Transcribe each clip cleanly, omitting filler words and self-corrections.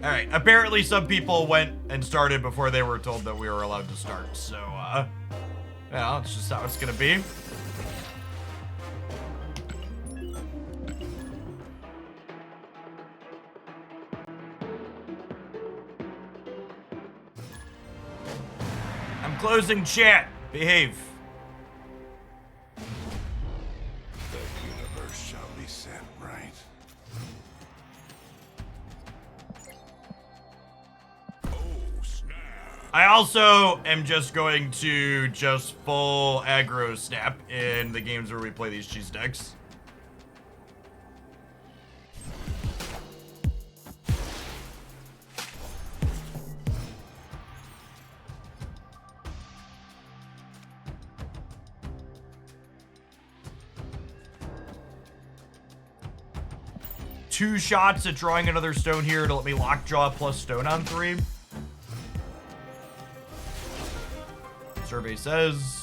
Alright, apparently some people went and started before they were told that we were allowed to start, so, yeah, it's just how it's gonna be. I'm closing chat. Behave. The universe shall be set right. Oh, snap. I also am just going to just full aggro snap in the games where we play these cheese decks. Two shots at drawing another stone here to let me lockjaw plus stone on 3. Survey says.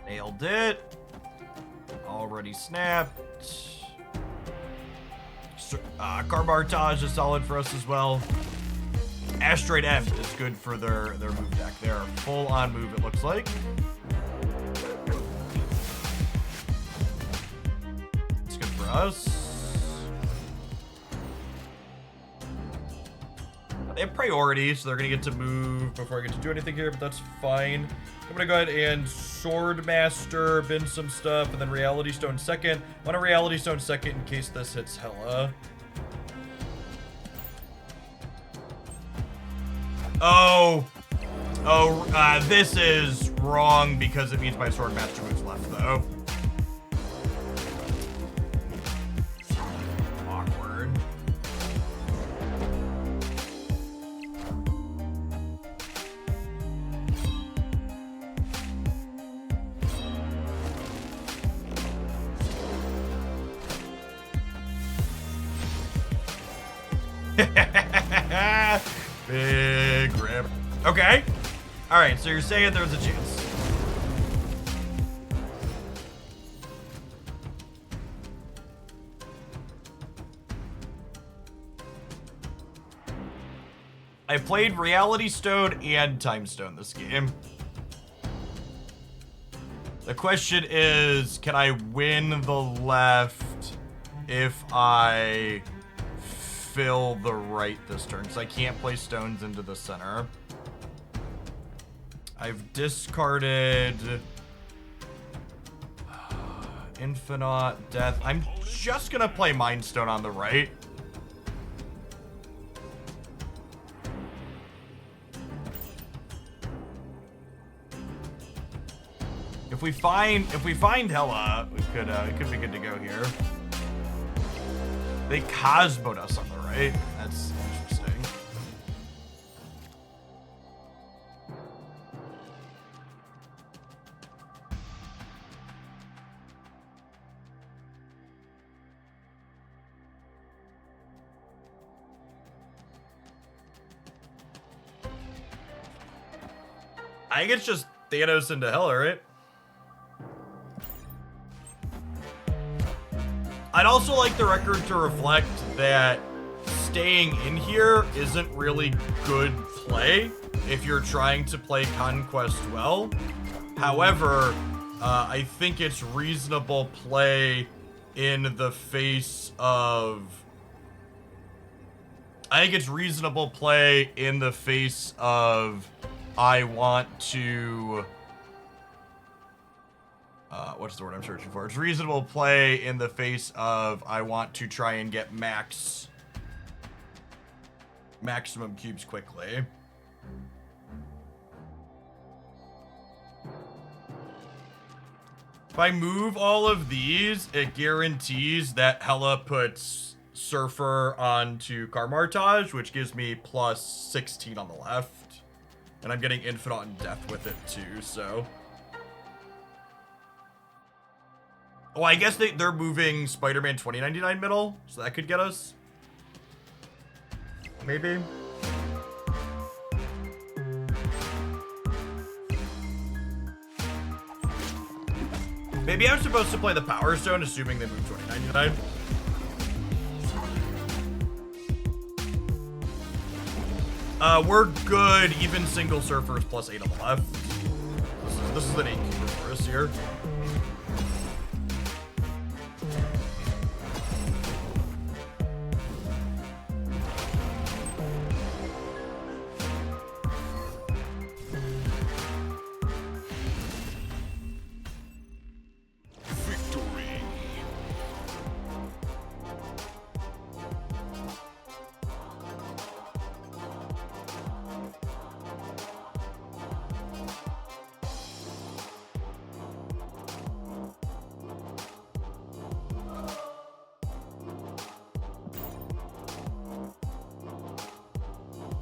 Nailed it. Already snapped. Carbartage is solid for us as well. Asteroid M is good for their move deck. They're full on move, it looks like. It's good for us. They have priority, so they're gonna get to move before I get to do anything here, but that's fine. I'm gonna go ahead and Swordmaster, bin some stuff, and then Reality Stone second. I want a Reality Stone second in case this hits Hella. This is wrong because it means my Swordmaster moves left, though. Awkward. Big rip. Okay. All right, so you're saying there's a chance. I played Reality Stone and Time Stone this game. The question is, can I win the left if I fill the right this turn? Because I can't play stones into the center. I've discarded Infinite Death. I'm just gonna play Mind Stone on the right. If we find Hella, it could be good to go here. They Cosmoed us on the right. That's interesting. I think it's just Thanos into Hella, right? I'd also like the record to reflect that staying in here isn't really good play if you're trying to play Conquest well. However, I think it's reasonable play in the face of... I want to... what's the word I'm searching for? It's reasonable play in the face of I want to try and get maximum cubes quickly. If I move all of these, it guarantees that Hella puts Surfer onto Carmartage, which gives me plus 16 on the left. And I'm getting Infinite and Death with it too, so... Oh, I guess they're moving Spider-Man 2099 middle, so that could get us. Maybe. Maybe I'm supposed to play the Power Stone, assuming they move 2099. We're good. Even single surfers plus 8 on the left. This is an 8 keeper for us here.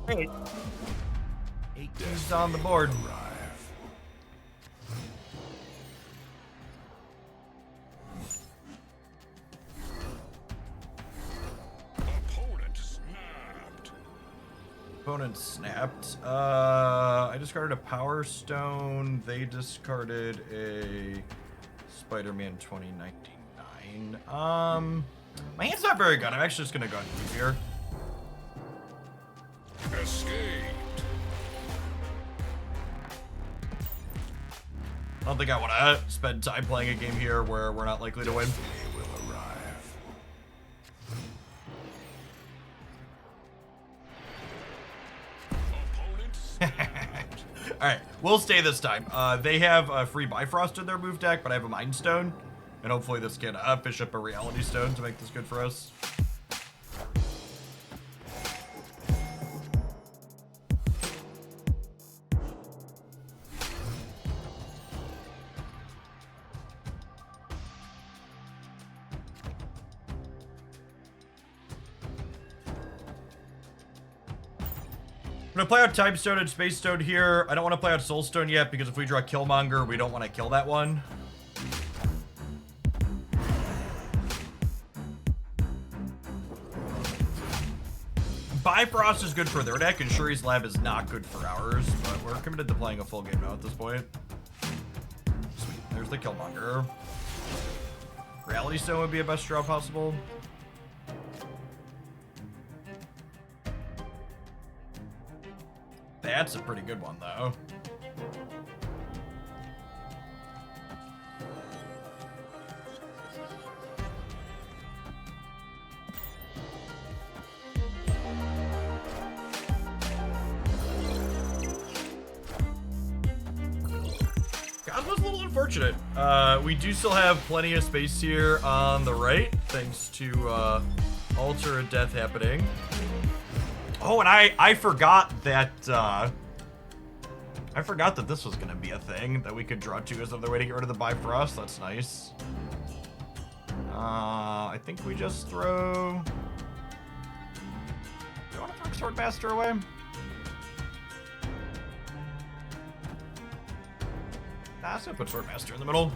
Great. 8 keys on the board. Opponent snapped. I discarded a Power Stone. They discarded a Spider-Man 2099. My hand's not very good. I'm actually just gonna go here. Escaped. I don't think I want to spend time playing a game here where we're not likely to win. They will arrive. Alright, we'll stay this time. They have a free Bifrost in their move deck, but I have a Mind Stone. And hopefully this can fish up a Reality Stone to make this good for us. I'm gonna play out Time Stone and Space Stone here. I don't want to play out Soul Stone yet because if we draw Killmonger, we don't want to kill that one. Bifrost is good for their deck, and Shuri's Lab is not good for ours, but we're committed to playing a full game now at this point. Sweet, there's the Killmonger. Reality Stone would be a best draw possible. That's a pretty good one, though. Cosmo's a little unfortunate. We do still have plenty of space here on the right, thanks to Alter and Death happening. Oh, and I forgot that this was gonna be a thing that we could draw to as another way to get rid of the Bifrost. That's nice. I think we just throw. Do you want to throw Swordmaster away? Nah, let's put Swordmaster in the middle.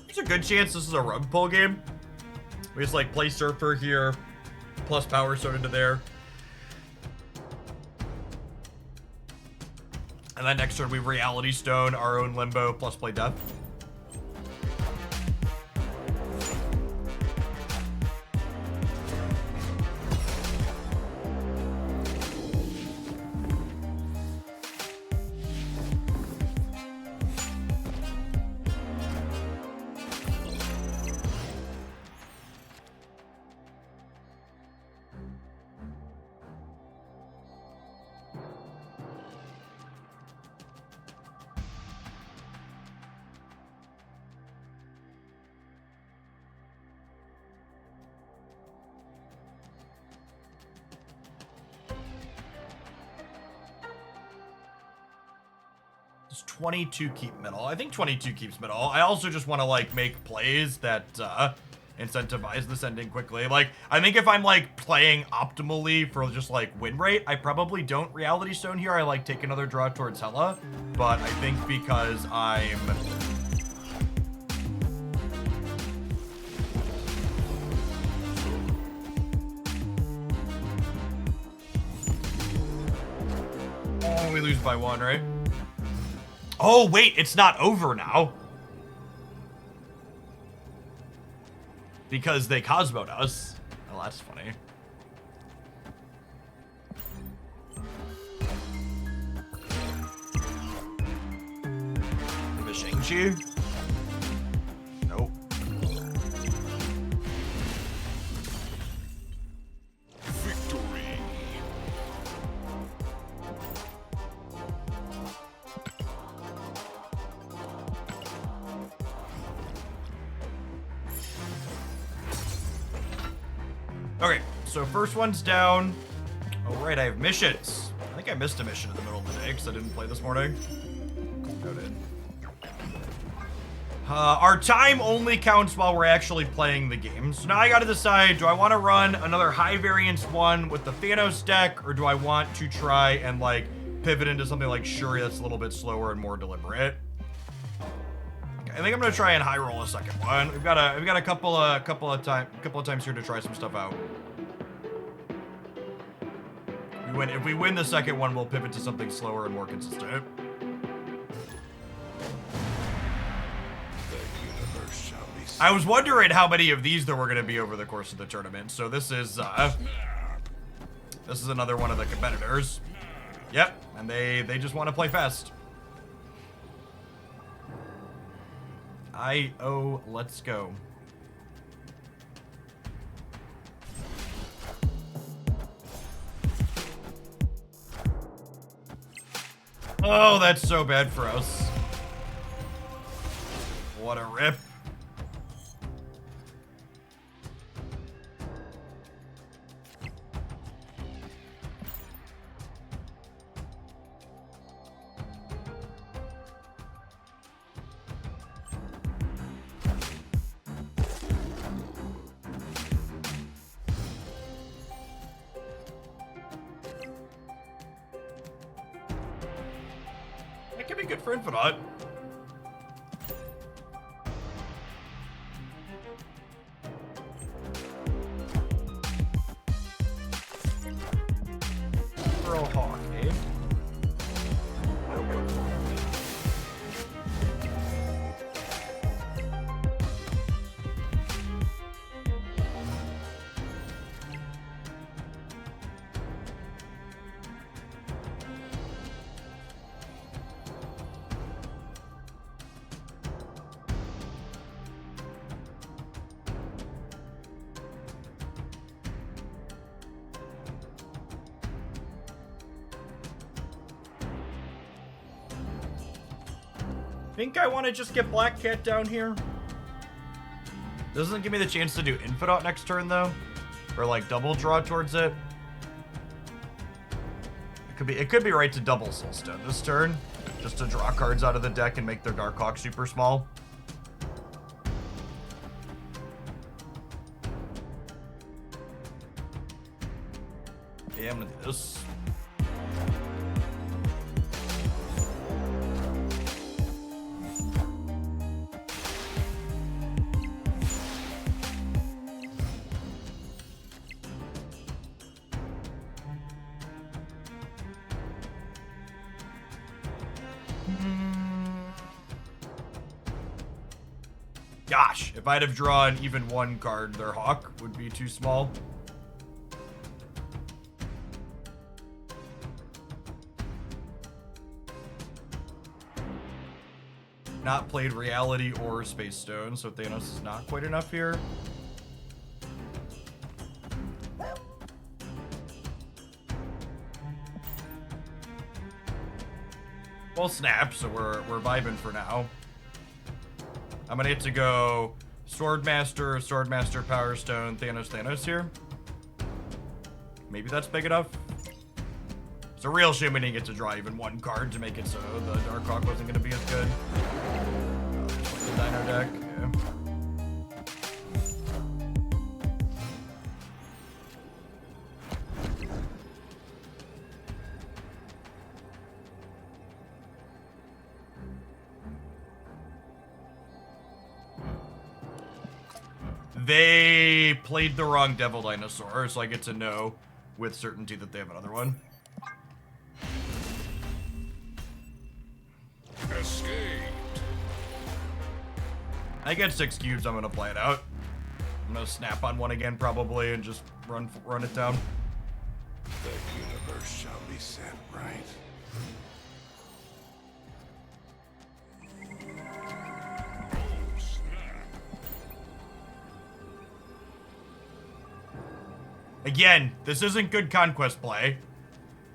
There's a good chance this is a rug pull game. We just like play Surfer here, plus Power Stone into there. And then next turn we Reality Stone, our own Limbo, plus play Death. Does 22 keep middle? I think 22 keeps middle. I also just want to like make plays that incentivize this ending quickly. Like, I think if I'm like playing optimally for just like win rate, I probably don't Reality Stone here. I like take another draw towards Hela, but I think because I'm only lose by 1, right? Oh, wait, it's not over now. Because they Cosmo'd us. Oh, that's funny. The Shang-Chi? Nope. Victory. Okay, so first one's down. Oh, right, I have missions. I think I missed a mission in the middle of the day because I didn't play this morning. Noted. Our time only counts while we're actually playing the game. So now I gotta decide, do I want to run another high variance one with the Thanos deck, or do I want to try and, like, pivot into something like Shuri that's a little bit slower and more deliberate? I think I'm gonna try and high roll a second one. We've got a couple of times here to try some stuff out. If we win the second one, we'll pivot to something slower and more consistent. The universe shall be I was wondering how many of these there were gonna be over the course of the tournament. So this is another one of the competitors. Yep, and they just want to play fast. Let's go. Oh, that's so bad for us. What a rip. That could be good for Infinite. Pearl Hawk, eh? Think I want to just get Black Cat down here. Doesn't give me the chance to do Infidot next turn though, or like double draw towards it. It could be right to double Soulstone this turn, just to draw cards out of the deck and make their Darkhawk super small. Yeah, I'm gonna do this. Gosh, if I'd have drawn even one card, their Hawk would be too small. Not played Reality or Space Stone, so Thanos is not quite enough here. Well, snap, so we're vibing for now. I'm gonna get to go Swordmaster, Power Stone, Thanos here. Maybe that's big enough. It's a real shame we didn't get to draw even one card to make it so the Darkhawk wasn't gonna be as good. Just like the Dino deck, yeah. They played the wrong Devil Dinosaur, so I get to know with certainty that they have another one. I get 6 cubes, I'm gonna play it out. I'm gonna snap on one again probably and just run it down. The universe shall be sent right. Again, this isn't good Conquest play.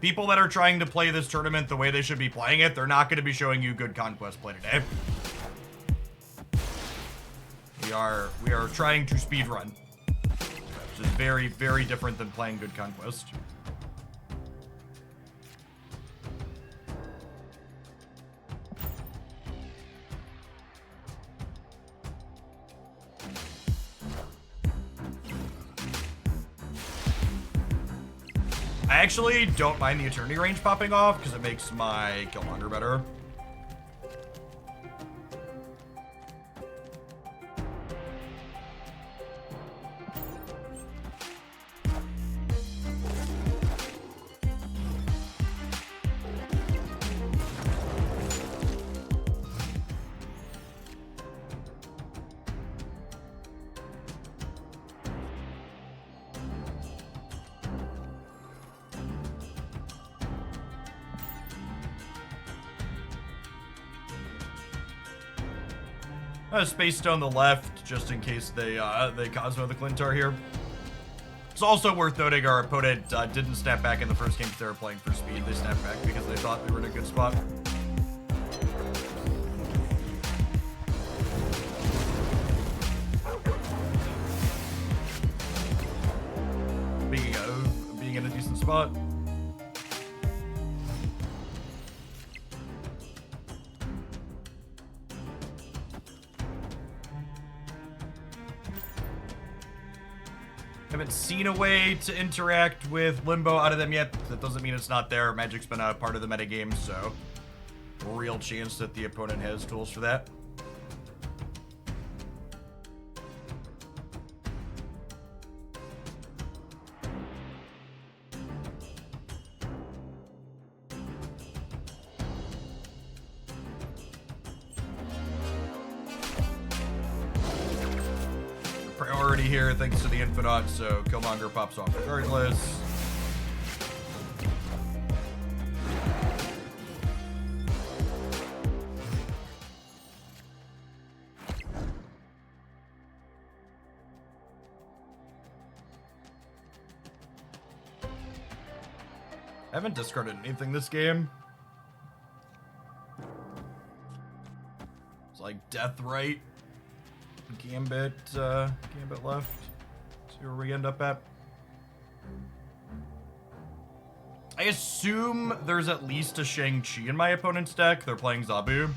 People that are trying to play this tournament the way they should be playing it, they're not going to be showing you good Conquest play today. We are trying to speedrun, which is very, very different than playing good Conquest. I actually don't mind the eternity range popping off because it makes my Killmonger better. Space Stone the left, just in case they Cosmo the Clintar here. It's also worth noting our opponent didn't snap back in the first game because they were playing for speed. They snapped back because they thought they were in a good spot. Being in a decent spot. Haven't seen a way to interact with Limbo out of them yet. That doesn't mean it's not there. Magic's been a part of the metagame, so real chance that the opponent has tools for that. Priority here thanks to the Infinaut, so Killmonger pops off regardless. I haven't discarded anything this game. It's like Death Right. Gambit left. See where we end up at. I assume there's at least a Shang-Chi in my opponent's deck. They're playing Zabu.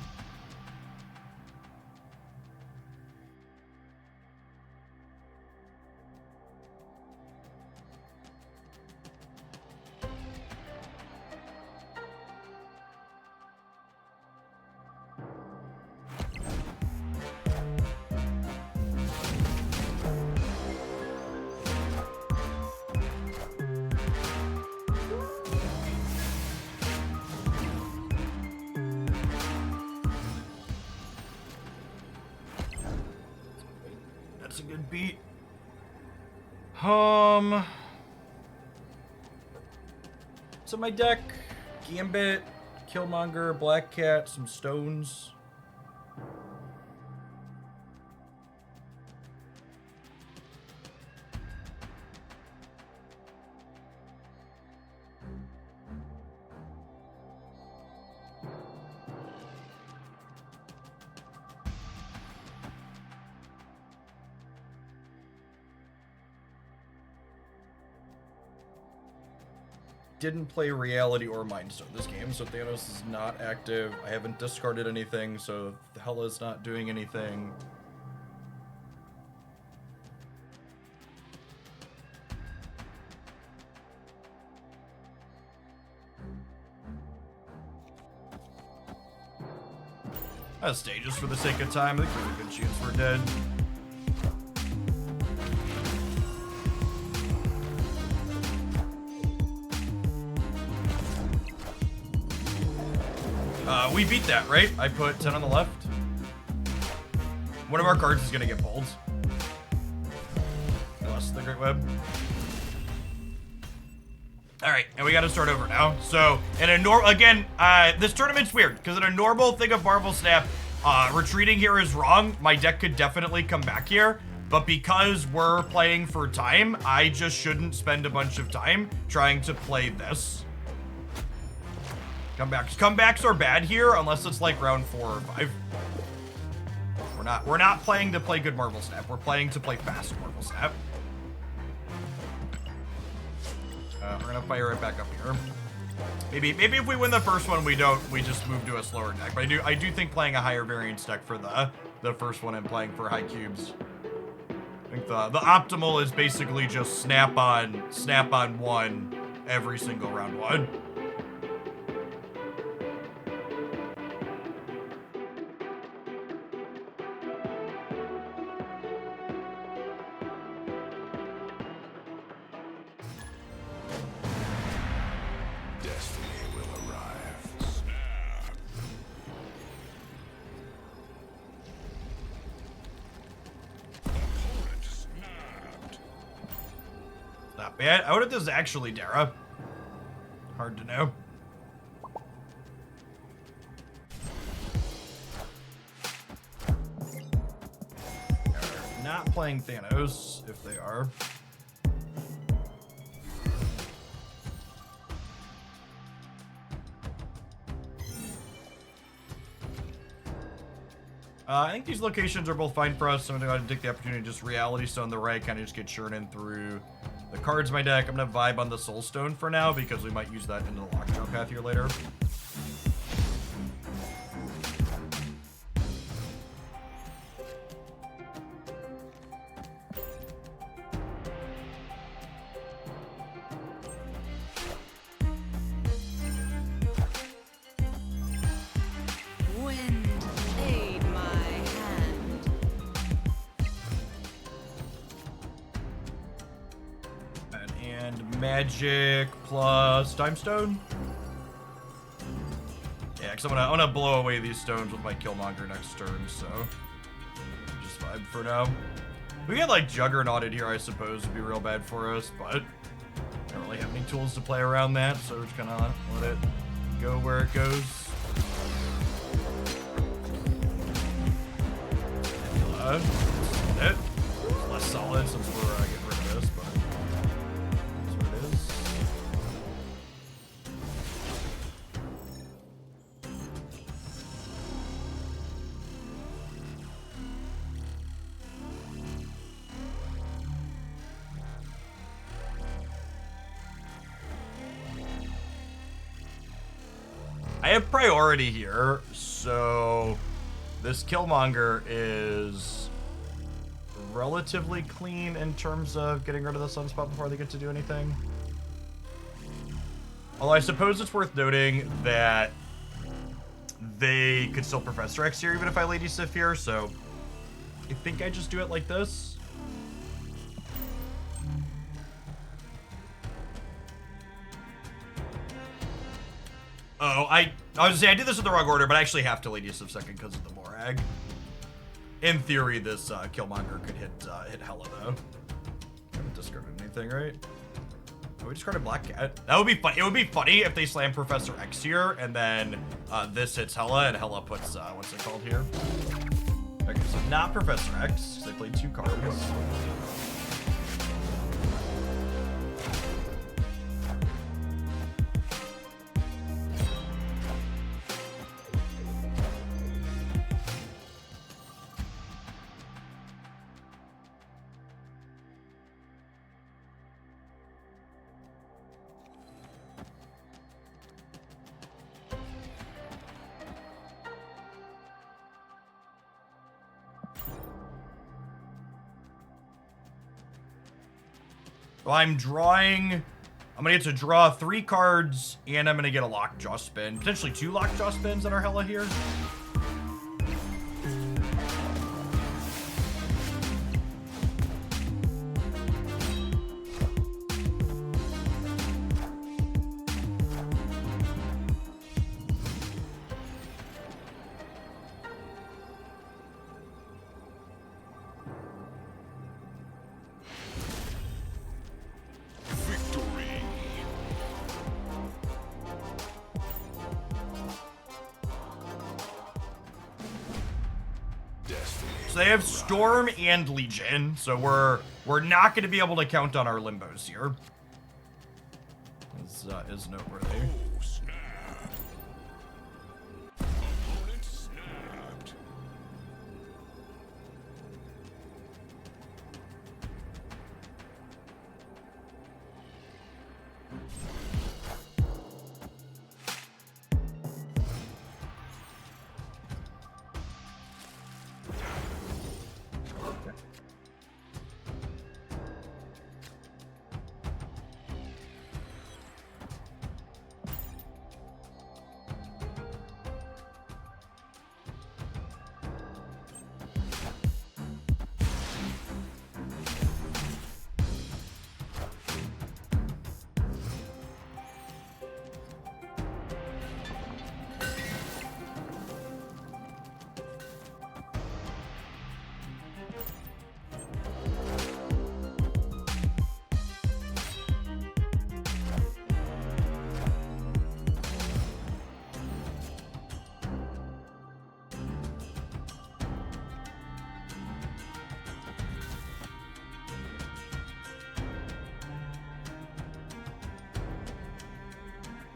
That's a good beat. So my deck, Gambit, Killmonger, Black Cat, some stones. Didn't play Reality or Mind Stone this game, so Thanos is not active. I haven't discarded anything, so Hela's not doing anything. Stages for the sake of time. I think there's a good chance we're dead. We beat that, right? I put 10 on the left. One of our cards is gonna get pulled. Plus the Great Web. All right, and we got to start over now. So, in a this tournament's weird because in a normal thing of Marvel Snap, retreating here is wrong. My deck could definitely come back here, but because we're playing for time, I just shouldn't spend a bunch of time trying to play this. Comebacks are bad here unless it's like round 4 or 5. We're not playing to play good Marvel Snap. We're playing to play fast Marvel Snap. We're gonna fire it back up here. Maybe if we win the first one, we just move to a slower deck. But I do think playing a higher variance deck for the first one and playing for high cubes. I think the optimal is basically just snap on 1 every single round 1. Not bad. I wonder if this is actually Dara. Hard to know. They're not playing Thanos, if they are. I think these locations are both fine for us, so I'm going to take the opportunity to just Reality Stone the right, kind of just get churning through the cards in my deck. I'm going to vibe on the Soul Stone for now, because we might use that into the Lockjaw path here later. Magic plus Time Stone. Yeah, because I'm gonna blow away these stones with my Killmonger next turn, so just vibe for now. We get like Juggernauted here, I suppose, would be real bad for us, but I don't really have any tools to play around that, so we're just gonna let it go where it goes. It's less solid since we're getting rid of this, but. I have priority here, so this Killmonger is relatively clean in terms of getting rid of the Sunspot before they get to do anything. Although I suppose it's worth noting that they could still Professor X here even if I Lady Sif here, so I think I just do it like this. Oh, I was gonna say I did this in the wrong order, but I actually have to Lady Sif second because of the Morag. In theory, this Killmonger could hit Hela though. I haven't discarded anything, right? Oh, we discarded Black Cat. That would be fun. It would be funny if they slam Professor X here and then this hits Hela and Hela puts what's it called here? Okay, so not Professor X because I played 2 cards. So I'm gonna get to draw 3 cards, and I'm gonna get a Lockjaw spin. Potentially 2 Lockjaw spins on our Hela here. So they have Storm and Legion, so we're not going to be able to count on our Limbos here. Is noteworthy. Oh, snap. Opponent snapped.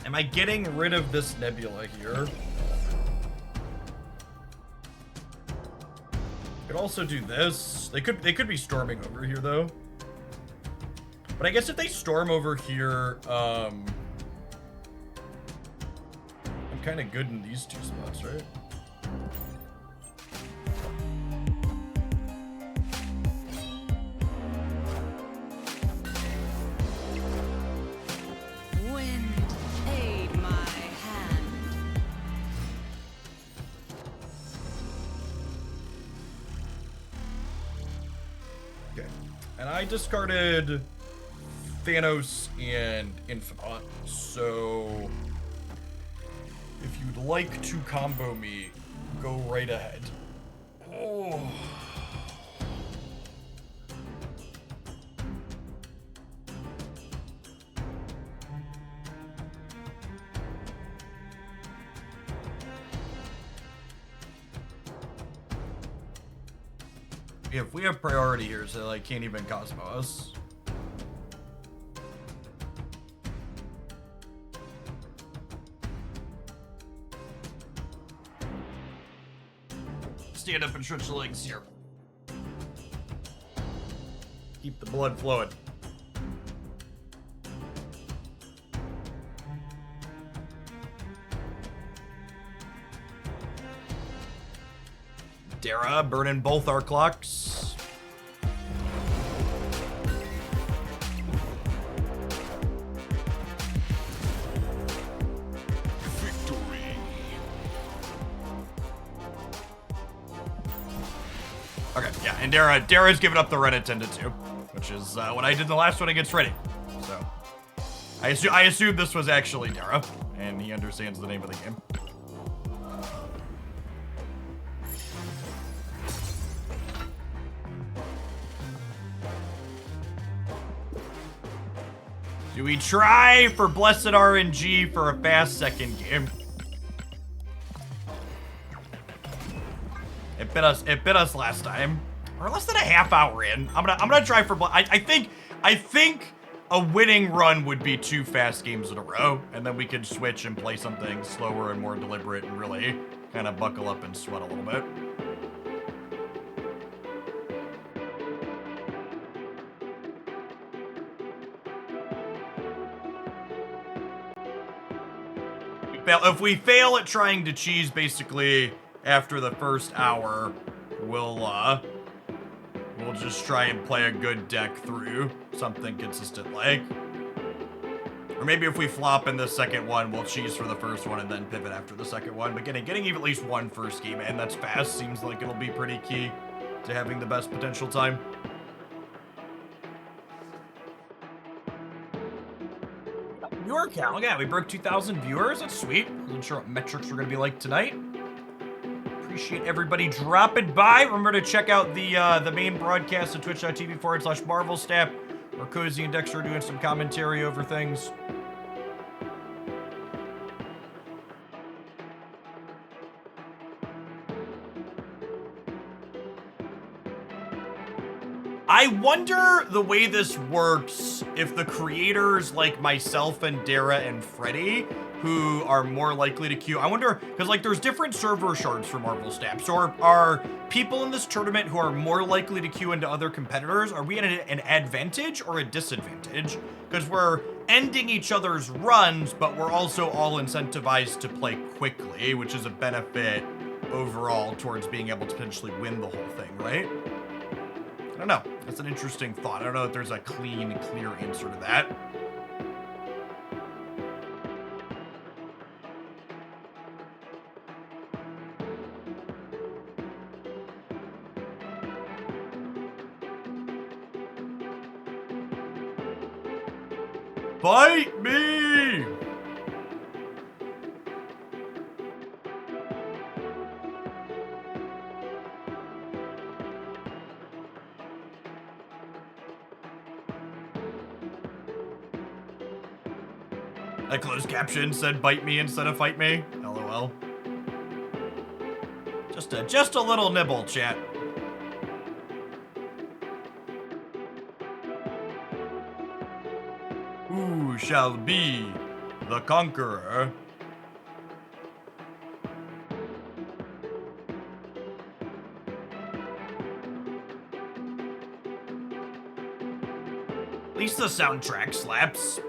Am I getting rid of this Nebula here? Could also do this. They could be storming over here though. But I guess if they storm over here, I'm kind of good in these two spots, right? Wind, aid my hand. Okay. And I discarded Thanos and Infinite, so if you'd like to combo me, go right ahead. Oh. If we have priority here, so I can't even Cosmo us. Stand up and stretch the legs here. Keep the blood flowing. Dara burning both our clocks. Victory. Okay, yeah, and Dara's given up the red attendant too, which is what I did the last one against Freddy. So I assumed this was actually Dara, and he understands the name of the game. Do we try for Blessed RNG for a fast second game? It bit us last time. We're less than a half hour in. I'm gonna try for I think a winning run would be 2 fast games in a row, and then we could switch and play something slower and more deliberate and really kind of buckle up and sweat a little bit. If we fail at trying to cheese basically after the first hour, we'll just try and play a good deck through something consistent like. Or maybe if we flop in the second one, we'll cheese for the first one and then pivot after the second one. But getting at least one first game in that's fast seems like it'll be pretty key to having the best potential time. Viewer count, yeah, we broke 2,000 viewers. That's sweet. Wasn't sure what metrics were gonna be like tonight. Appreciate everybody dropping by. Remember to check out the main broadcast at twitch.tv/MarvelStap, where Cozy and Dexter are doing some commentary over things. I wonder the way this works if the creators like myself and Dara and Freddy, who are more likely to queue, I wonder, because like there's different server shards for Marvel Snap. So are people in this tournament who are more likely to queue into other competitors, are we at an advantage or a disadvantage? Because we're ending each other's runs, but we're also all incentivized to play quickly, which is a benefit overall towards being able to potentially win the whole thing, right? I don't know. That's an interesting thought. I don't know if there's a clean, clear answer to that. Bite me! That closed caption said bite me instead of fight me. LOL. Just a little nibble, chat. Who shall be the conqueror? At least the soundtrack slaps.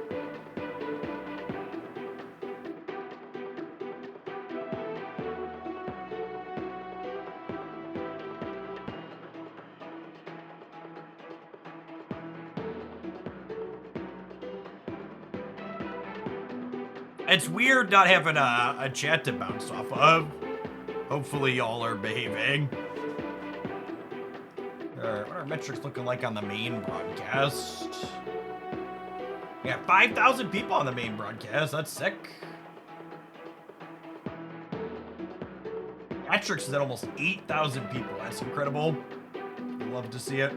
It's weird not having a chat to bounce off of. Hopefully y'all are behaving. What are our metrics looking like on the main broadcast? We got 5,000 people on the main broadcast. That's sick. Metrics is at almost 8,000 people. That's incredible. I love to see it.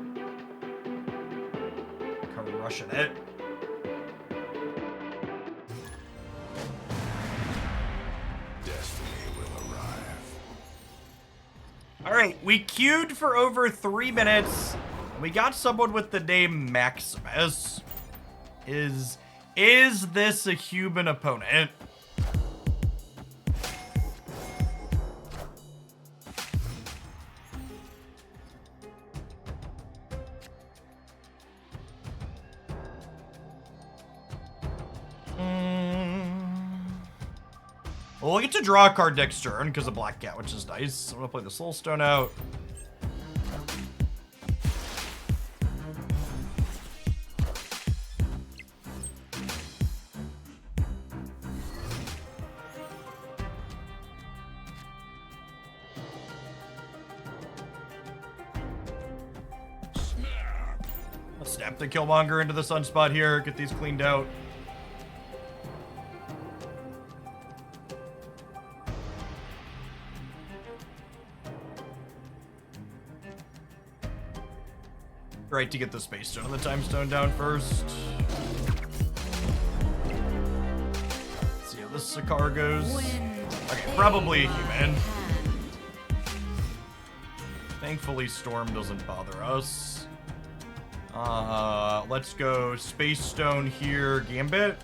Crushing it. All right, we queued for over 3 minutes. We got someone with the name Maximus. Is this a human opponent? Well, we'll get to draw a card next turn because of Black Cat, which is nice. I'm gonna play the Soul Stone out. Let's snap the Killmonger into the Sunspot here, get these cleaned out. Right, to get the Space Stone and the Time Stone down first. Let's see how this Sakaar goes. Okay, probably a human. Thankfully, Storm doesn't bother us. Let's go Space Stone here, Gambit.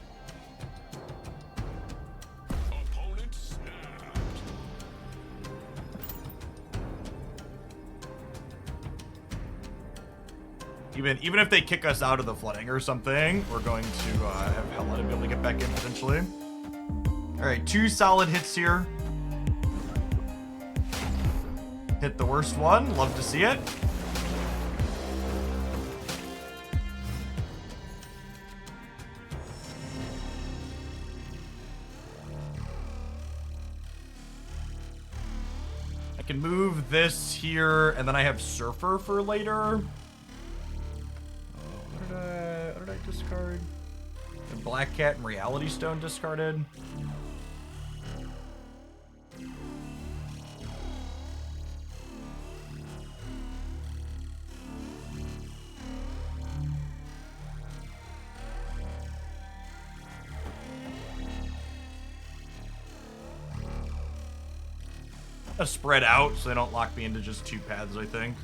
Even if they kick us out of the flooding or something, we're going to have Hela to be able to get back in potentially. All right, 2 solid hits here. Hit the worst one. Love to see it. I can move this here, and then I have Surfer for later. What did I discard? The Black Cat and Reality Stone discarded. Spread out so they don't lock me into just 2 paths, I think.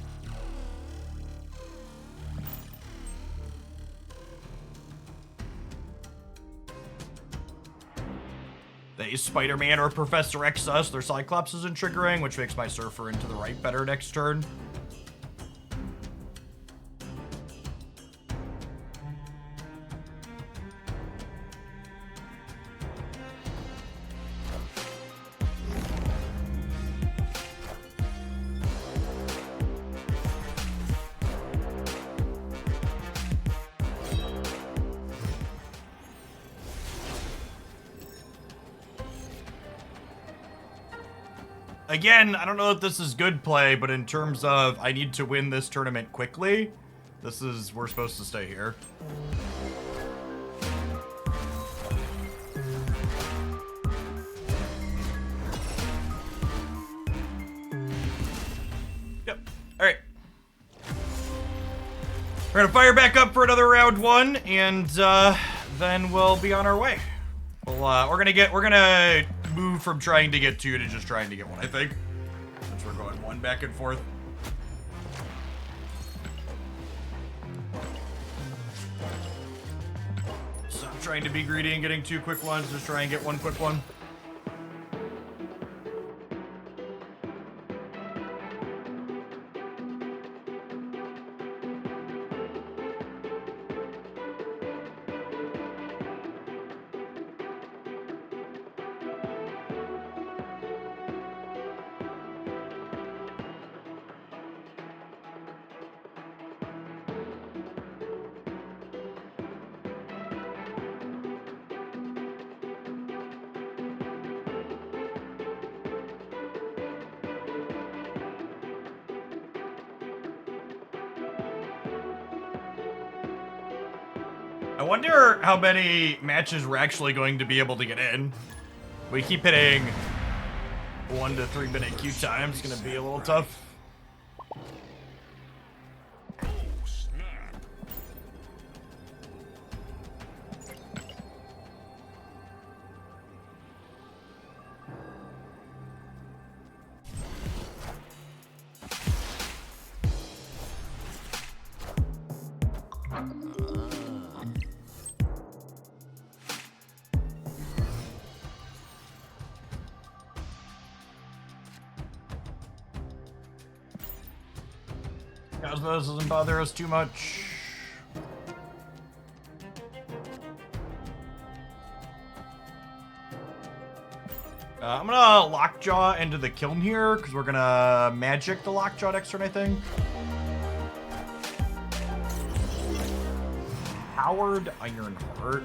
say Spider-Man or Professor X us, their Cyclops isn't triggering, which makes my Surfer into the right better next turn. Again, I don't know if this is good play, but in terms of I need to win this tournament quickly, we're supposed to stay here. Yep. All right. We're gonna fire back up for another round one, and then we'll be on our way. We're gonna move from trying to get two to just trying to get one, I think. Since we're going one back and forth. Stop trying to be greedy and getting two quick ones, just try and get one quick one. I wonder how many matches we're actually going to be able to get in. We keep hitting 1 to 3 minute queue time. It's gonna be a little tough. Cosmos doesn't bother us too much. I'm gonna Lockjaw into the kiln here, because we're gonna magic the Lockjaw next turn, I think. Howard Ironheart.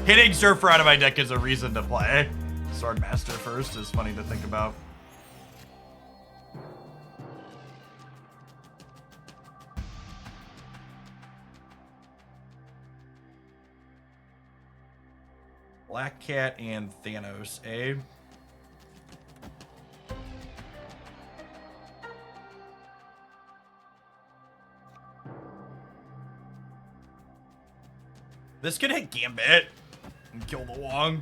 Hitting Surfer out of my deck is a reason to play. Swordmaster first is funny to think about. Black Cat and Thanos, eh? This could hit Gambit and kill the Wong.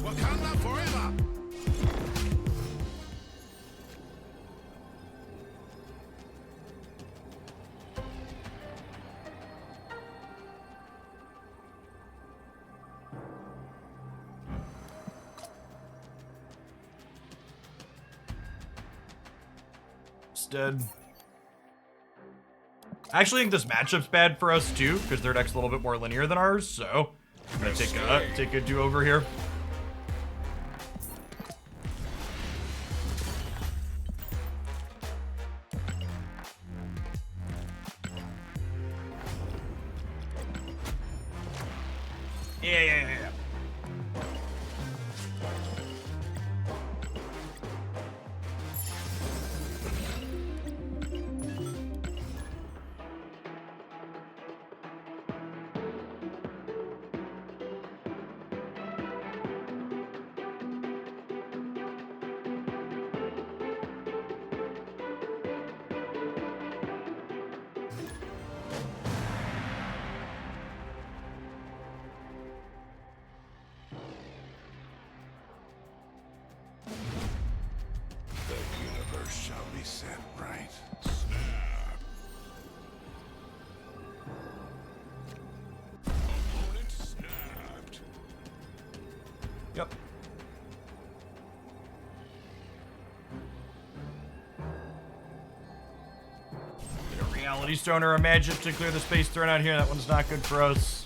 Wakanda forever! Dead. I actually think this matchup's bad for us too, because their deck's a little bit more linear than ours, so I'm gonna take a do-over here. Yeah. The universe shall be set right. Opponent snapped. Yep. Get a Reality Stone or a Magic to clear the space thrown out here. That one's not good for us.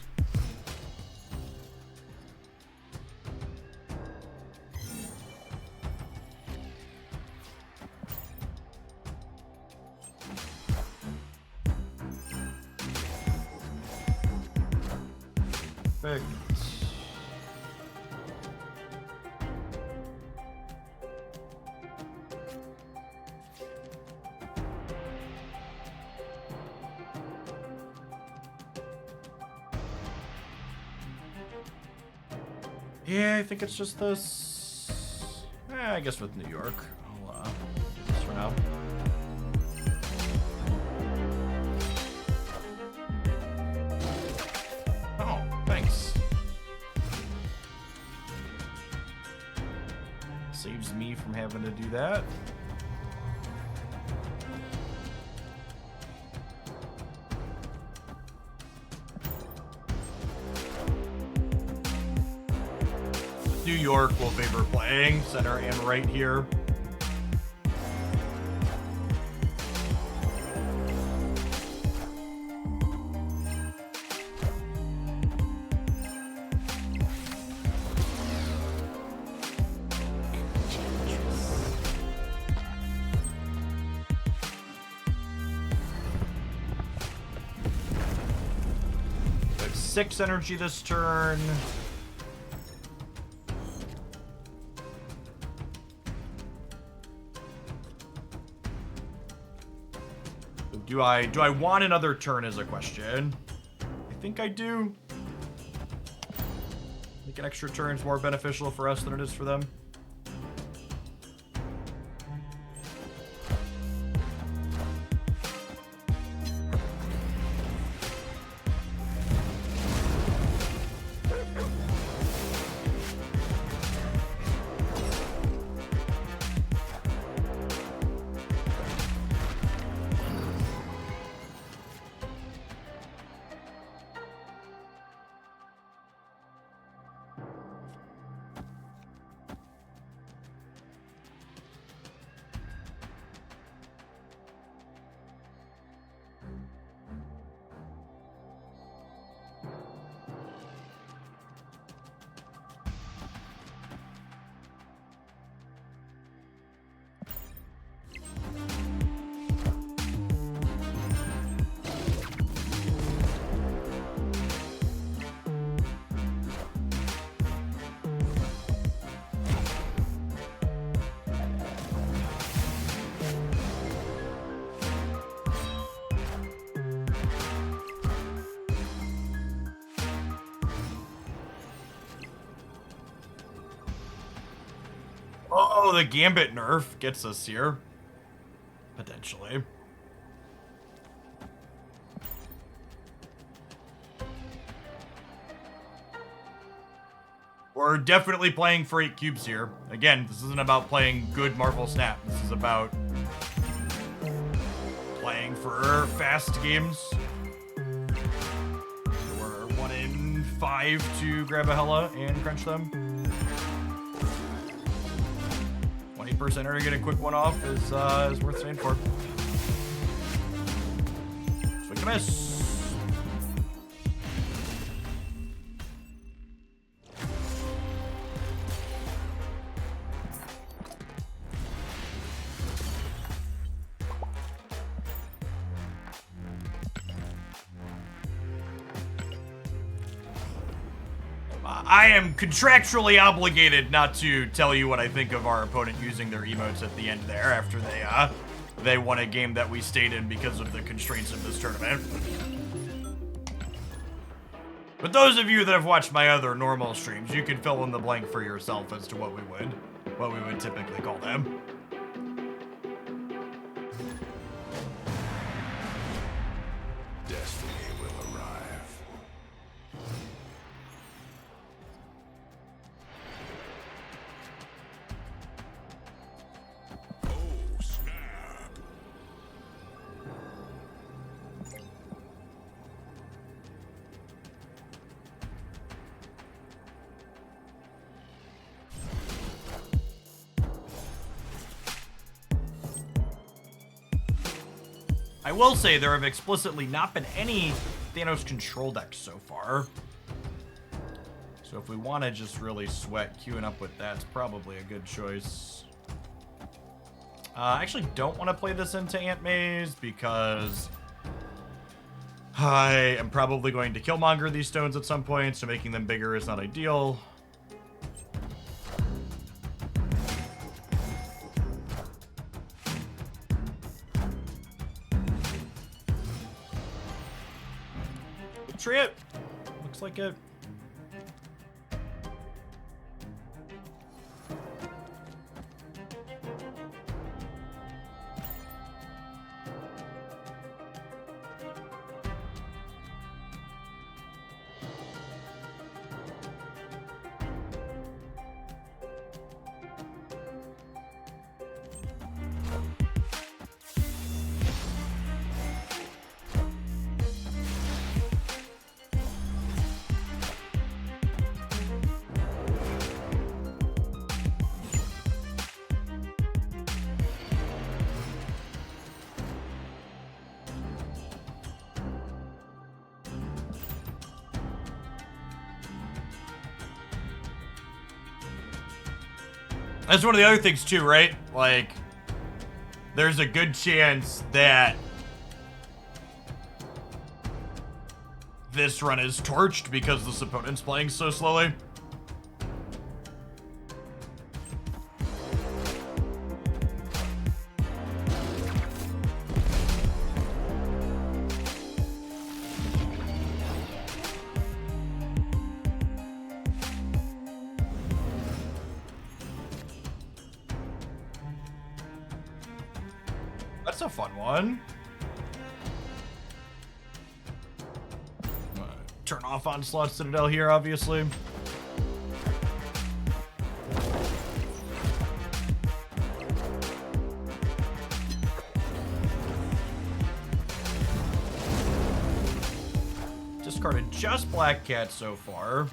Perfect. Yeah, I think it's just this. I guess with New York. I'll do this for now. Oh, thanks. Saves me from having to do that. New York will favor playing center and right here. There's 6 energy this turn. Do I want another turn is a question. I think I do. I think an extra turn is more beneficial for us than it is for them. Oh, the Gambit nerf gets us here. Potentially. We're definitely playing for 8 cubes here. Again, this isn't about playing good Marvel Snap. This is about playing for fast games. We're 1 in 5 to grab a Hella and crunch them. 20% to get a quick one off is worth staying for. So miss. I am contractually obligated not to tell you what I think of our opponent using their emotes at the end there after they won a game that we stayed in because of the constraints of this tournament. But those of you that have watched my other normal streams, you can fill in the blank for yourself as to what we would typically call them. Destiny will arrive. Oh, snap. I will say there have explicitly not been any Thanos control decks so far. So if we want to just really sweat queuing up with that, it's probably a good choice. I actually don't want to play this into Ant Maze because I am probably going to Killmonger these stones at some point, so making them bigger is not ideal. Trip. Looks like it. That's one of the other things too, right? Like, there's a good chance that this run is torched because this opponent's playing so slowly. That's a fun one. Turn off Onslaught Citadel here, obviously. Discarded just Black Cat so far.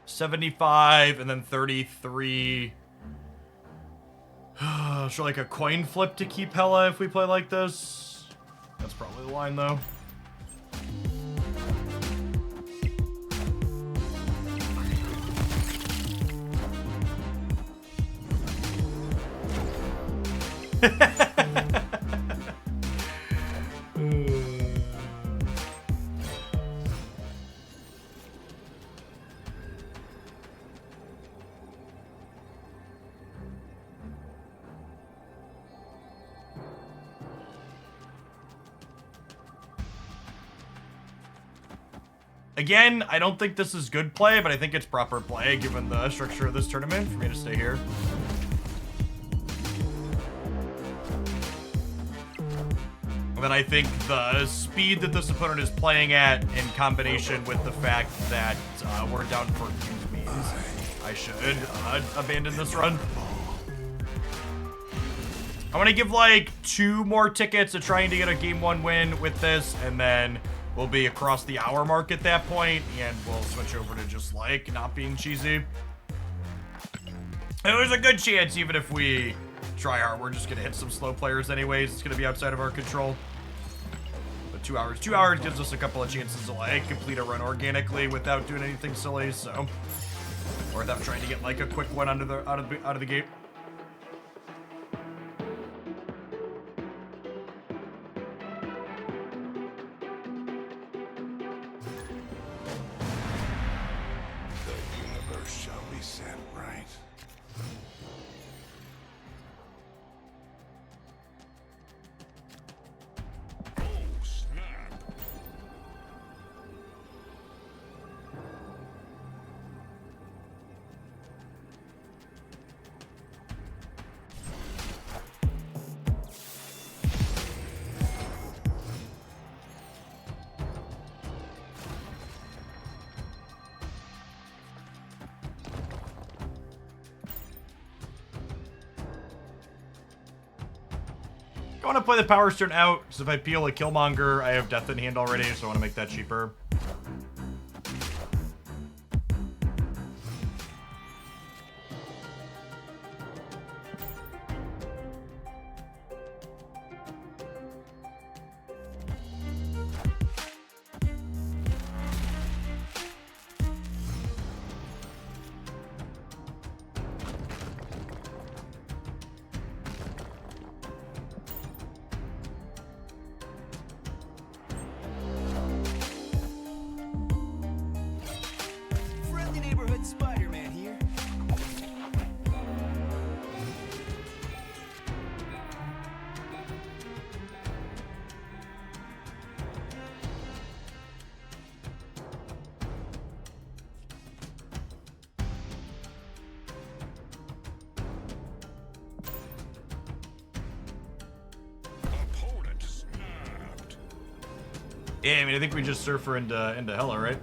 $75 and then 33. Should like a coin flip to keep Hella if we play like this? That's probably the line though. Again, I don't think this is good play, but I think it's proper play given the structure of this tournament for me to stay here. And then I think the speed that this opponent is playing at in combination with the fact that we're down for cubes means I should abandon this run. I want to give like 2 more tickets to trying to get a game 1 win with this, and then we'll be across the hour mark at that point, and we'll switch over to just like not being cheesy. There's a good chance, even if we try hard, we're just gonna hit some slow players anyways. It's gonna be outside of our control. But 2 hours. 2 hours gives us a couple of chances to like complete a run organically without doing anything silly, so. Or without trying to get like a quick one out of the gate. The universe shall be set right. Oh, snap. I want to play the Power Stone out, because if I peel a Killmonger, I have Death in hand already, so I want to make that cheaper. Friendly neighborhood Spider-Man here. Opponent snapped. Yeah, I mean, I think we just surf her into Hella, right?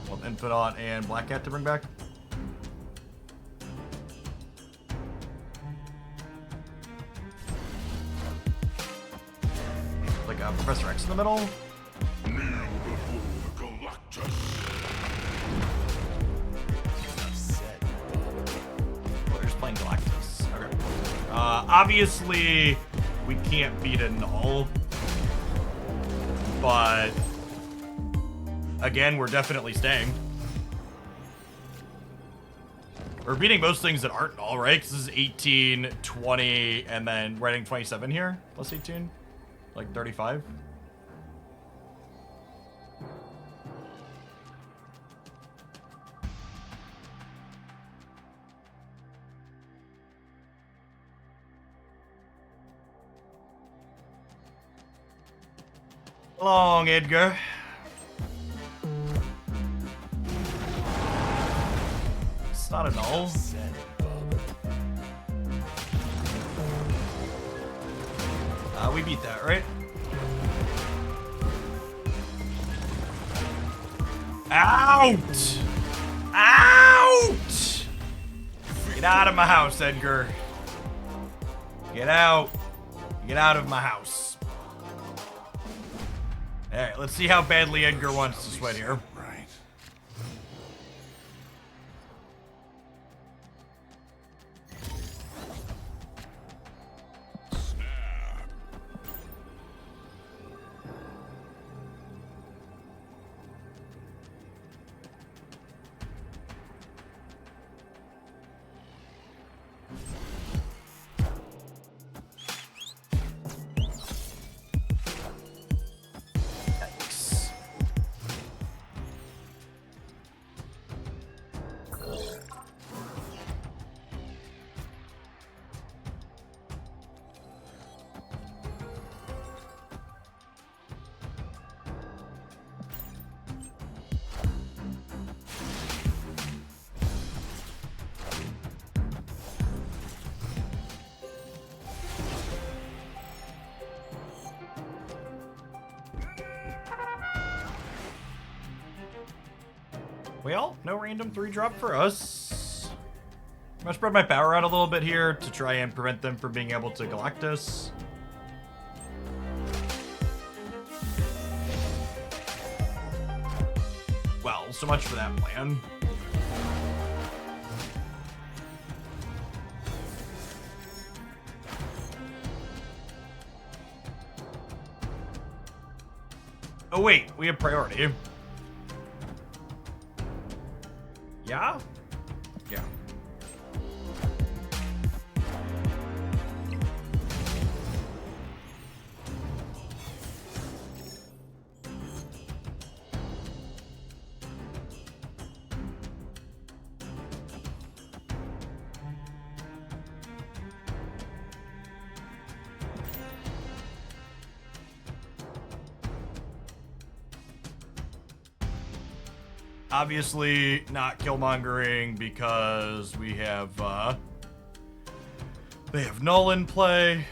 Well, Infidot and Black Cat to bring back. Like Professor X in the middle. Kneel before Galactus. Upset. Oh, they're just playing Galactus. Okay. Obviously, we can't beat a Null. But again, we're definitely staying. We're beating most things that aren't Null, right? Because this is 18, 20, and then we're adding 27 here. Plus 18. Like 35. Long, Edgar. It's not a Null. Upset, bub. We beat that, right? Out! Out! Get out of my house, Edgar. Get out. Get out of my house. Alright, let's see how badly Edgar wants to sweat here. Right. Snap. Yikes. Well, no random 3-drop for us. I'm gonna spread my power out a little bit here to try and prevent them from being able to Galactus. Well, so much for that plan. Oh wait, we have priority. Yeah? Yeah. Obviously not killmongering because we have, they have Null in play.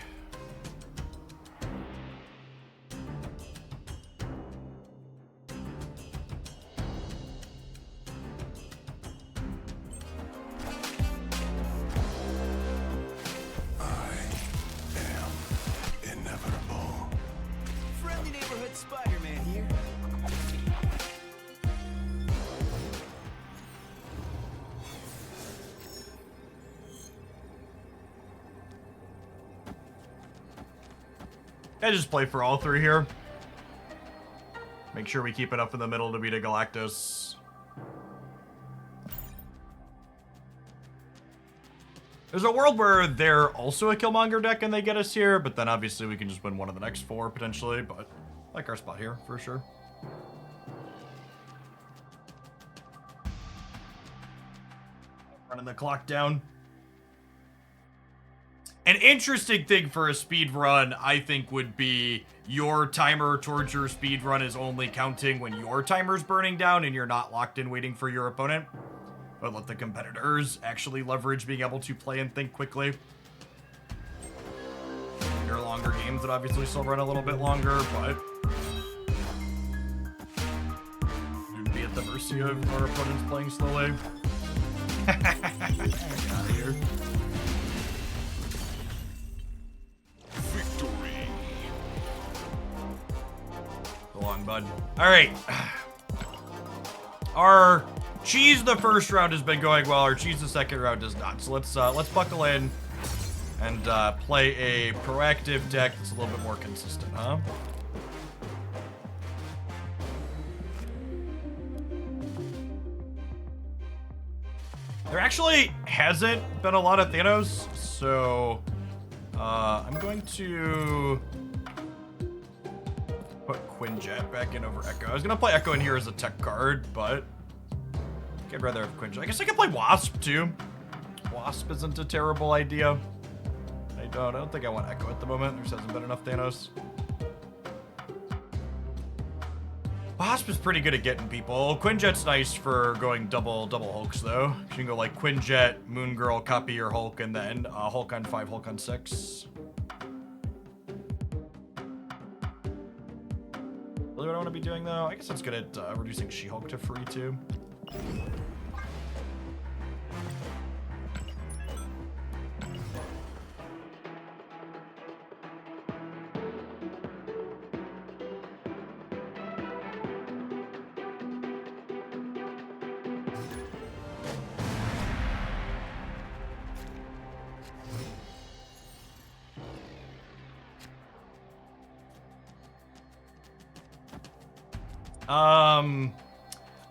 Inevitable. Friendly neighborhood Spider-Man here. I just play for all three here. Make sure we keep enough in the middle to beat a Galactus. There's a world where they're also a Killmonger deck and they get us here, but then obviously we can just win one of the next four potentially, but I like our spot here for sure. Running the clock down. An interesting thing for a speed run, I think, would be your timer towards your speed run is only counting when your timer's burning down and you're not locked in waiting for your opponent. But let the competitors actually leverage being able to play and think quickly. There are longer games that obviously still run a little bit longer, but you'd be at the mercy of our opponents playing slowly. Get out of here. Victory. So long, bud. All right. Our cheese the first round has been going well. Our cheese the second round does not. So let's buckle in and play a proactive deck that's a little bit more consistent, huh? There actually hasn't been a lot of Thanos, so I'm going to put Quinjet back in over Echo. I was gonna play Echo in here as a tech card, but I'd rather have Quinjet. I guess I could play Wasp too. Wasp isn't a terrible idea. I don't think I want Echo at the moment. There hasn't been enough Thanos. Wasp is pretty good at getting people. Quinjet's nice for going double Hulks though. You can go like Quinjet, Moon Girl, copy your Hulk, and then Hulk on 5, Hulk on 6. Really what I want to be doing though? I guess that's good at reducing She-Hulk to free too.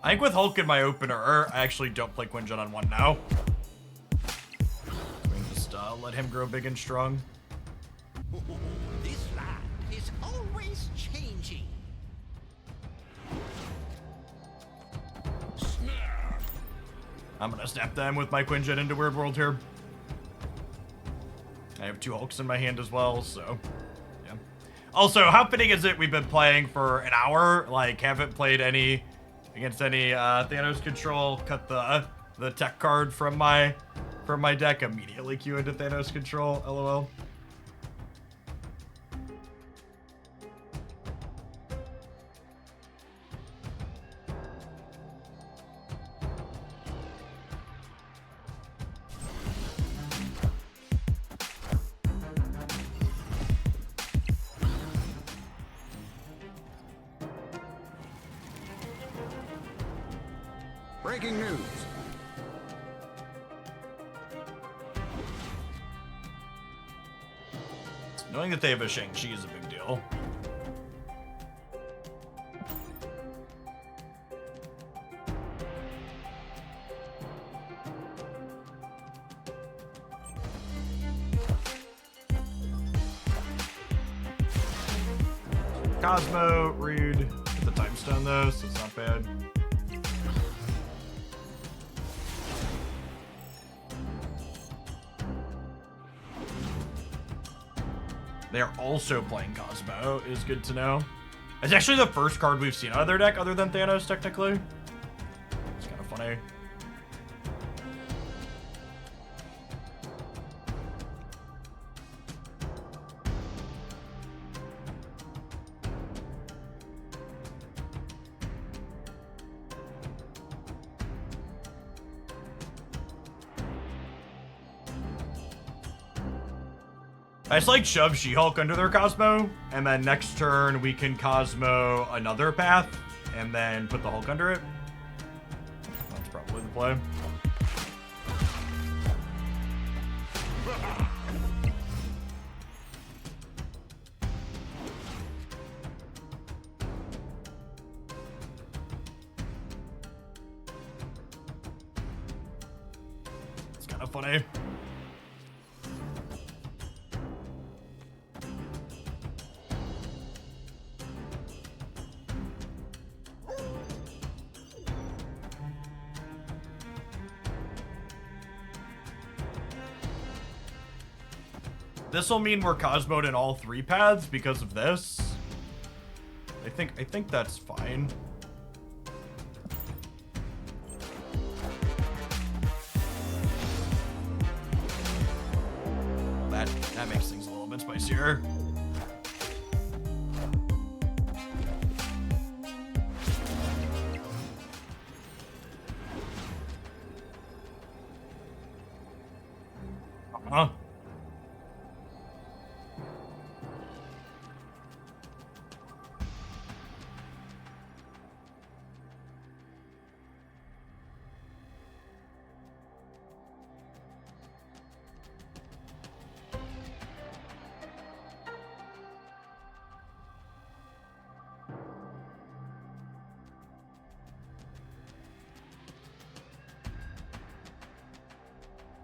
I think with Hulk in my opener, I actually don't play Quinjet on 1 now. We can just let him grow big and strong. This land is always changing. I'm gonna snap them with my Quinjet into Weird World here. I have 2 Hulks in my hand as well, so yeah. Also, how fitting is it we've been playing for an hour, like haven't played any against any Thanos control, cut the tech card from my deck, immediately queue into Thanos control, lol. Breaking news. Knowing that they have a Shang-Chi is a big deal. Cosmo, Reed. Get the time stone though, so it's not bad. They're also playing Cosmo, is good to know. It's actually the first card we've seen out of their deck other than Thanos, technically. It's kind of funny. I just like shove She-Hulk under their Cosmo, and then next turn we can Cosmo another path, and then put the Hulk under it. That's probably the play. It's kind of funny. This will mean we're Cosmo'd in all 3 paths because of this. I think that's fine. That makes things a little bit spicier. Huh?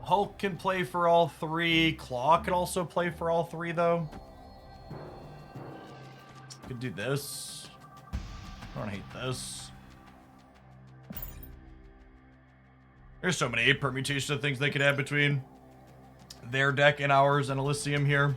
Hulk can play for all 3. Claw can also play for all 3, though. Could do this. I don't hate this. There's so many permutations of things they could have between their deck and ours and Elysium here.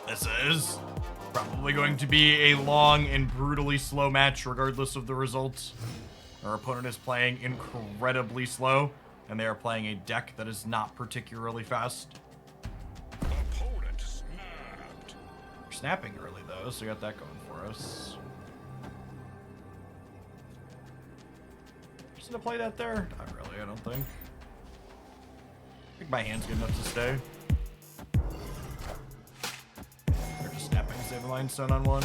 This is probably going to be a long and brutally slow match regardless of the results. Our opponent is playing incredibly slow, and they are playing a deck that is not particularly fast. Opponent snapped. We're snapping early though, so we got that going for us. Just gonna play that there? Not really, I don't think. I think my hand's good enough to stay. Save a Line Stone on one.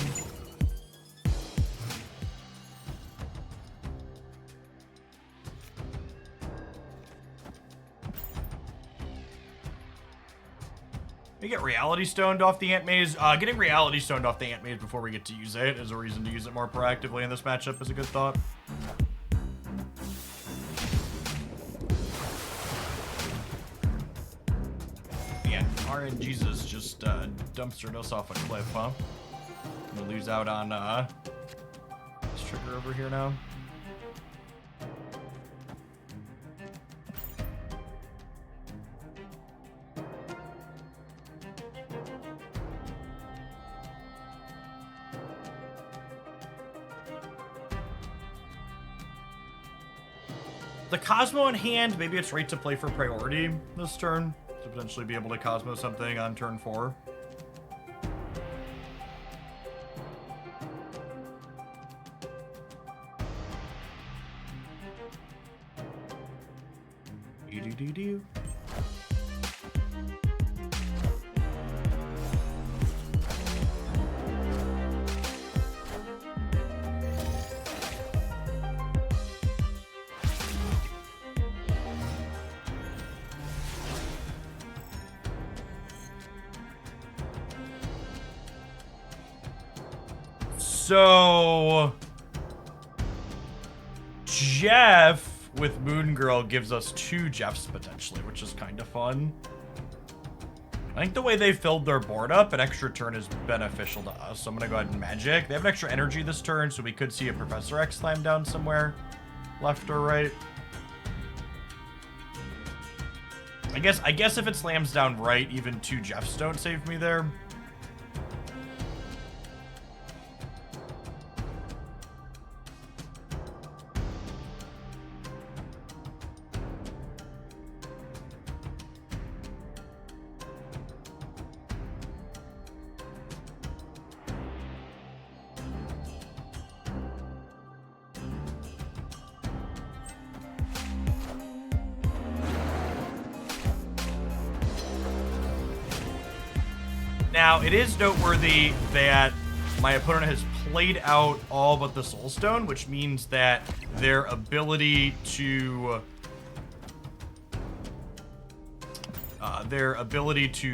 We get Reality Stoned off the Ant Maze. Getting Reality Stoned off the Ant Maze before we get to use it is a reason to use it more proactively in this matchup is a good thought. Yeah, RNGesus just dumpstered us off a cliff, huh? I'm gonna lose out on this trigger over here now. The Cosmo in hand, maybe it's right to play for priority this turn to potentially be able to Cosmo something on turn 4. Do-do-do-do. So Jeff with Moon Girl gives us 2 Jeffs potentially, which is kind of fun. I think the way they filled their board up, an extra turn is beneficial to us. So I'm going to go ahead and magic. They have an extra energy this turn, so we could see a Professor X slam down somewhere, left or right. I guess if it slams down right, even 2 Jeffs don't save me there. Now, it is noteworthy that my opponent has played out all but the Soulstone, which means that their ability to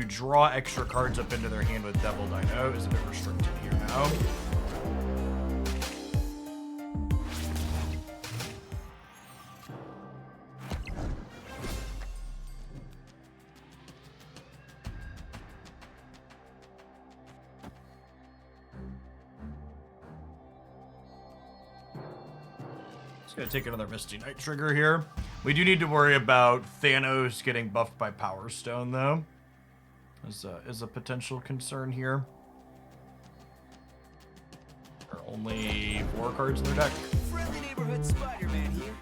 draw extra cards up into their hand with Devil Dino is a bit restricted here now. Gonna take another Misty Knight trigger here. We do need to worry about Thanos getting buffed by Power Stone, though. Is a potential concern here. There are only 4 cards in their deck. Friendly neighborhood Spider-Man here.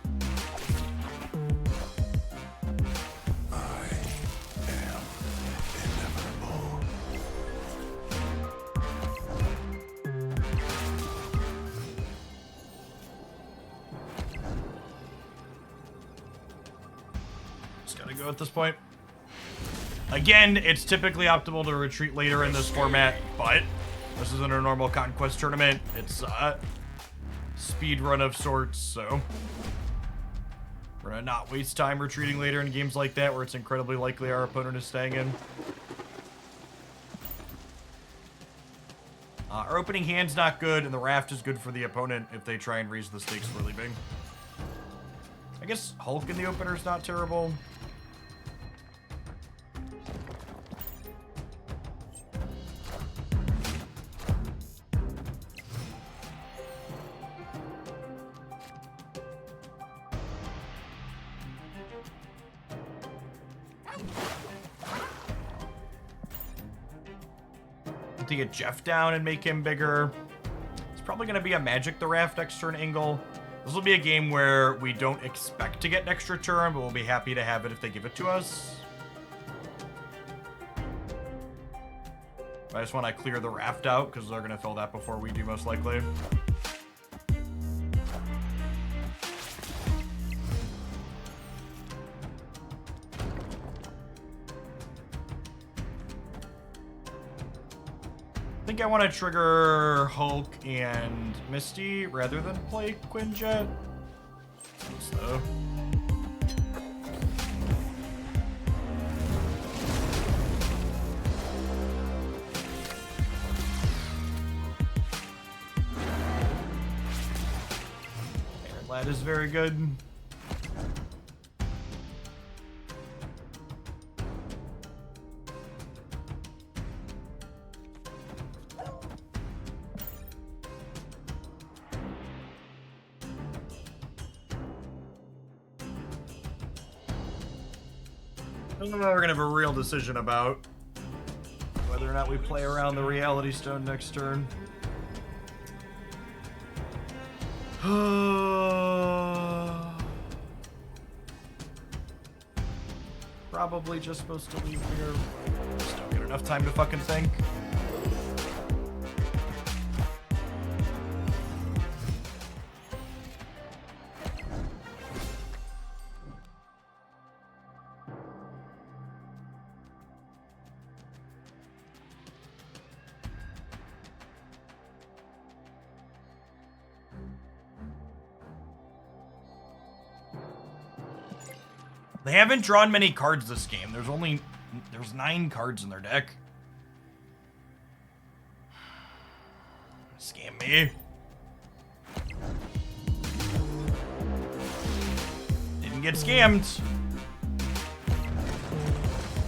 I am inevitable. Just gotta go at this point. Again, it's typically optimal to retreat later in this format, but this isn't a normal Conquest tournament. It's a speed run of sorts, so we're gonna not waste time retreating later in games like that where it's incredibly likely our opponent is staying in. Our opening hand's not good, and the raft is good for the opponent if they try and raise the stakes really big. I guess Hulk in the opener is not terrible. To get Jeff down and make him bigger. It's probably going to be a Magic the Raft next turn angle. This will be a game where we don't expect to get an extra turn, but we'll be happy to have it if they give it to us. I just want to clear the Raft out because they're going to fill that before we do, most likely. I think I want to trigger Hulk and Misty rather than play Quinjet. So. Lad is very good. We're gonna have a real decision about whether or not we play around the Reality Stone next turn. Probably just supposed to leave here. Just don't get enough time to fucking think. They haven't drawn many cards this game. There's 9 cards in their deck. Scam me. get scammed.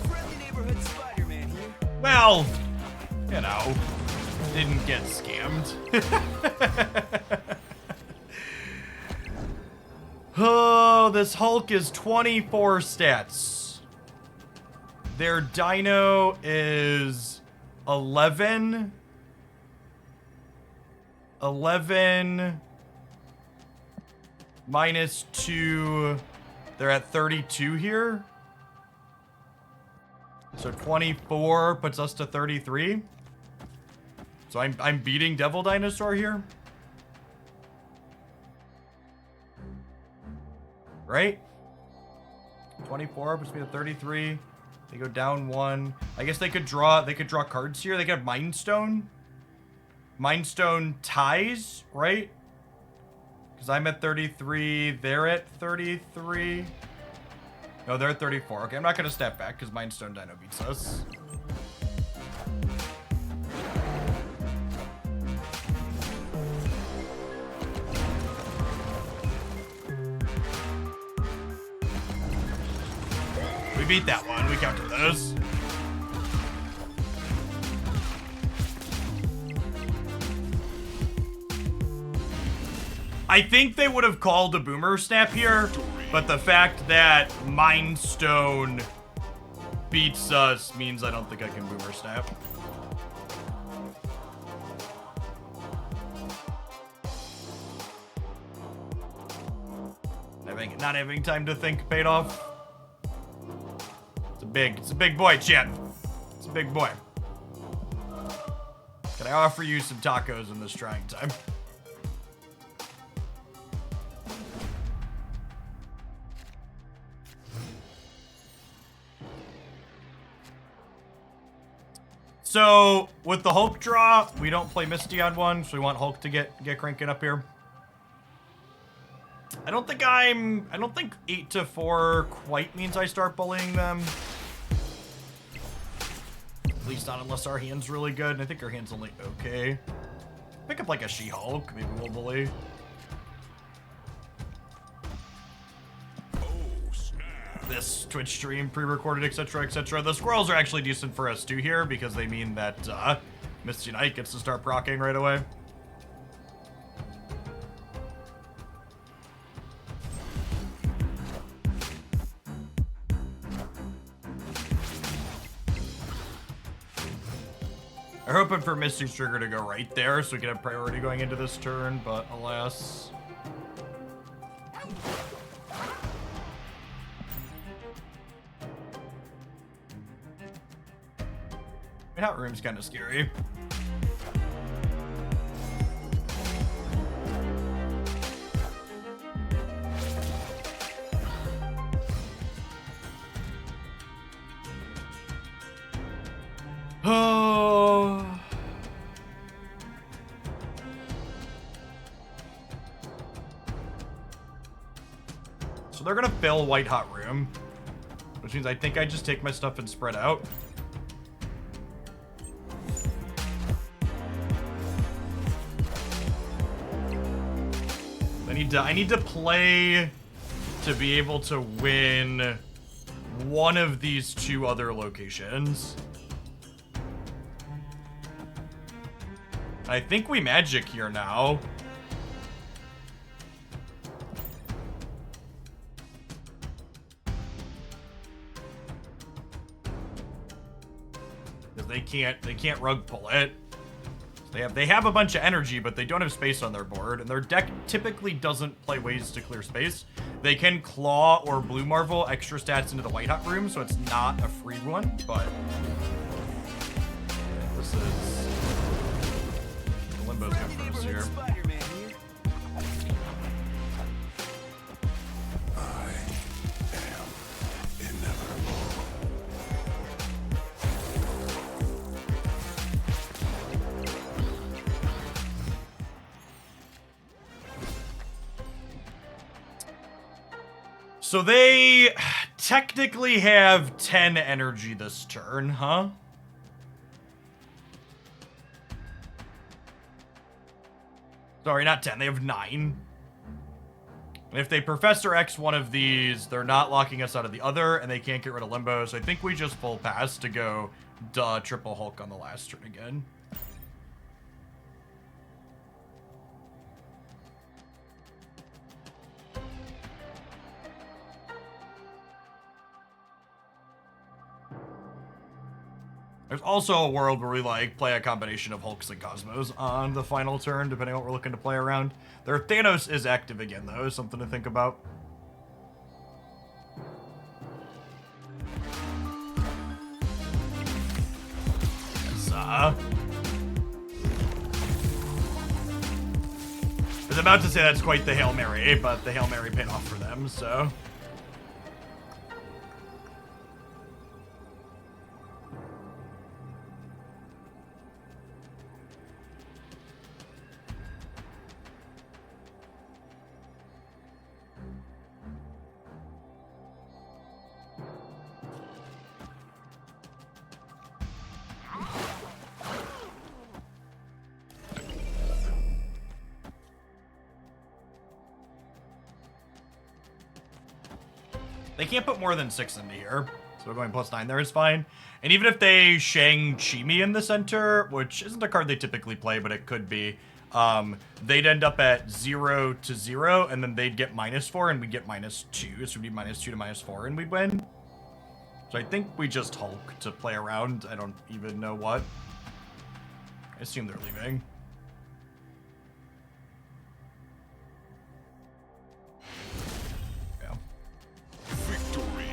Friendly neighborhood Spider-Man here. Well, you know, didn't get scammed. Oh, this Hulk is 24 stats. Their Dino is 11. 11 minus 2. They're at 32 here. So 24 puts us to 33. So I'm beating Devil Dinosaur here. Right? 24 puts me to 33. They go down 1. I guess they could draw cards here. They could have Mind Stone. Mind Stone ties, right? Because I'm at 33, they're at 33. No, they're at 34. Okay, I'm not gonna step back because Mind Stone Dino beats us. We beat that one. We counter those. I think they would have called a Boomer Snap here, but the fact that Mind Stone beats us means I don't think I can Boomer Snap. Not having time to think paid off. It's a big boy, chat. It's a big boy. Can I offer you some tacos in this trying time? So, with the Hulk draw, we don't play Misty on one, so we want Hulk to get cranking up here. I don't think 8 to 4 quite means I start bullying them. At least not unless our hand's really good, and I think our hand's only okay. Pick up like a She-Hulk, maybe we'll bully. This Twitch stream, pre-recorded, etc., etc. The squirrels are actually decent for us too here because they mean that Misty Knight gets to start proccing right away. I'm hoping for Misty's trigger to go right there so we can have priority going into this turn, but alas. Hot room's kind of scary. Oh. So they're gonna fill White Hot Room, which means I think I just take my stuff and spread out. I need to play to be able to win one of these two other locations. I think we magic here now. Because they can't rug pull it. They have a bunch of energy, but they don't have space on their board, and their deck typically doesn't play ways to clear space. They can Claw or Blue Marvel extra stats into the White Hot Room, so it's not a free one, but this is the Limbo's good for us here. Spider-Man here. I am inevitable. So they technically have 10 energy this turn, huh? Sorry, not 10. They have 9. And if they Professor X one of these, they're not locking us out of the other, and they can't get rid of Limbo, so I think we just full pass to go triple Hulk on the last turn again. There's also a world where we, like, play a combination of Hulks and Cosmos on the final turn, depending on what we're looking to play around. Their Thanos is active again, though, something to think about. Yes, I was about to say that's quite the Hail Mary, but the Hail Mary paid off for them, so... They can't put more than 6 into here, so we're going +9 there is fine. And even if they Shang-Chi me in the center, which isn't a card they typically play, but it could be, they'd end up at 0 to 0, and then they'd get -4, and we'd get -2, so we'd be -2 to -4, and we'd win. So I think we just Hulk to play around. I don't even know what. I assume they're leaving. Victory.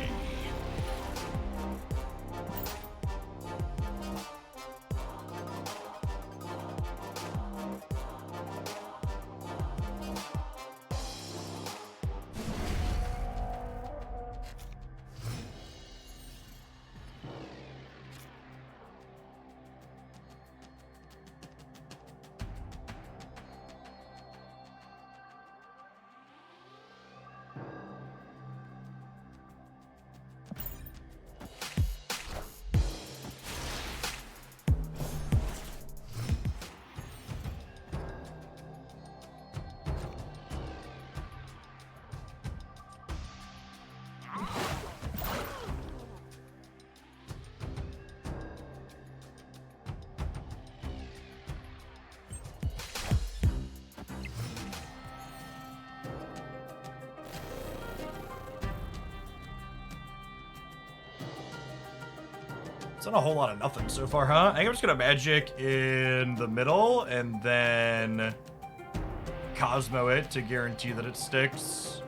It's not a whole lot of nothing so far, huh? I think I'm just gonna Magic in the middle and then Cosmo it to guarantee that it sticks.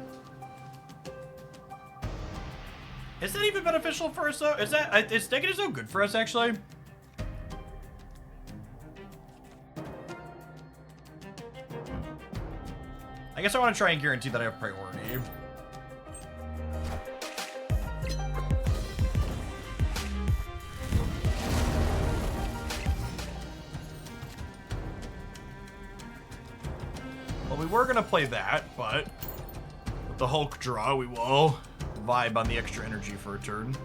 Is that even beneficial for us though? Is Negative so good for us actually? I guess I want to try and guarantee that I have priority. We were gonna play that, but with the Hulk draw, we will vibe on the extra energy for a turn.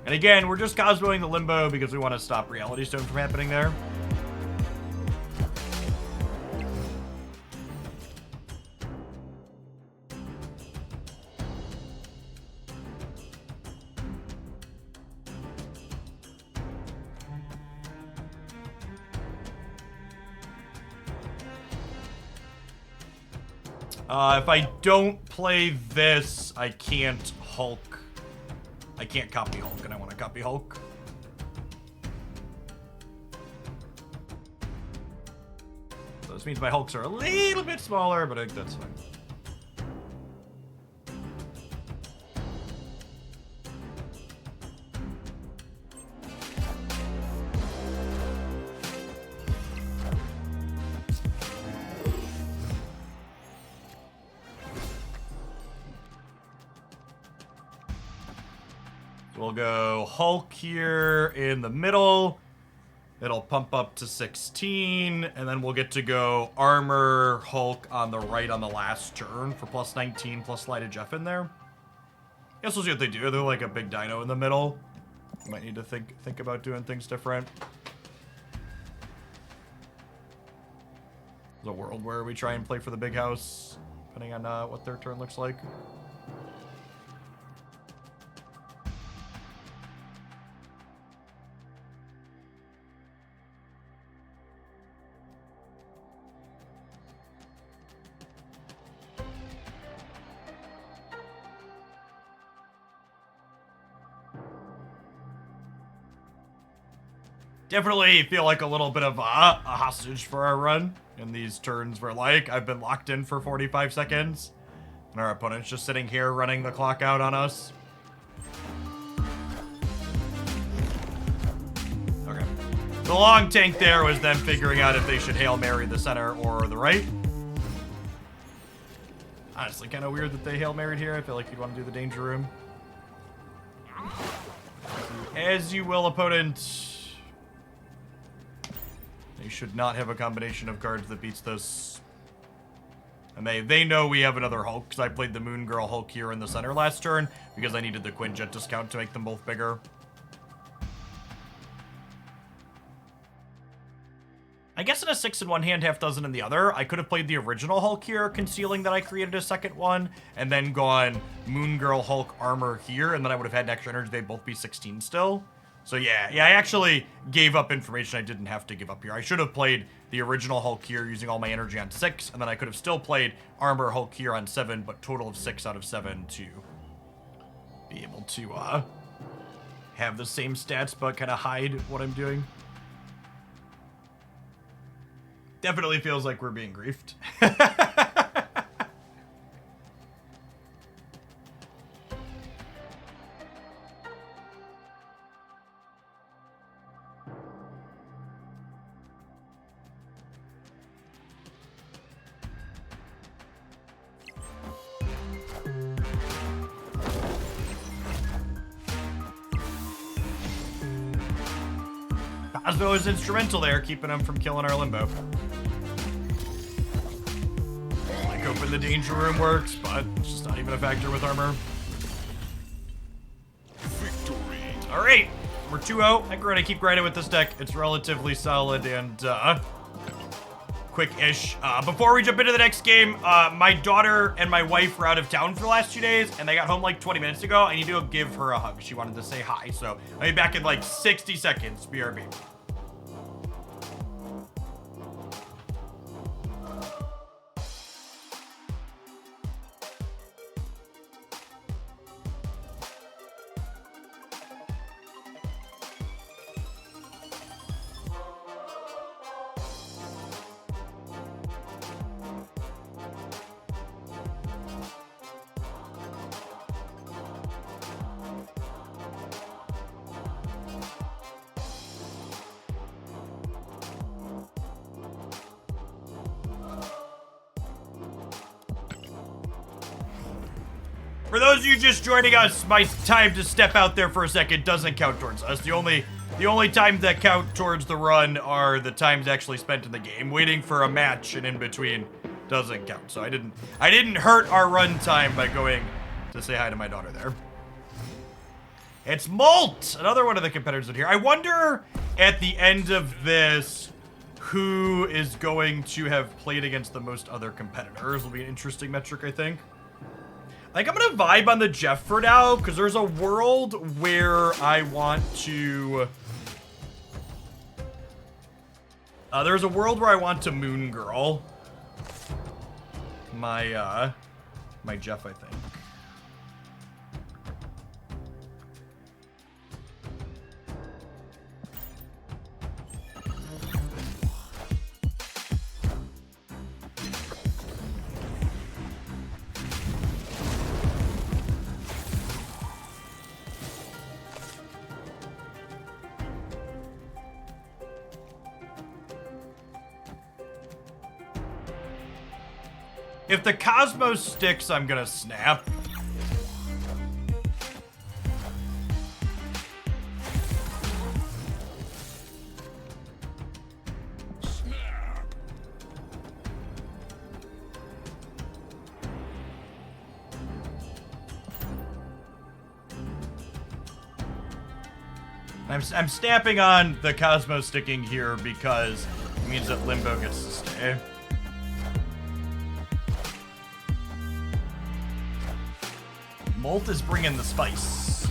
And again, we're just Cosmoing the Limbo because we want to stop Reality Stone from happening there. If I don't play this, I can't Hulk. I can't copy Hulk, and I want to copy Hulk. So this means my Hulks are a little bit smaller, but I think that's fine. We'll go Hulk here in the middle. It'll pump up to 16, and then we'll get to go Armor Hulk on the right on the last turn for +19 plus Lighted Jeff in there. Guess we'll see what they do. They're like a big dino in the middle. Might need to think about doing things different. There's a world where we try and play for the big house, depending on what their turn looks like. Definitely feel like a little bit of a hostage for our run in these turns where, like, I've been locked in for 45 seconds and our opponent's just sitting here running the clock out on us. Okay. The long tank there was them figuring out if they should Hail Mary the center or the right. Honestly, kind of weird that they Hail Married here. I feel like you'd want to do the danger room. As you will, opponent. They should not have a combination of cards that beats this. And they know we have another Hulk, because I played the Moon Girl Hulk here in the center last turn, because I needed the Quinjet discount to make them both bigger. I guess in a 6 in one hand, half dozen in the other, I could have played the original Hulk here, concealing that I created a second one, and then gone Moon Girl Hulk armor here, and then I would have had an extra energy, they'd both be 16 still. So yeah, I actually gave up information I didn't have to give up here. I should have played the original Hulk here using all my energy on 6, and then I could have still played Armor Hulk here on 7, but total of 6 out of 7 to be able to have the same stats, but kind of hide what I'm doing. Definitely feels like we're being griefed. Cosmo is instrumental there, keeping him from killing our Limbo. Like, hoping the danger room works, but it's just not even a factor with armor. Victory. Alright, we're 2-0. I think we're gonna keep grinding with this deck. It's relatively solid and quick-ish. Before we jump into the next game, my daughter and my wife were out of town for the last 2 days, and they got home like 20 minutes ago. I need to go give her a hug. She wanted to say hi, so I'll be back in like 60 seconds. BRB. For those of you just joining us, my time to step out there for a second doesn't count towards us. The only times that count towards the run are the times actually spent in the game. Waiting for a match and in between doesn't count. So I didn't hurt our run time by going to say hi to my daughter there. It's Molt, another one of the competitors in here. I wonder at the end of this who is going to have played against the most other competitors. Will be an interesting metric, I think. I think I'm gonna vibe on the Jeff for now, because there's a world where I want to... there's a world where I want to Moon Girl my Jeff, I think. If the Cosmos sticks, I'm gonna snap. I'm snapping on the Cosmos sticking here because it means that Limbo gets to stay. Molt is bringing the spice.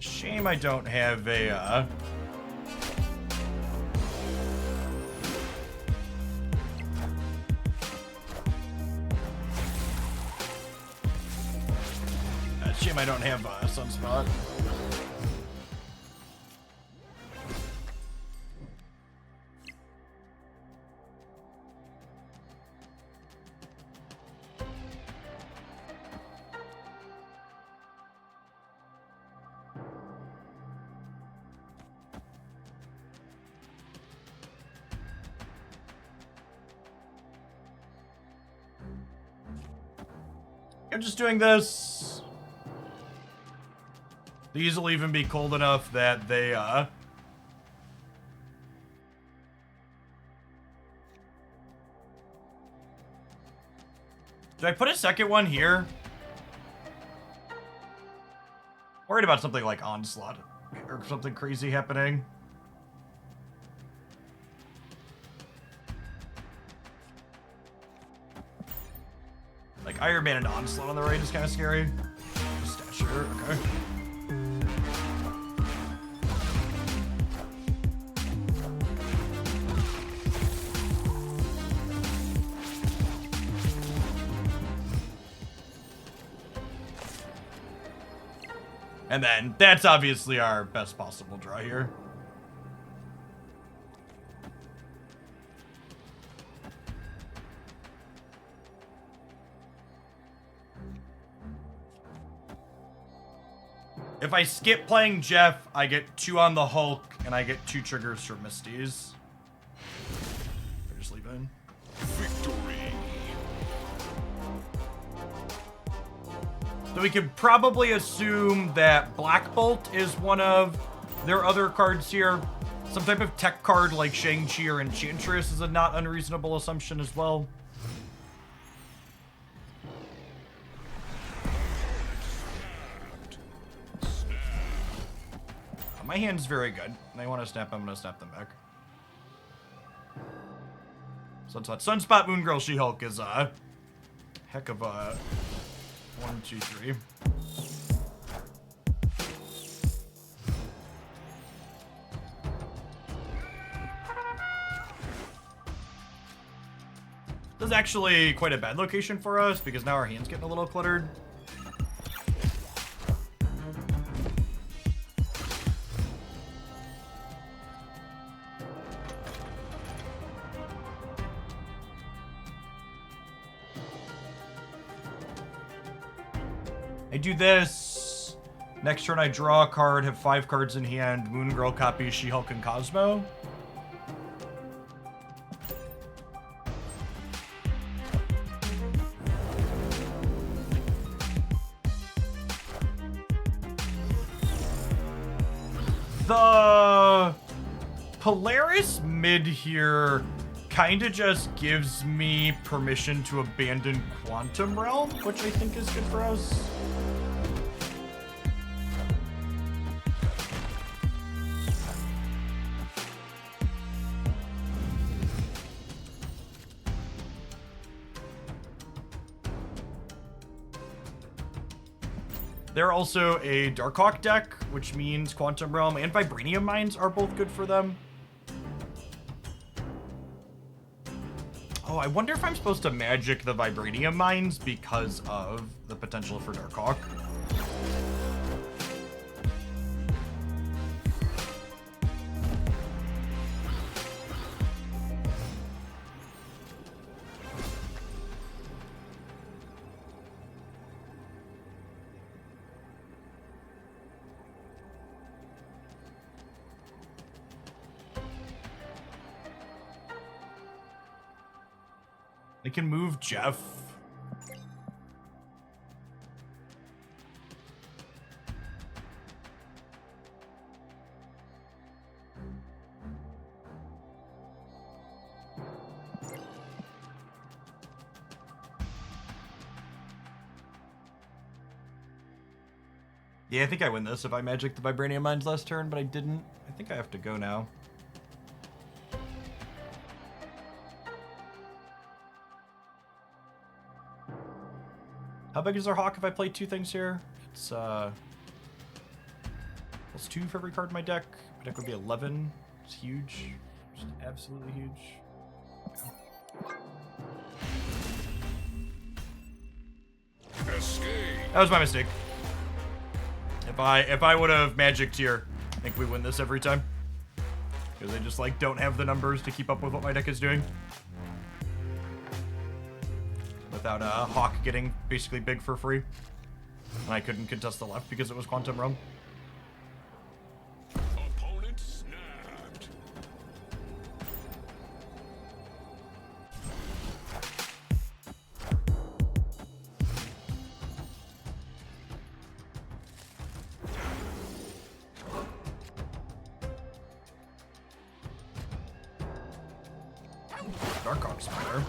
Shame I don't have a, shame I don't have a Sunspot. I'm just doing this. These will even be cold enough that they, Did I put a second one here? Worried about something like Onslaught or something crazy happening. Like Iron Man and Onslaught on the right is kind of scary. Stature, okay. And then that's obviously our best possible draw here. If I skip playing Jeff, I get 2 on the Hulk, and I get 2 triggers for Misty's. I just leave it in. Victory. So we could probably assume that Black Bolt is one of their other cards here. Some type of tech card like Shang-Chi or Enchantress is a not unreasonable assumption as well. My hand's very good. They want to snap, I'm going to snap them back. Sunspot, Moon Girl, She-Hulk is a heck of a 1, 2, 3. This is actually quite a bad location for us because now our hand's getting a little cluttered. I do this. Next turn I draw a card, have 5 cards in hand. Moon Girl copies She-Hulk and Cosmo. The Polaris mid here kind of just gives me permission to abandon Quantum Realm, which I think is good for us. They're also a Darkhawk deck, which means Quantum Realm and Vibranium Mines are both good for them. Oh, I wonder if I'm supposed to magic the Vibranium Mines because of the potential for Darkhawk. I can move Jeff. Yeah, I think I win this if I magic the Vibranium Mines last turn, but I didn't. I think I have to go now. How big is our Hawk if I play 2 things here? It's, +2 for every card in my deck. My deck would be 11. It's huge. Just absolutely huge. Escape. That was my mistake. If I would have magicked here, I think we win this every time. Because I just, like, don't have the numbers to keep up with what my deck is doing. Without Hawk getting basically big for free. And I couldn't contest the left because it was Quantum Realm. Opponent snapped. Darkhawk Spider.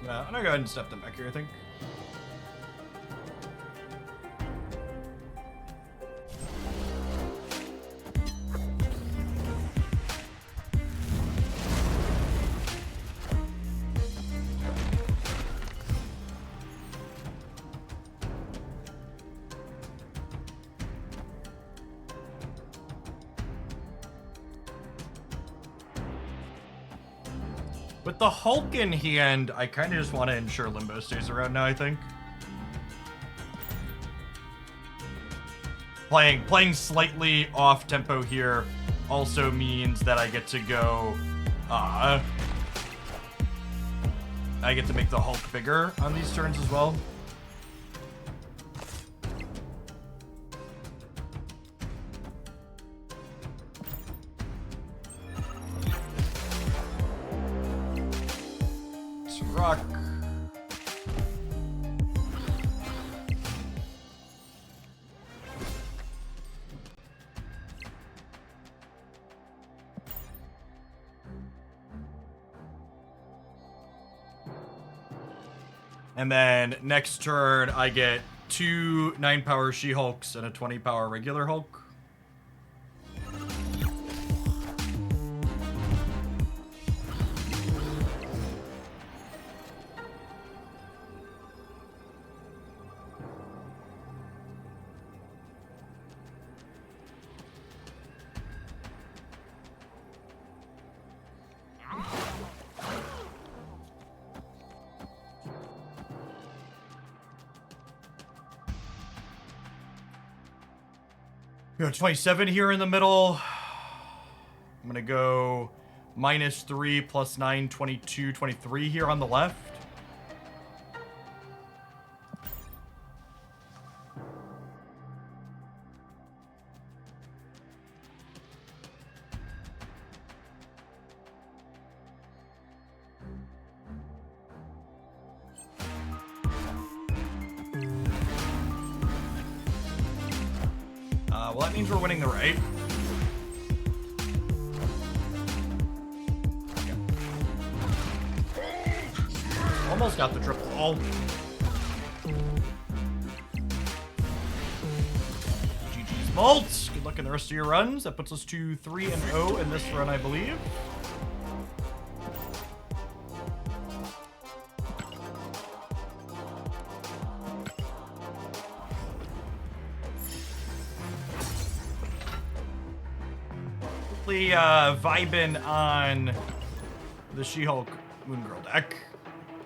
I'm gonna go ahead and step them back here, I think. With the Hulk in hand, I kind of just want to ensure Limbo stays around now, I think. Playing slightly off tempo here also means that I get to go, I get to make the Hulk bigger on these turns as well. Rock. And then next turn, I get 2 9-power She-Hulks and a 20-power regular Hulk. We got 27 here in the middle. I'm gonna go -3 + 9, 22, 23 here on the left. Well, that means we're winning the right. Almost got the triple all. GG's Bolts. Good luck in the rest of your runs. That puts us to 3-0 in this run, I believe. Vibing on the She-Hulk Moon Girl deck.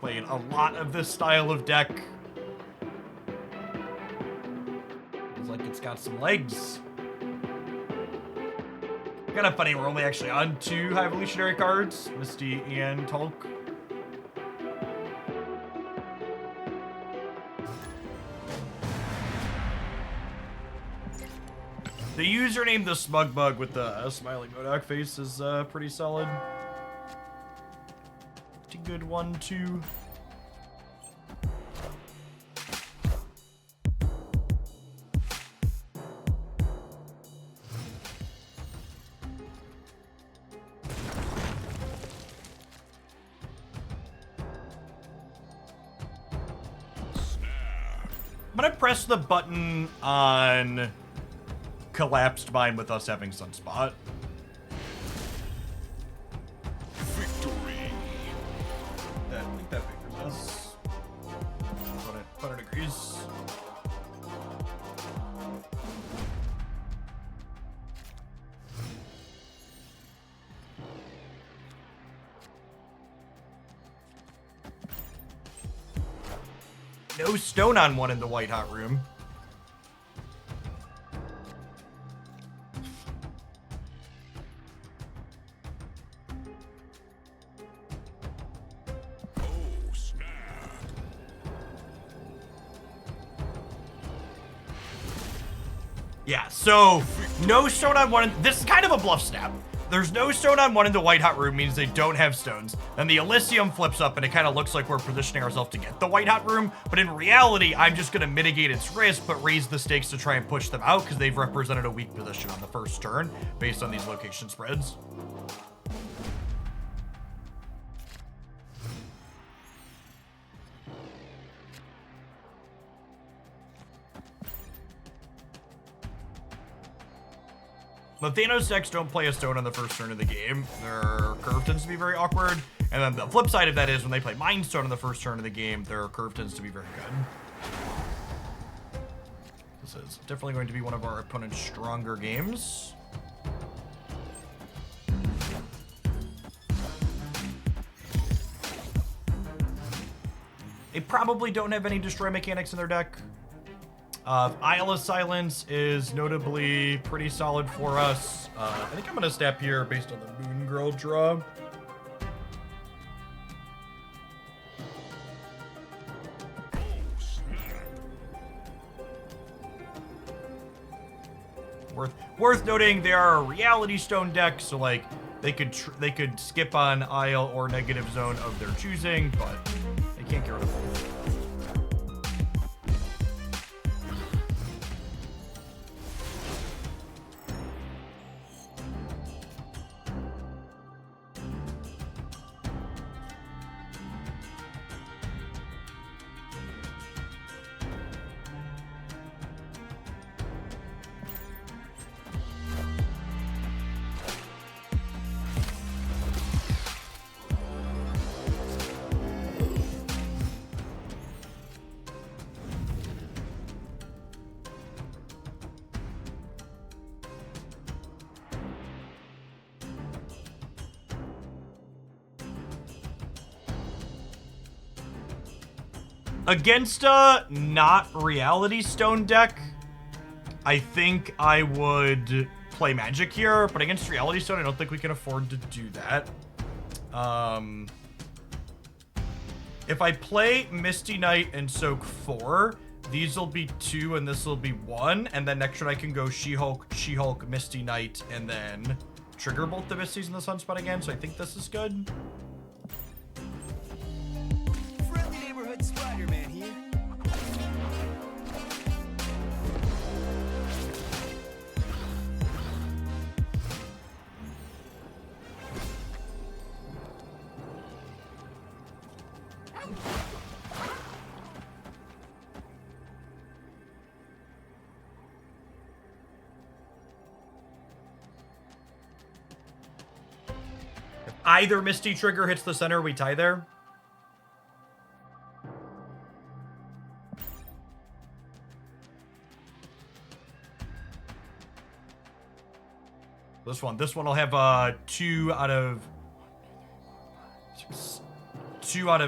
Playing a lot of this style of deck. Feels like it's got some legs. Kind of funny, we're only actually on 2 high evolutionary cards, Misty and Hulk. The username, the Smug Bug with the smiling Modoc face, is pretty solid. Pretty good one, too. gonna press the button on collapsed mine with us having Sunspot. Victory. I think that figures us. But it agrees. No stone on one in the white hot room. Oh, snap. Yeah, so no stone on one. This is kind of a bluff snap. There's no stone on one in the white hot room, means they don't have stones. Then the Elysium flips up and it kind of looks like we're positioning ourselves to get the white hot room. But in reality, I'm just going to mitigate its risk, but raise the stakes to try and push them out because they've represented a weak position on the first turn based on these location spreads. The Thanos decks don't play a stone on the first turn of the game. Their curve tends to be very awkward. And then the flip side of that is when they play Mind Stone on the first turn of the game, their curve tends to be very good. This is definitely going to be one of our opponent's stronger games. They probably don't have any destroy mechanics in their deck. Isle of Silence is notably pretty solid for us. I think I'm going to step here based on the Moon Girl draw. Worth noting, they are a Reality Stone deck, so like they could skip on Isle or Negative Zone of their choosing, but they can't get rid of both. Against a not Reality Stone deck, I think I would play Magic here, but against Reality Stone, I don't think we can afford to do that. If I play Misty Knight and Soak 4, these will be 2 and this will be 1, and then next turn I can go She-Hulk, Misty Knight, and then trigger both the Misties and the Sunspot again, so I think this is good. Friendly neighborhood Spider-Man here. If either Misty trigger hits the center, we tie there. This one will have 2 out of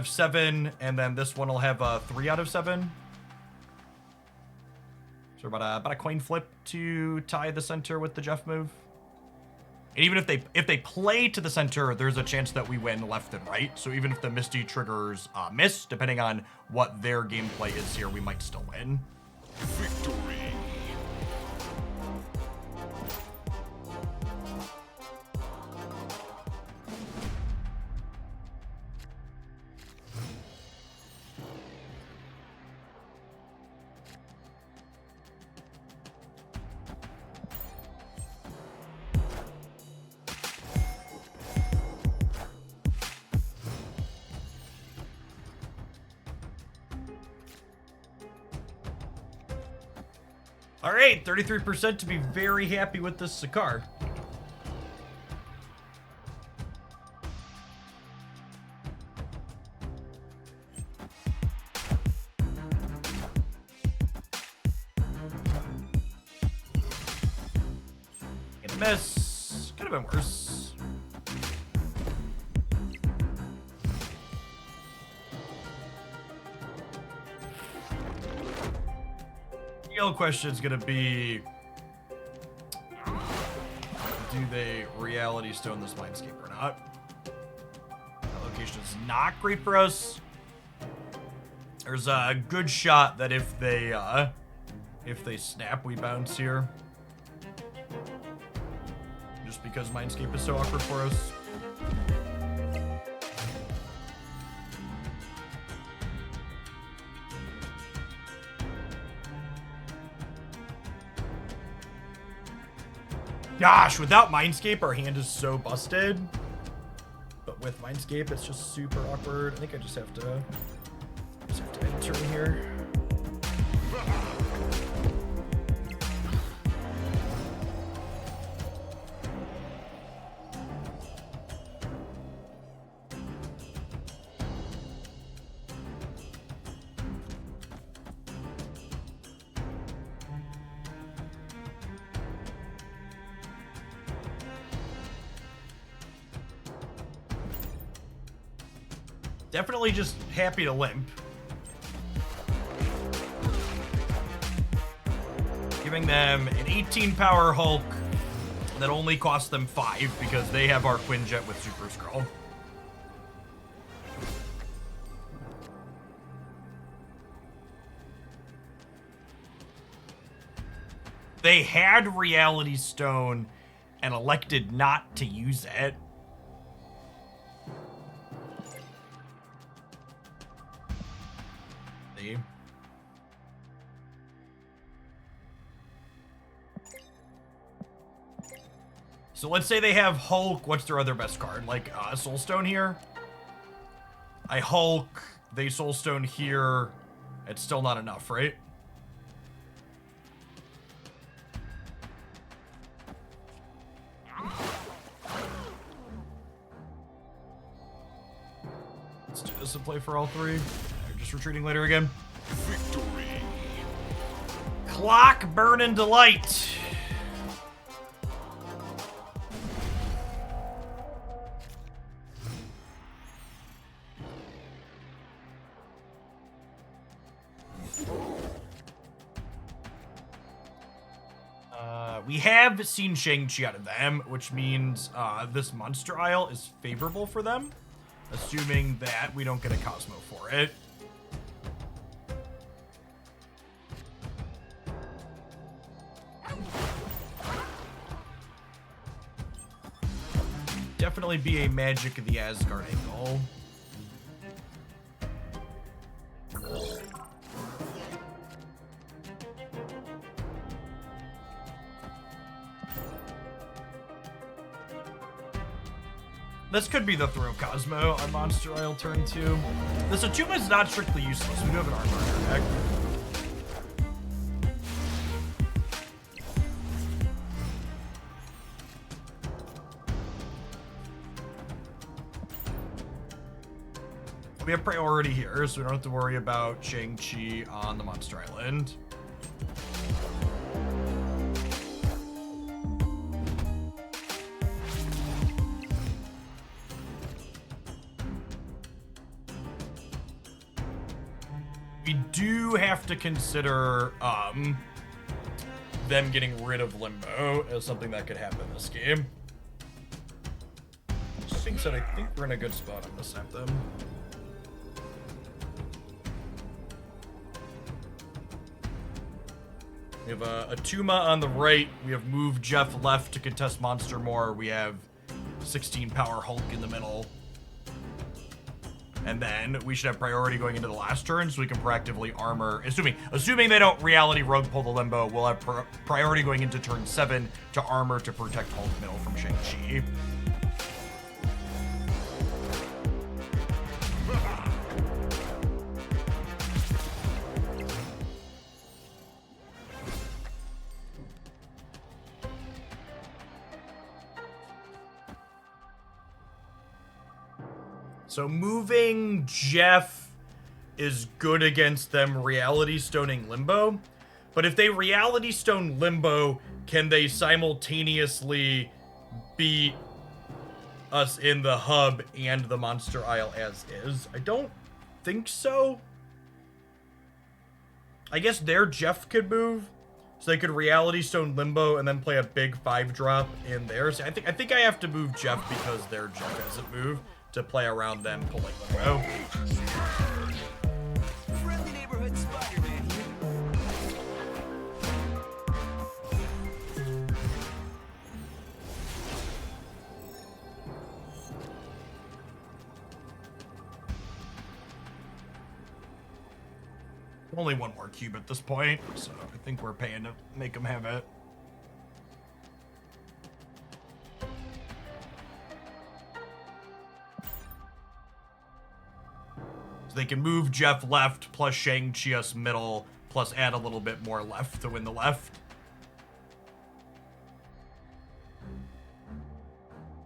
7, and then this one will have 3 out of 7. So about a coin flip to tie the center with the Jeff move. And even if they play to the center, there's a chance that we win left and right. So even if the Misty triggers miss, depending on what their gameplay is here, we might still win. Victory. All right, 33% to be very happy with this Sakaar. Gonna miss. Could have been worse. The real question is gonna be, do they reality stone this Mindscape or not? That location is not great for us. There's a good shot that if they snap, we bounce here. Just because Mindscape is so awkward for us. Gosh, without Mindscape, our hand is so busted. But with Mindscape, it's just super awkward. I think I just have to enter in here. Definitely just happy to limp. Giving them an 18 power Hulk that only costs them 5 because they have our Quinjet with Super Skrull. They had Reality Stone and elected not to use it. So let's say they have Hulk. What's their other best card? Like Soulstone here. I Hulk. They Soulstone here. It's still not enough, right? Let's do this and play for all 3. They're just retreating later again. Victory. Clock burning delight. We have seen Shang-Chi out of them, which means this Monster Isle is favorable for them, assuming that we don't get a Cosmo for it. Definitely be a Magic of the Asgard angle. This could be the throw Cosmo on Monster Isle turn 2. This Atuma is not strictly useless. We do have an armor in our deck. We have priority here, so we don't have to worry about Shang-Chi on the Monster Island. We do have to consider them getting rid of Limbo as something that could happen in this game. Just being said, I think we're in a good spot on this anthem. We have a Tuma on the right. We have moved Jeff left to contest Monster more. We have 16 power Hulk in the middle. And then we should have priority going into the last turn so we can proactively armor. Assuming they don't reality rogue pull the Limbo, we'll have priority going into turn 7 to armor to protect Hulk middle from Shang-Chi. So moving Jeff is good against them reality stoning Limbo. But if they reality stone Limbo, can they simultaneously beat us in the hub and the monster aisle as is? I don't think so. I guess their Jeff could move, so they could reality stone Limbo and then play a big 5-drop in theirs. I think I have to move Jeff because their Jeff hasn't moved to play around them pulling Limbo. Friendly neighborhood Spider-Man here. Only one more cube at this point, so I think we're paying to make them have it. So they can move Jeff left, plus Shang-Chi us middle, plus add a little bit more left to win the left.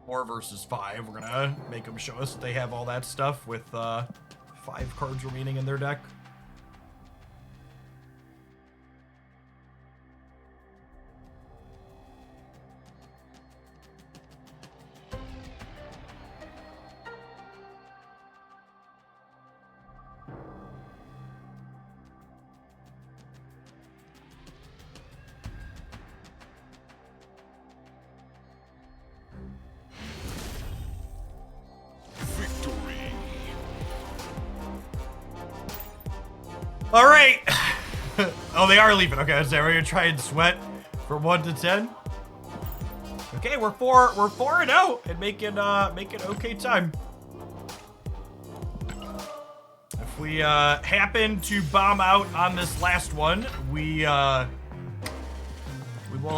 4 versus 5. We're gonna make them show us that they have all that stuff with 5 cards remaining in their deck. All right. Oh, they are leaving. Okay, so we're gonna try and sweat from 1 to 10. Okay, we're 4-0 and making okay time. If we happen to bomb out on this last one, we will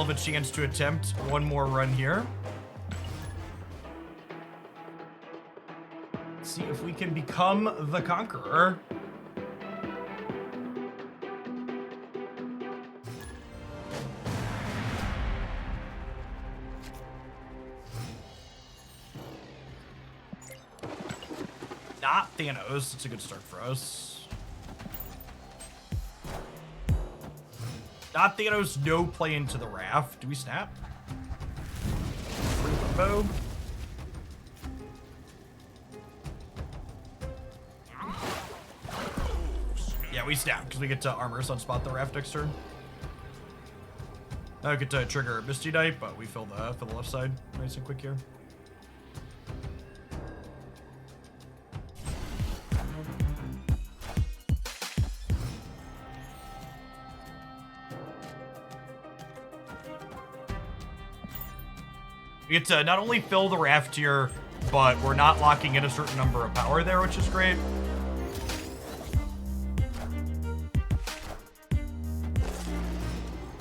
have a chance to attempt one more run here. Let's see if we can become the Conqueror. Not Thanos. It's a good start for us. Not Thanos. No play into the raft. Do we snap? Free Limbo. Yeah, we snap because we get to armor sunspot the raft next turn. Now we get to trigger Misty Knight, but we fill the left side nice and quick here. We get to not only fill the raft here, but we're not locking in a certain number of power there, which is great.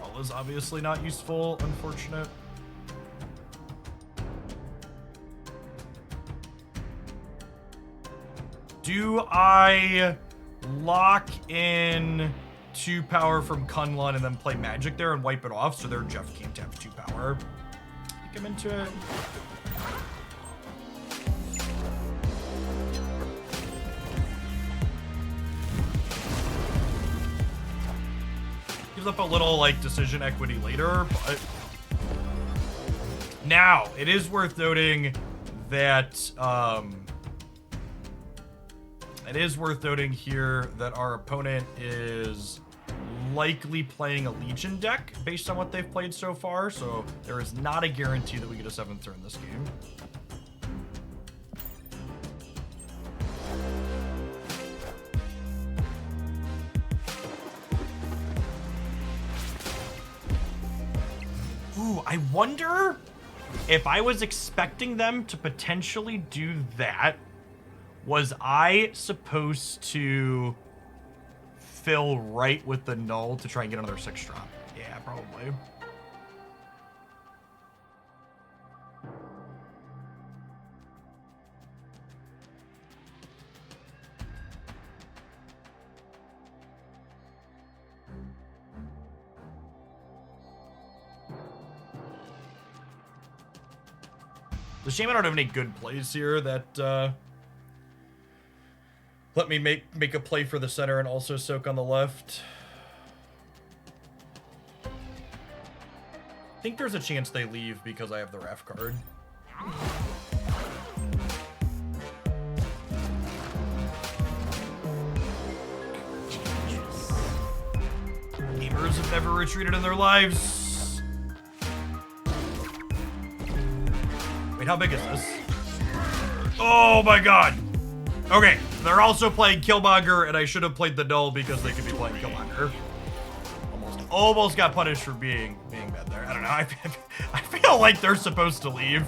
All is obviously not useful, unfortunate. Do I lock in 2 power from Kunlun and then play Magic there and wipe it off so their Jeff can't have 2 power? Him into it. Gives up a little like decision equity later, but now it is worth noting that here that our opponent is likely playing a Legion deck based on what they've played so far, so there is not a guarantee that we get a 7th turn this game. Ooh, I wonder if I was expecting them to potentially do that. Was I supposed to fill right with the null to try and get another 6-drop? Yeah, probably. The shame I don't have any good plays here that Let me make a play for the center and also soak on the left. I think there's a chance they leave because I have the ref card. Gamers have never retreated in their lives. Wait, how big is this? Oh my god. Okay, they're also playing Killmonger, and I should have played the null because they could be playing Killmonger. Almost got punished for being bad there. I don't know. I feel like they're supposed to leave.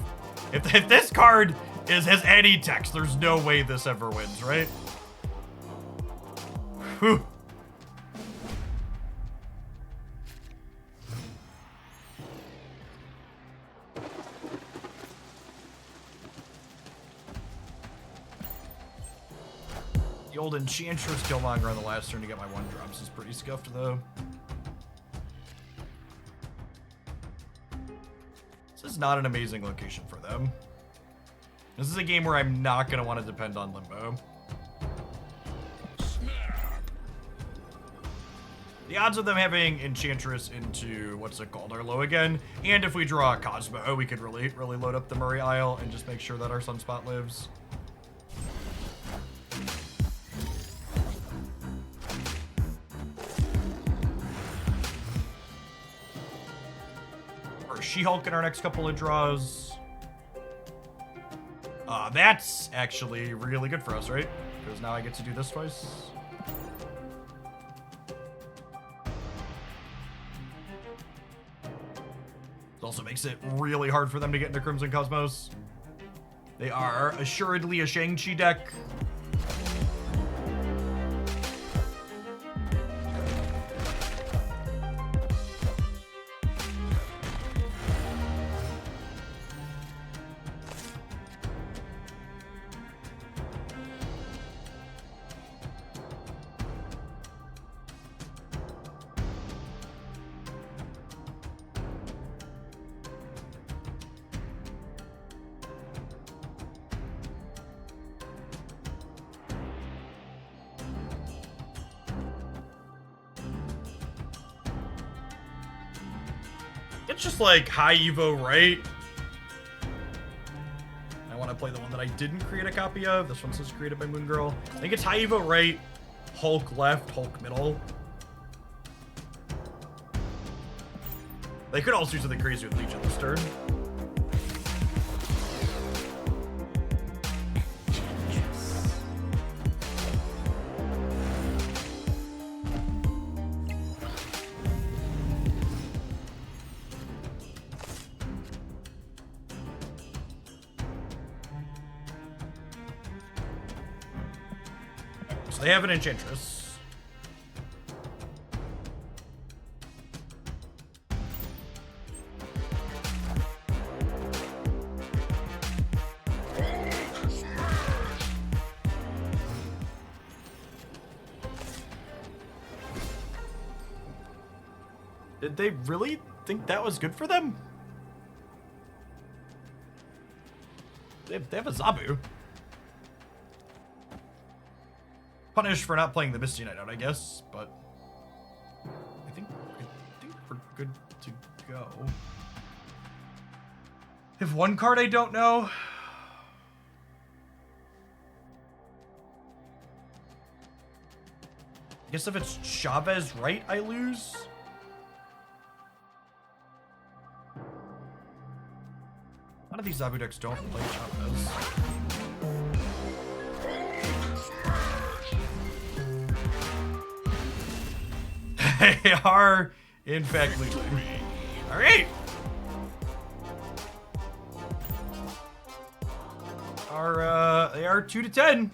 If this card has any text, there's no way this ever wins, right? Whew. The old Enchantress Killmonger on the last turn to get my 1-drops is pretty scuffed, though. This is not an amazing location for them. This is a game where I'm not going to want to depend on Limbo. The odds of them having Enchantress into, what's it called, are low again. And if we draw a Cosmo, we could really load up the Murray Isle and just make sure that our Sunspot lives. She-Hulk in our next couple of draws. That's actually really good for us, right? Because now I get to do this twice. It also makes it really hard for them to get into Crimson Cosmos. They are assuredly a Shang-Chi deck. It's just like high Evo, right? I want to play the one that I didn't create a copy of. This one says created by Moon Girl. I think it's high Evo, right? Hulk left, Hulk middle. They could also do something crazy with Legion this turn. They have an Enchantress. Did they really think that was good for them? They have a Zabu. Punished for not playing the Misty Knight out, I guess, but I think we're good to go. If one card I don't know. I guess if it's Chavez right, I lose. A lot of these Zabu decks don't play Chavez. They are, in fact, losing. All right. They are 2-10.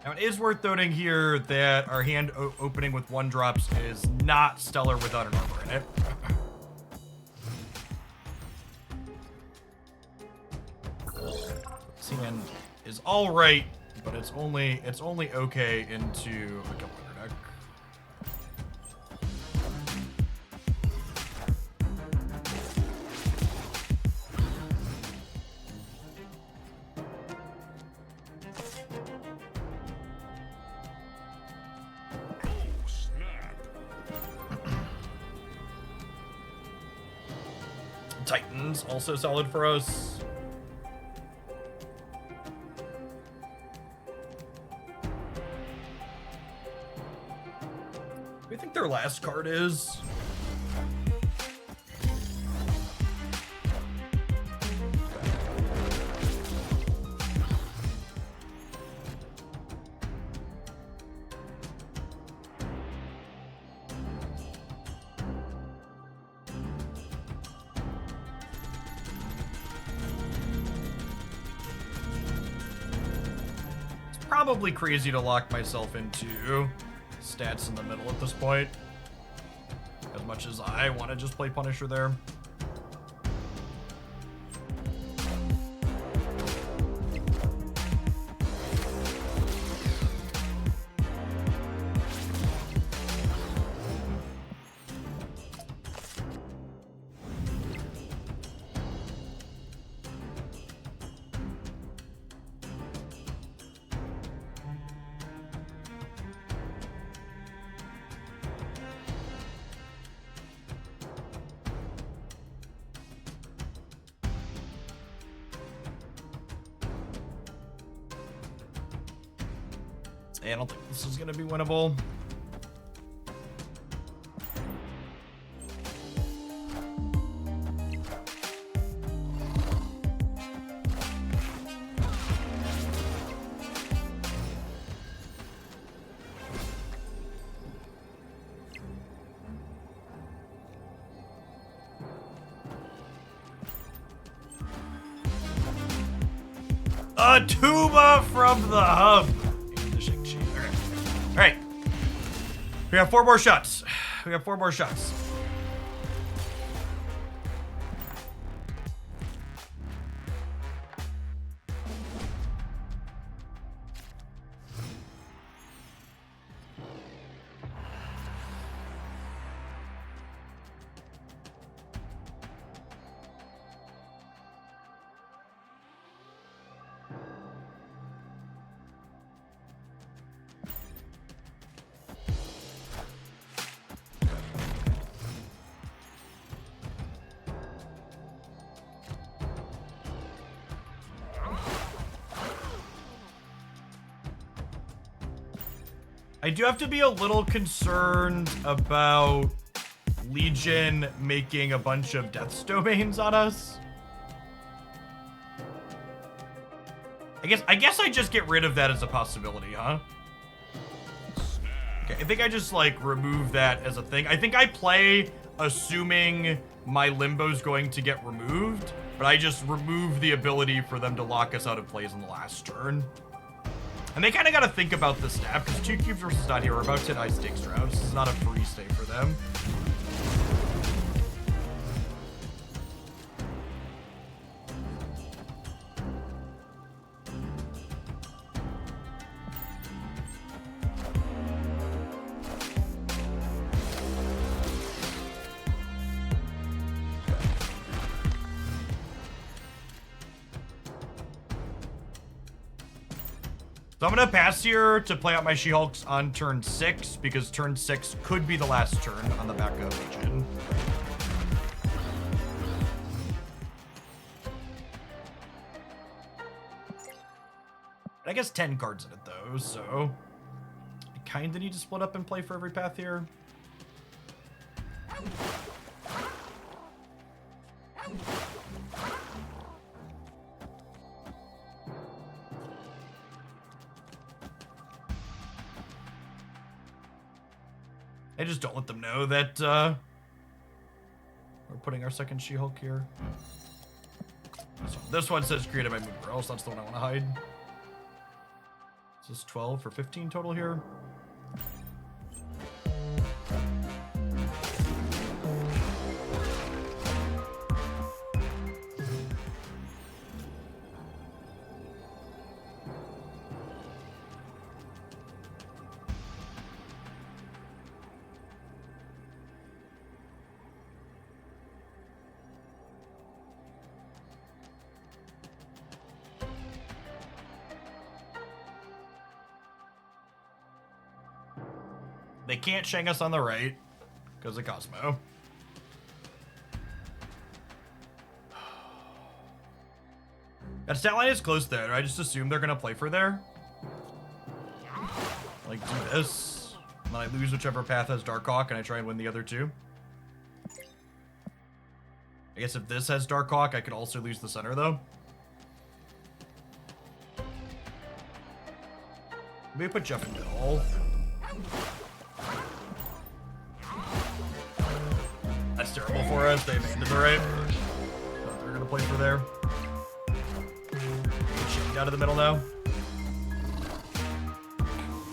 Now, it is worth noting here that our hand opening with 1-drops is not stellar without an armor in it. Hand is all right, but it's only okay into a couple deck. Titans also solid for us. What do you think their last card is? Probably crazy to lock myself into stats in the middle at this point. As much as I want to just play Punisher there. I don't think this is gonna be winnable. A tuba from the hub. All right, we have 4 more shots. We have 4 more shots. I do have to be a little concerned about Legion making a bunch of Death's Domains on us. I guess I just get rid of that as a possibility, huh? Okay, I think I just like remove that as a thing. I think I play assuming my Limbo's going to get removed, but I just remove the ability for them to lock us out of plays on the last turn. And they kind of got to think about the staff, because 2 cubes versus not here are about 10 high stakes rounds. This is not a free stay for them. So I'm going to pass here to play out my She-Hulks on turn 6, because turn 6 could be the last turn on the back of Legion. I guess 10 cards in it, though, so I kind of need to split up and play for every path here. I just don't let them know that we're putting our second She-Hulk here. This one says created by Moon Girl, so that's the one I want to hide. This is 12 for 15 total here. They can't Shang us on the right because of Cosmo. That stat line is close there. I just assume they're gonna play for there. Like, do this. And then I lose whichever path has Darkhawk, and I try and win the other two. I guess if this has Darkhawk, I could also lose the center, though. Maybe put Jeff in middle. That's terrible for us. They abandoned the right. So they're gonna play for there. Get Shane out of the middle now.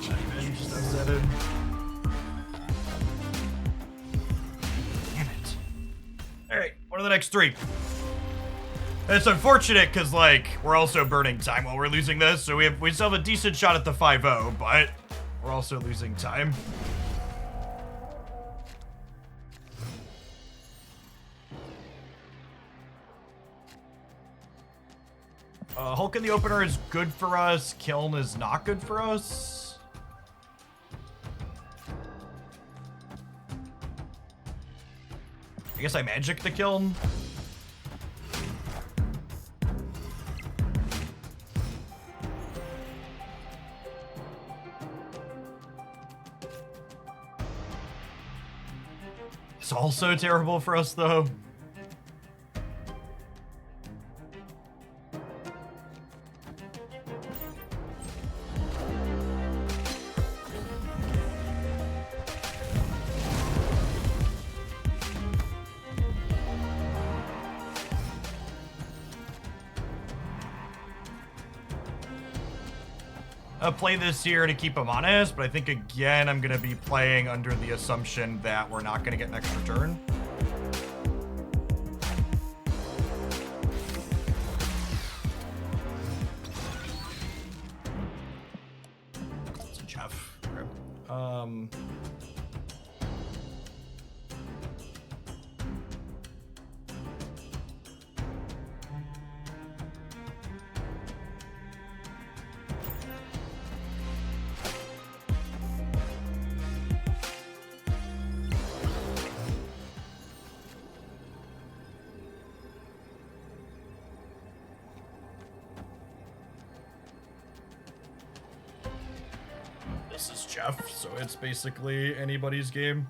Just upset it. Damn it. Alright, what are the next three? And it's unfortunate because, like, we're also burning time while we're losing this, so we still have a decent shot at the 5-0, but we're also losing time. Hulk in the opener is good for us. Kiln is not good for us. I guess I magic the Kiln. It's also terrible for us, though. I'll play this here to keep him honest, but I think, again, I'm going to be playing under the assumption that we're not going to get an extra turn. It's a Jeff. Okay. This is Jeff, so it's basically anybody's game.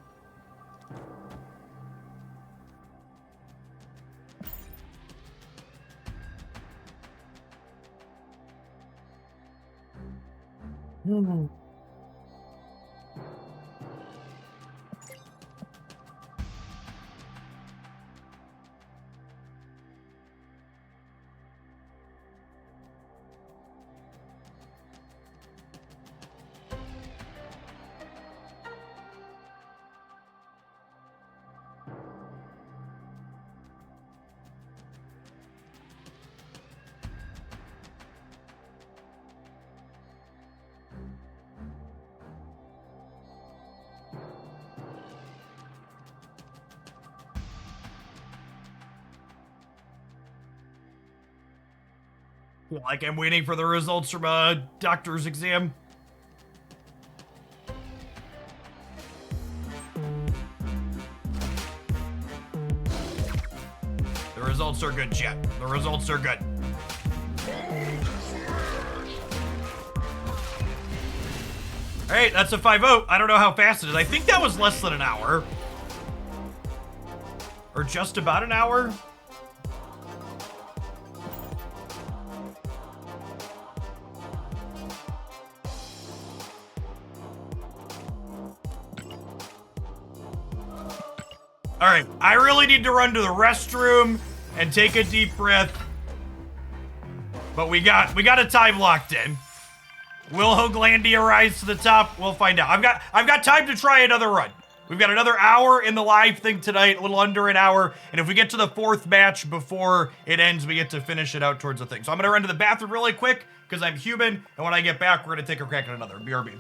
Like I'm waiting for the results from a doctor's exam. The results are good, chat. The results are good. Alright, that's a 5-0. I don't know how fast it is. I think that was less than an hour. Or just about an hour. Alright, I really need to run to the restroom and take a deep breath. But we got a time locked in. Will Hoaglandia rise to the top? We'll find out. I've got time to try another run. We've got another hour in the live thing tonight, a little under an hour. And if we get to the fourth match before it ends, we get to finish it out towards the thing. So I'm gonna run to the bathroom really quick because I'm human. And when I get back, we're gonna take a crack at another. BRB.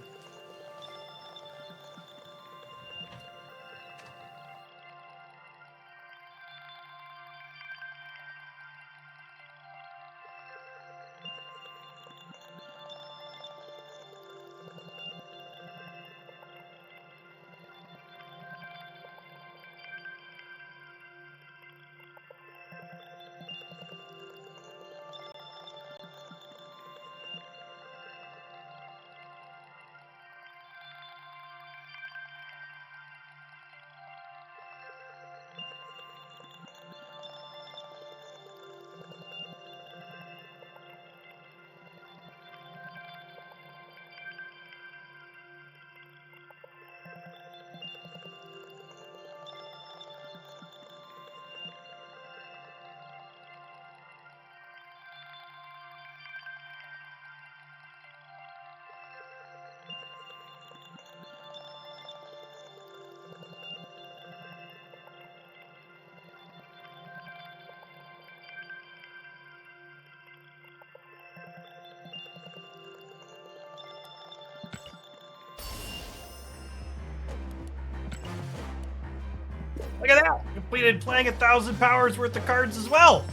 Look at that! Completed playing 1,000 powers worth of cards as well!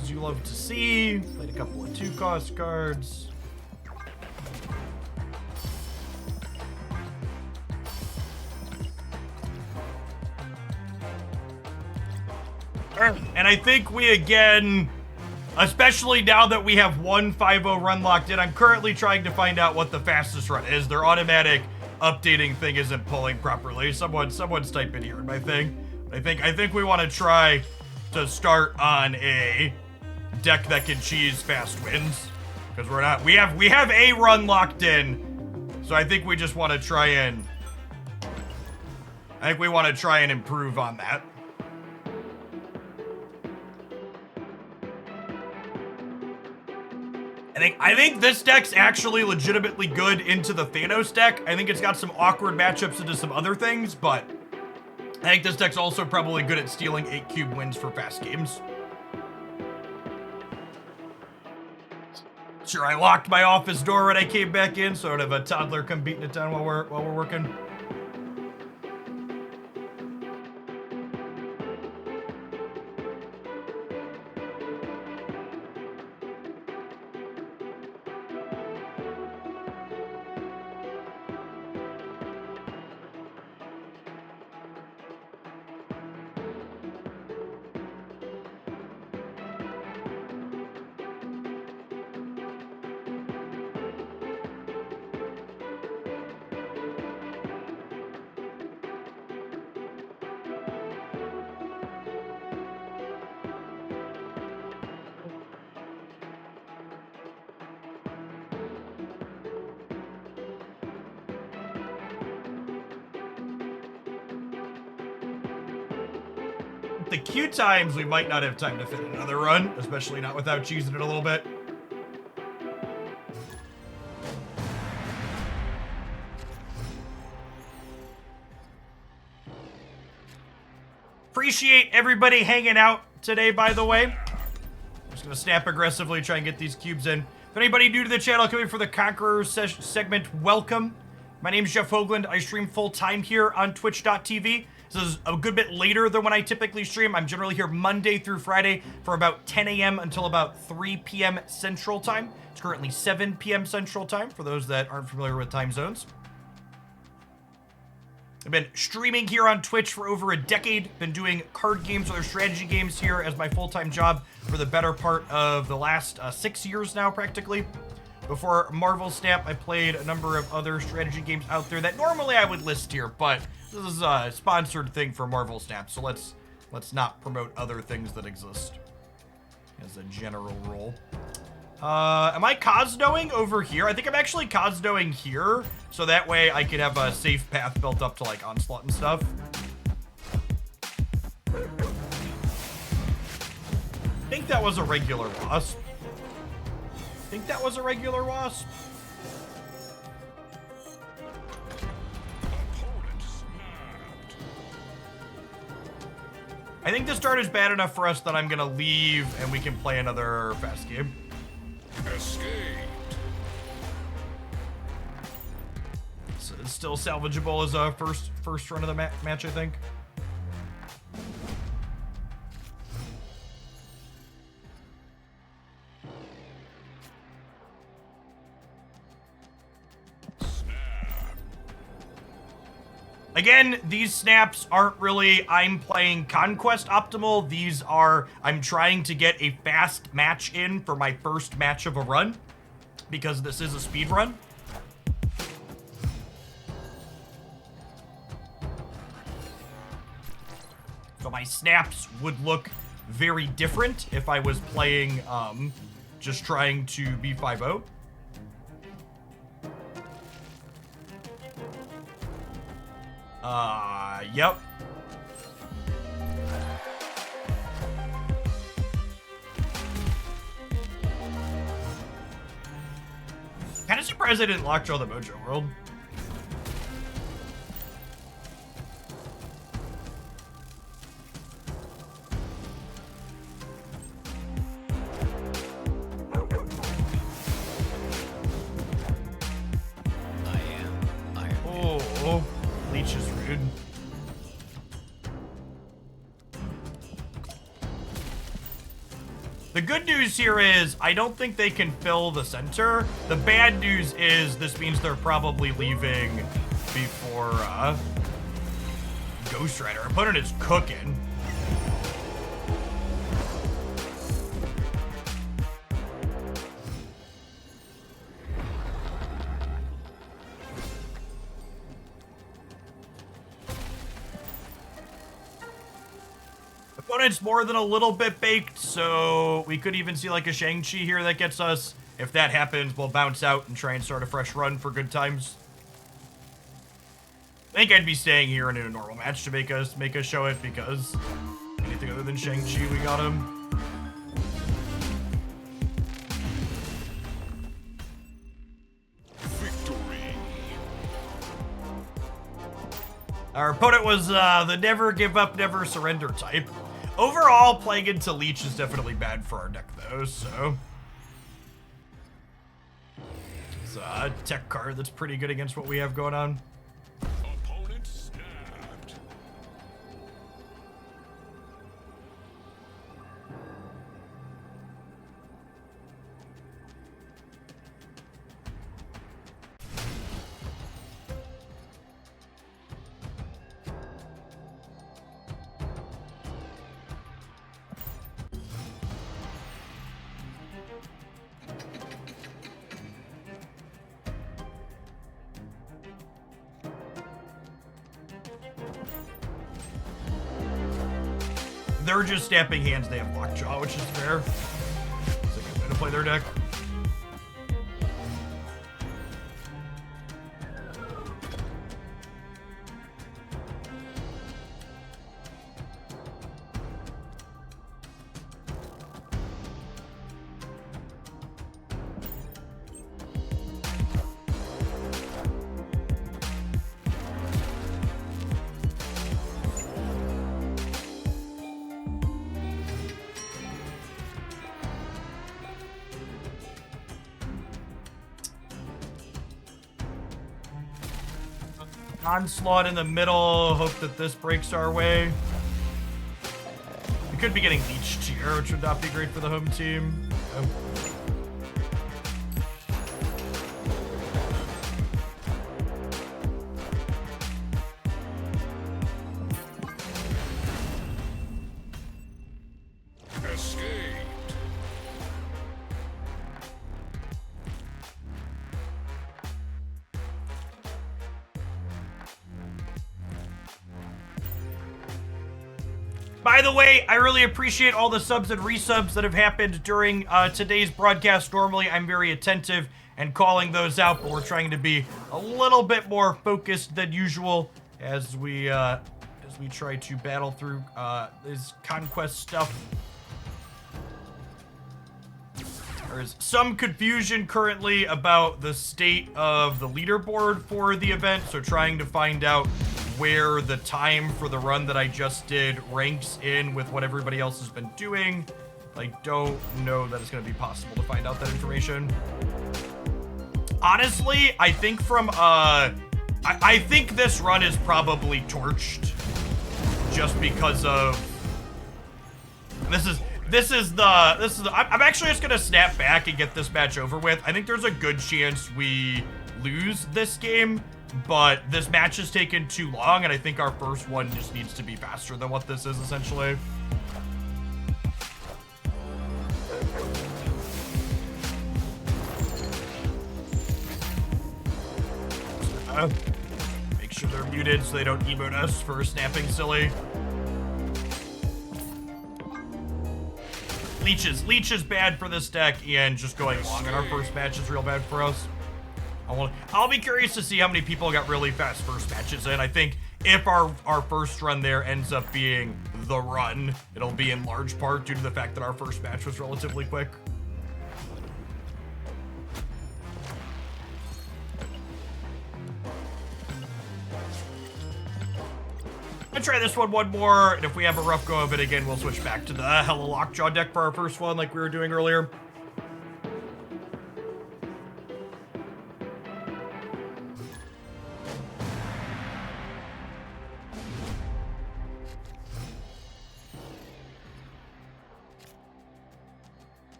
As you love to see. Played a couple of 2-cost cards. And I think we again, especially now that we have one 5-0 run locked in, I'm currently trying to find out what the fastest run is. Their automatic updating thing isn't pulling properly. Someone's type in here in my thing. I think we want to try to start on a deck that can cheese fast wins, because we have a run locked in. So I think we just want to try and improve on that. I think this deck's actually legitimately good into the Thanos deck. I think it's got some awkward matchups into some other things, but I think this deck's also probably good at stealing 8-cube wins for fast games. Sure, I locked my office door when I came back in, so I don't have a toddler come beating it down while we're working. The queue times, we might not have time to fit another run, especially not without cheesing it a little bit. Appreciate everybody hanging out today, by the way. I'm just gonna snap aggressively, try and get these cubes in. If anybody new to the channel coming for the Conquerors segment, welcome. My name is Jeff Hoagland. I stream full-time here on twitch.tv. This is a good bit later than when I typically stream. I'm generally here Monday through Friday from about 10 a.m. until about 3 p.m. Central Time. It's currently 7 p.m. Central Time for those that aren't familiar with time zones. I've been streaming here on Twitch for over a decade. Been doing card games, other strategy games here as my full-time job for the better part of the last 6 years now, practically. Before Marvel Snap, I played a number of other strategy games out there that normally I would list here, but this is a sponsored thing for Marvel Snap, so let's not promote other things that exist as a general rule. Am I Cosnoing over here? I think I'm actually Cosnoing here, so that way I can have a safe path built up to like Onslaught and stuff. I think that was a regular wasp. I think this start is bad enough for us that I'm gonna leave and we can play another fast game. Escaped. So it's still salvageable as a first run of the match, I think. Again, these snaps aren't really I'm playing Conquest optimal. These are I'm trying to get a fast match in for my first match of a run, because this is a speed run. So my snaps would look very different if I was playing just trying to be 5-0. Yep. Kind of surprised I didn't lockjaw the Mojo World. Leech is rude. The good news here is I don't think they can fill the center. The bad news is this means they're probably leaving before Ghost Rider. Our opponent is cooking. Opponent's more than a little bit baked, so we could even see like a Shang-Chi here that gets us. If that happens, we'll bounce out and try and start a fresh run for good times. I think I'd be staying here in a normal match to make us show it, because anything other than Shang-Chi, we got him. Victory. Our opponent was the never give up, never surrender type. Overall, playing into Leech is definitely bad for our deck, though, so. It's a tech card that's pretty good against what we have going on. Opponent stabbed. They're just snapping hands. They have Lockjaw, which is fair. It's a good way to play their deck. Onslaught in the middle. Hope that this breaks our way. We could be getting leeched here, which would not be great for the home team. Escaped. By the way, I really appreciate all the subs and resubs that have happened during today's broadcast. Normally, I'm very attentive and calling those out, but we're trying to be a little bit more focused than usual as we try to battle through this conquest stuff. There is some confusion currently about the state of the leaderboard for the event, so trying to find out where the time for the run that I just did ranks in with what everybody else has been doing. I don't know that it's going to be possible to find out that information. Honestly, I think from I think this run is probably torched just because of I'm actually just gonna snap back and get this match over with. I think there's a good chance we lose this game, but this match has taken too long, and I think our first one just needs to be faster than what this is, essentially. Make sure they're muted so they don't emote us for snapping silly. Leech is bad for this deck, and just going long in our first match is real bad for us. I'll be curious to see how many people got really fast first matches in. I think if our first run there ends up being the run, it'll be in large part due to the fact that our first match was relatively quick. I'll try this one more, and if we have a rough go of it again, we'll switch back to the Hella Lockjaw deck for our first one like we were doing earlier.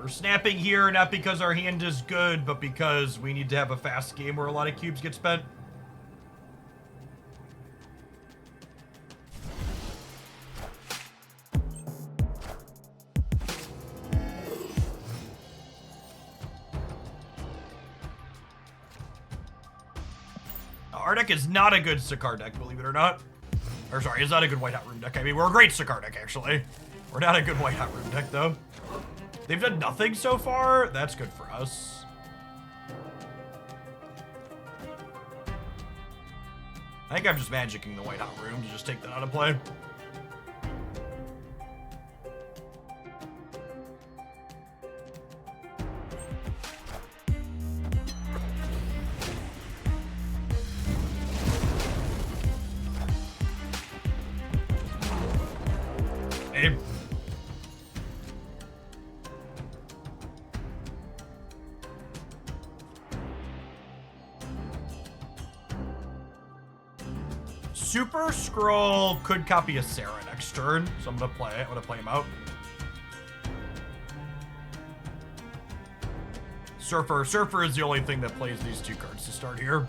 We're snapping here, not because our hand is good, but because we need to have a fast game where a lot of cubes get spent. Our deck is not a good Sakar deck, believe it or not. Or sorry, it's not a good White Hot Room deck. I mean, we're a great Sakar deck, actually. We're not a good White Hot Room deck, though. They've done nothing so far. That's good for us. I think I'm just magicking the White Hot Room to just take that out of play. Hey. Super Scroll could copy a Sarah next turn, so I'm gonna play it. I'm gonna play him out. Surfer is the only thing that plays these two cards to start here.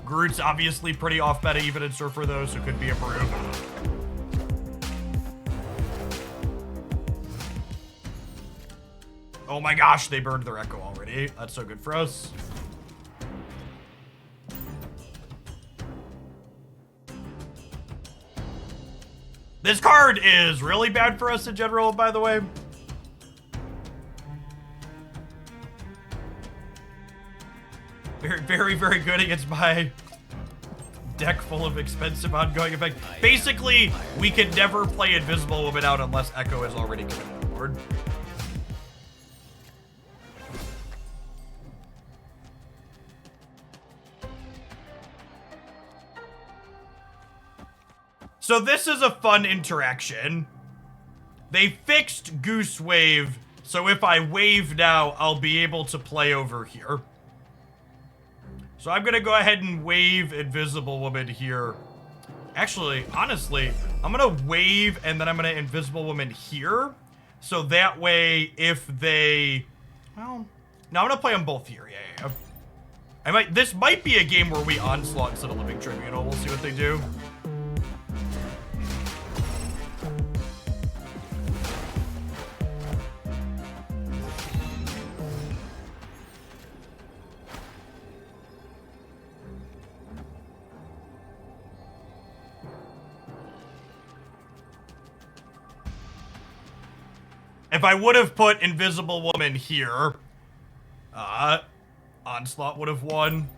Groot's obviously pretty off meta even in Surfer though, so it could be a brew. Oh my gosh, they burned their Echo already. That's so good for us. This card is really bad for us in general, by the way. Very, very good against my deck full of expensive ongoing effects. Basically, we can never play Invisible Woman out unless Echo is already coming on board. So this is a fun interaction. They fixed Goose Wave, so if I wave now, I'll be able to play over here. So I'm gonna go ahead and wave Invisible Woman here. Actually, honestly, I'm gonna wave and then I'm gonna Invisible Woman here. So that way, if they, well, no, I'm gonna play them both here. Yeah. This might be a game where we Onslaught instead of Living Tribunal. We'll see what they do. If I would have put Invisible Woman here, Onslaught would have won.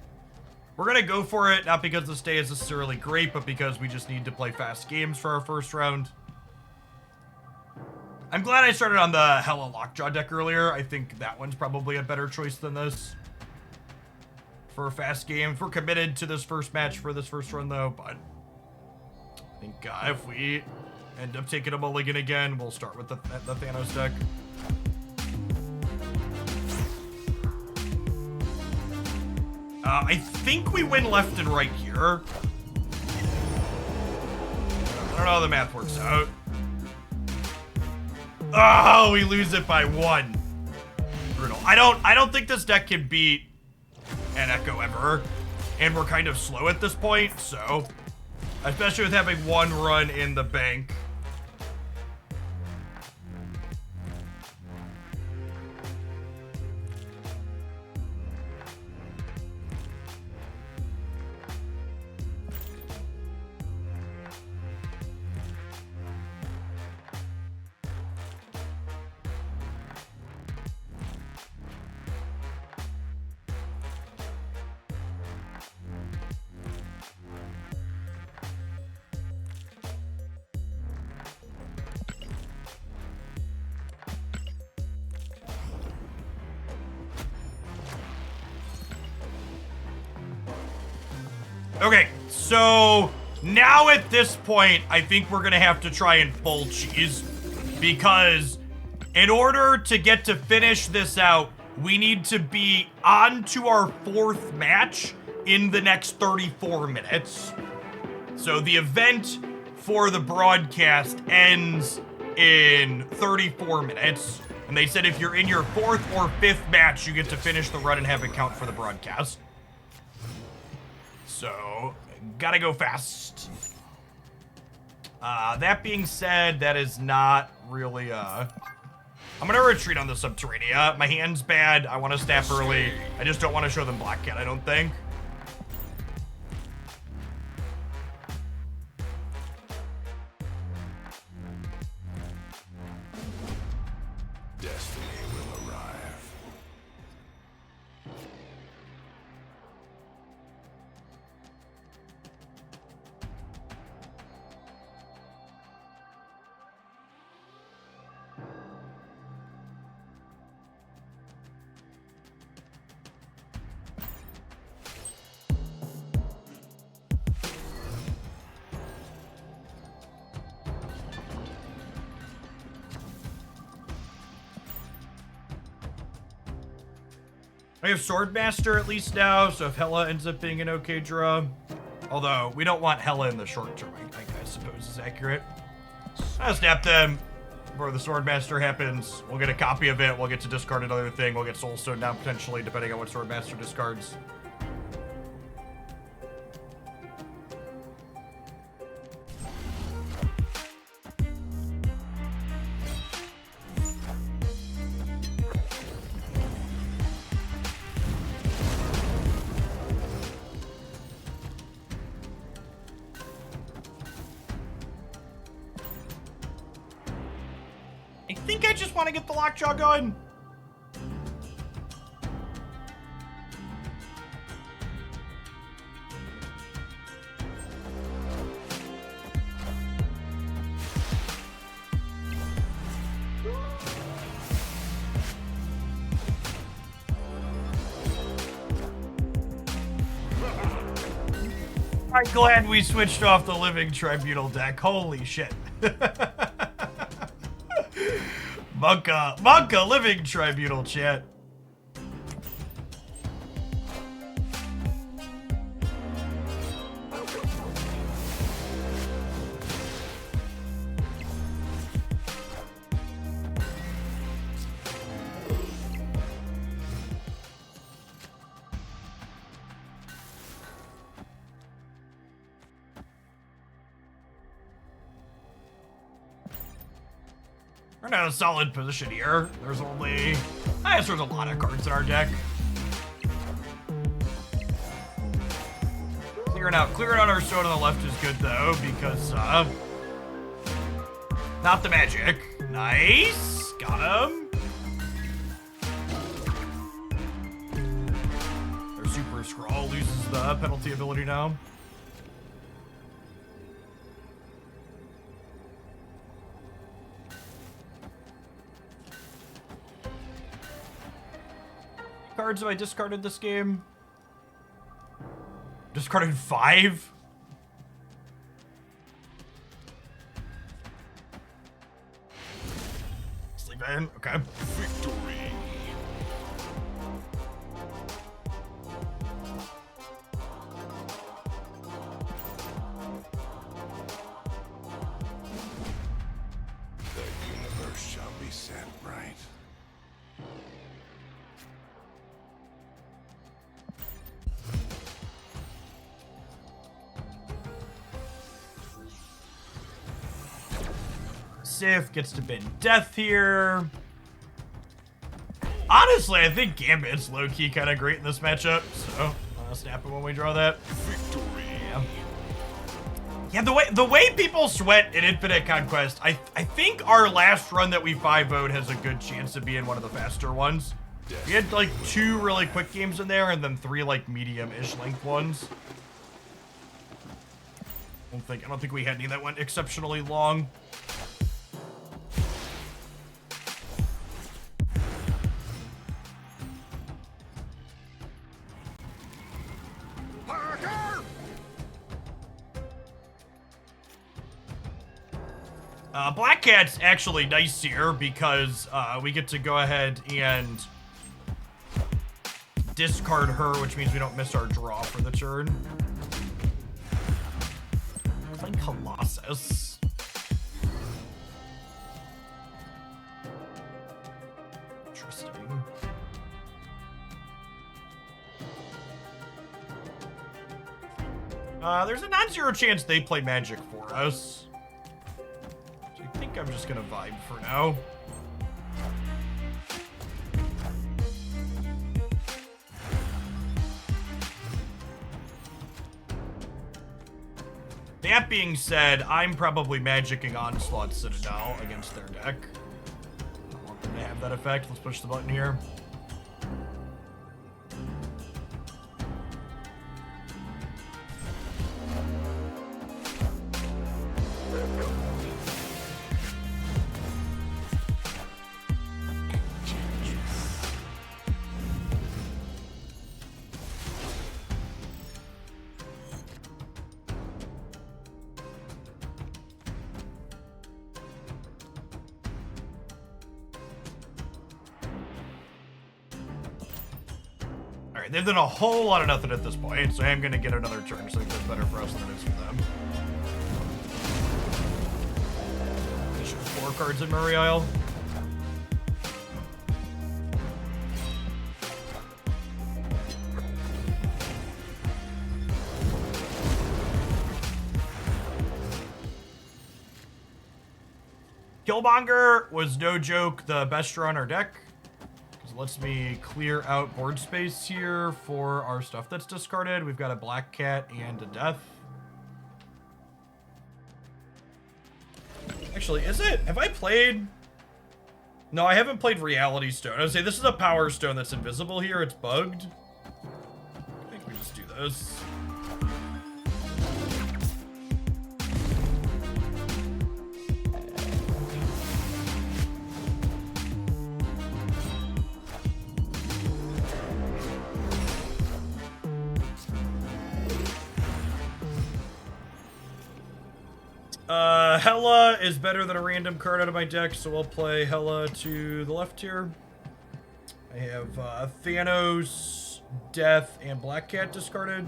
We're gonna go for it, not because the stay is necessarily great, but because we just need to play fast games for our first round. I'm glad I started on the Hella Lockjaw deck earlier. I think that one's probably a better choice than this for a fast game. We're committed to this first match for this first run, though, but I think if we end up taking a mulligan again, we'll start with the Thanos deck. I think we win left and right here. I don't know how the math works out. Oh, we lose it by 1. Brutal. I don't think this deck can beat an Echo ever. And we're kind of slow at this point, so especially with having 1 run in the bank. Okay, so now at this point, I think we're gonna have to try and pull cheese, because in order to get to finish this out, we need to be on to our 4th match in the next 34 minutes. So the event for the broadcast ends in 34 minutes. And they said if you're in your 4th or 5th match, you get to finish the run and have it count for the broadcast. So, gotta go fast. That being said, that is not really, I'm gonna retreat on the Subterranea. My hand's bad. I want to snap early. I just don't want to show them Black Cat, I don't think. Destiny will arrive. I have Swordmaster at least now, so if Hela ends up being an okay draw. Although, we don't want Hela in the short term, I suppose is accurate. I'll snap them before the Swordmaster happens. We'll get a copy of it, we'll get to discard another thing, we'll get Soulstone down potentially, depending on what Swordmaster discards. I think I just want to get the Lockjaw going. I'm glad we switched off the Living Tribunal deck. Holy shit. Monka Living Tribunal, chat. We're in a solid position here. There's only... I guess there's a lot of cards in our deck. Clearing out our stone on the left is good, though, because, not the magic. Nice! Got him. Their Super Scrawl loses the penalty ability now. Cards have I discarded this game? Discarded 5? Sleep in, okay. Victory. The universe shall be set right. Sif gets to bend death here. Honestly, I think Gambit's low-key kind of great in this matchup, so I'll snap him when we draw that. Victory. Yeah, the way people sweat in Infinite Conquest, I think our last run that we 5-0'd has a good chance of being one of the faster ones. We had like 2 really quick games in there, and then 3 like medium-ish length ones. I don't think we had any that went exceptionally long. Black Cat's actually nice here because we get to go ahead and discard her, which means we don't miss our draw for the turn. Playing Colossus. There's a non-zero chance they play Magic for us. So I think I'm just gonna vibe for now. That being said, I'm probably magicking Onslaught Citadel against their deck. I don't want them to have that effect. Let's push the button here. They've done a whole lot of nothing at this point, so I am going to get another turn, so I think that's better for us than it is for them. They show 4 cards in Murray Isle. Killmonger was no joke the best draw on our deck. Lets me clear out board space here for our stuff that's discarded. We've got a Black Cat and a Death. Actually, is it? Have I played? No, I haven't played Reality Stone. I would say this is a Power Stone that's invisible here. It's bugged. I think we just do this. Hela is better than a random card out of my deck, so I'll play Hela to the left here. I have Thanos, Death, and Black Cat discarded.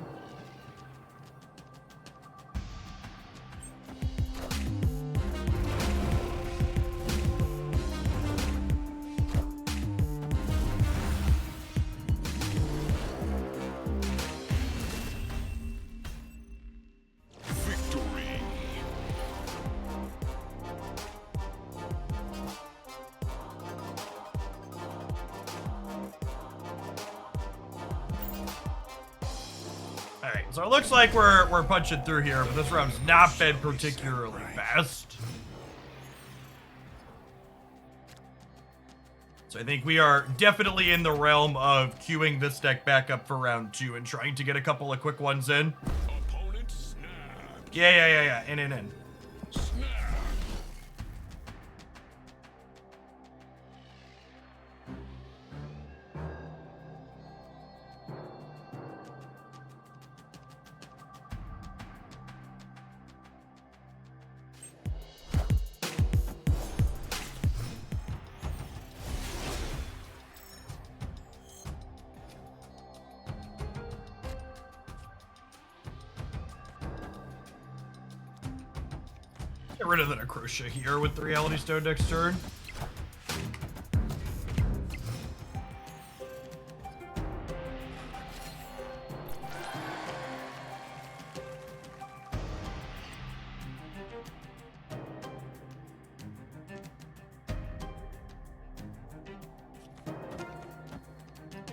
So it looks like we're punching through here, but this round's not been particularly fast. So I think we are definitely in the realm of queuing this deck back up for round 2 and trying to get a couple of quick ones in. Opponent snapped. Yeah. In. Snap. Get rid of the Necrotia here with the Reality Stone next turn.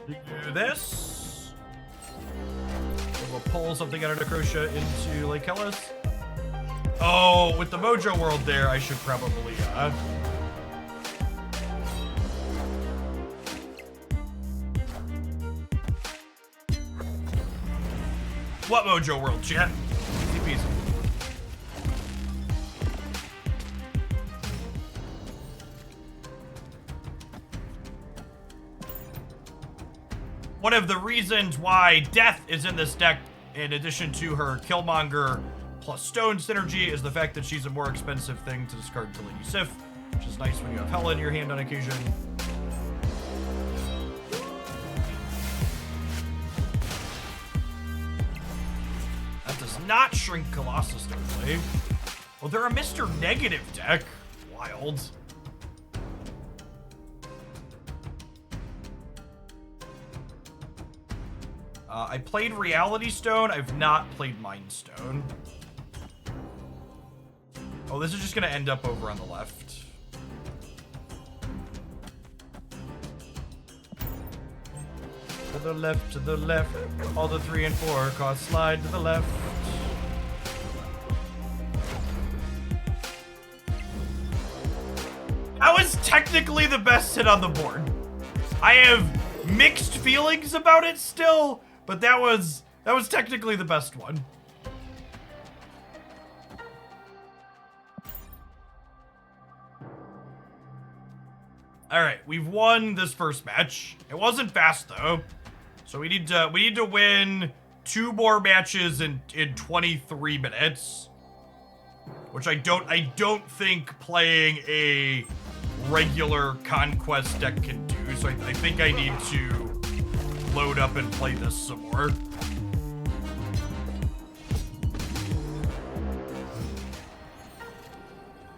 Do this. We'll pull something out of Necrotia into Lake Hellas. Oh, with the Mojo World there, I should probably, What Mojo World, chat? Easy peasy. One of the reasons why Death is in this deck, in addition to her Killmonger plus Stone synergy, is the fact that she's a more expensive thing to discard to Lady Sif, which is nice when you have Hela in your hand on occasion. That does not shrink Colossus, totally. Well, they're a Mr. Negative deck. Wild. I played Reality Stone. I've not played Mind Stone. Oh, this is just gonna end up over on the left. To the left, to the left. All the 3 and 4 cars slide to the left. That was technically the best hit on the board. I have mixed feelings about it still, but that was technically the best one. All right, we've won this first match. It wasn't fast though, so we need to win 2 more matches in 23 minutes, which I don't think playing a regular Conquest deck can do. So I think I need to load up and play this some more.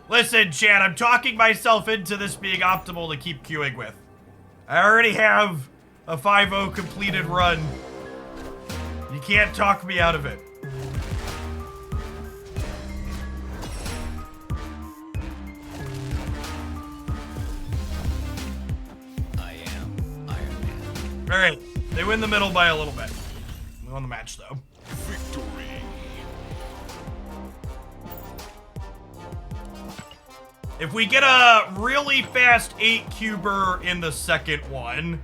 Listen, chat, I'm talking myself into this being optimal to keep queuing with. I already have a 5-0 completed run. You can't talk me out of it. I am Iron Man. All right, they win the middle by a little bit. We won the match though. Victory. If we get a really fast 8-cuber in the second one,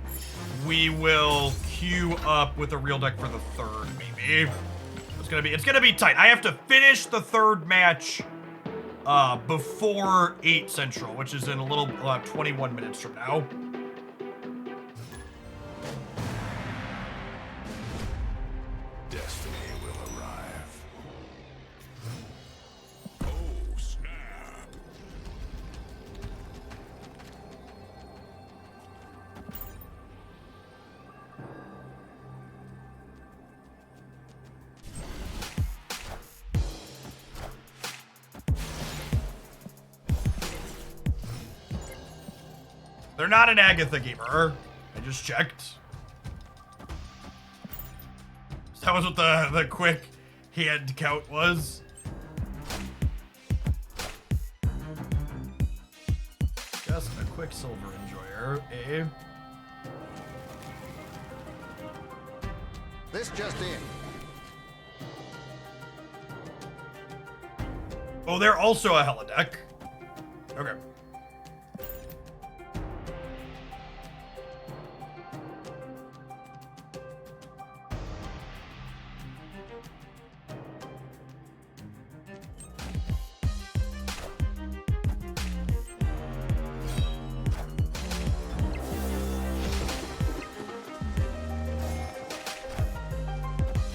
we will queue up with a real deck for the third, maybe. It's gonna be tight. I have to finish the third match before 8 Central, which is in a little 21 minutes from now. Destiny will arrive. Oh, snap. They're not an Agatha gamer. I just checked. That was what the quick hand count was. Just a Quicksilver enjoyer, eh? This just in. Oh, they're also a holodeck. Okay.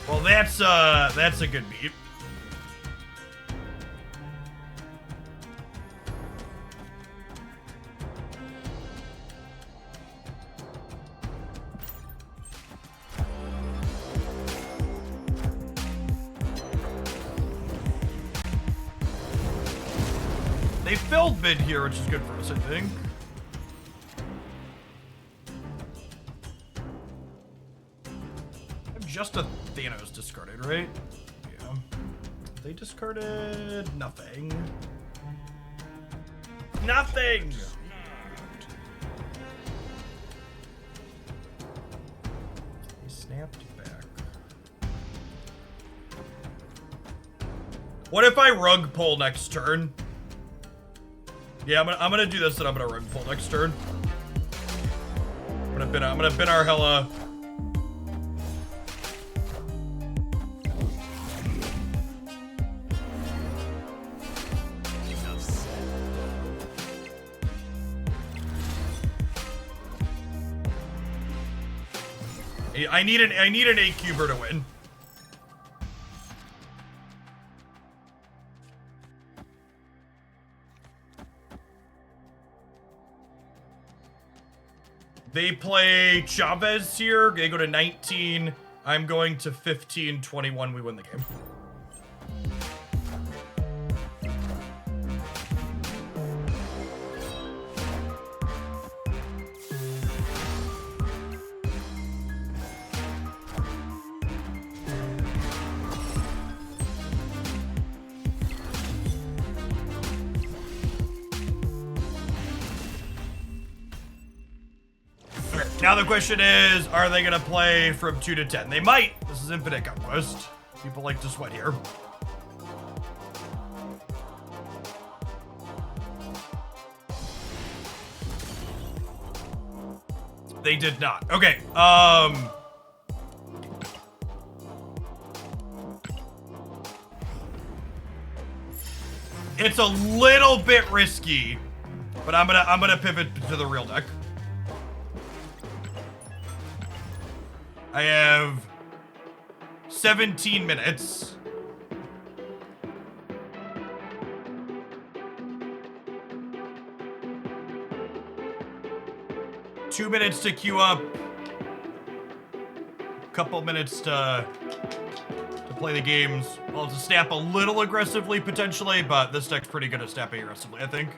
Well, that's a good beat. They filled mid here, which is good for us, I think. Just a Thanos discarded, right? Yeah. They discarded nothing. Nothing! He snapped back. What if I rug pull next turn? Yeah, I'm gonna do this and I'm gonna rug pull next turn. I'm gonna bin our Hella. I need an 8-cuber to win. They play Chavez here. They go to 19. I'm going to 15, 21. We win the game. Now the question is, are they gonna play from 2 to 10? They might. This is Infinite Conquest. People like to sweat here. They did not. Okay, it's a little bit risky, but I'm gonna pivot to the real deck. I have 17 minutes. Two minutes to queue up. Couple minutes to play the games. Well, to snap a little aggressively potentially, but this deck's pretty good at snapping aggressively, I think.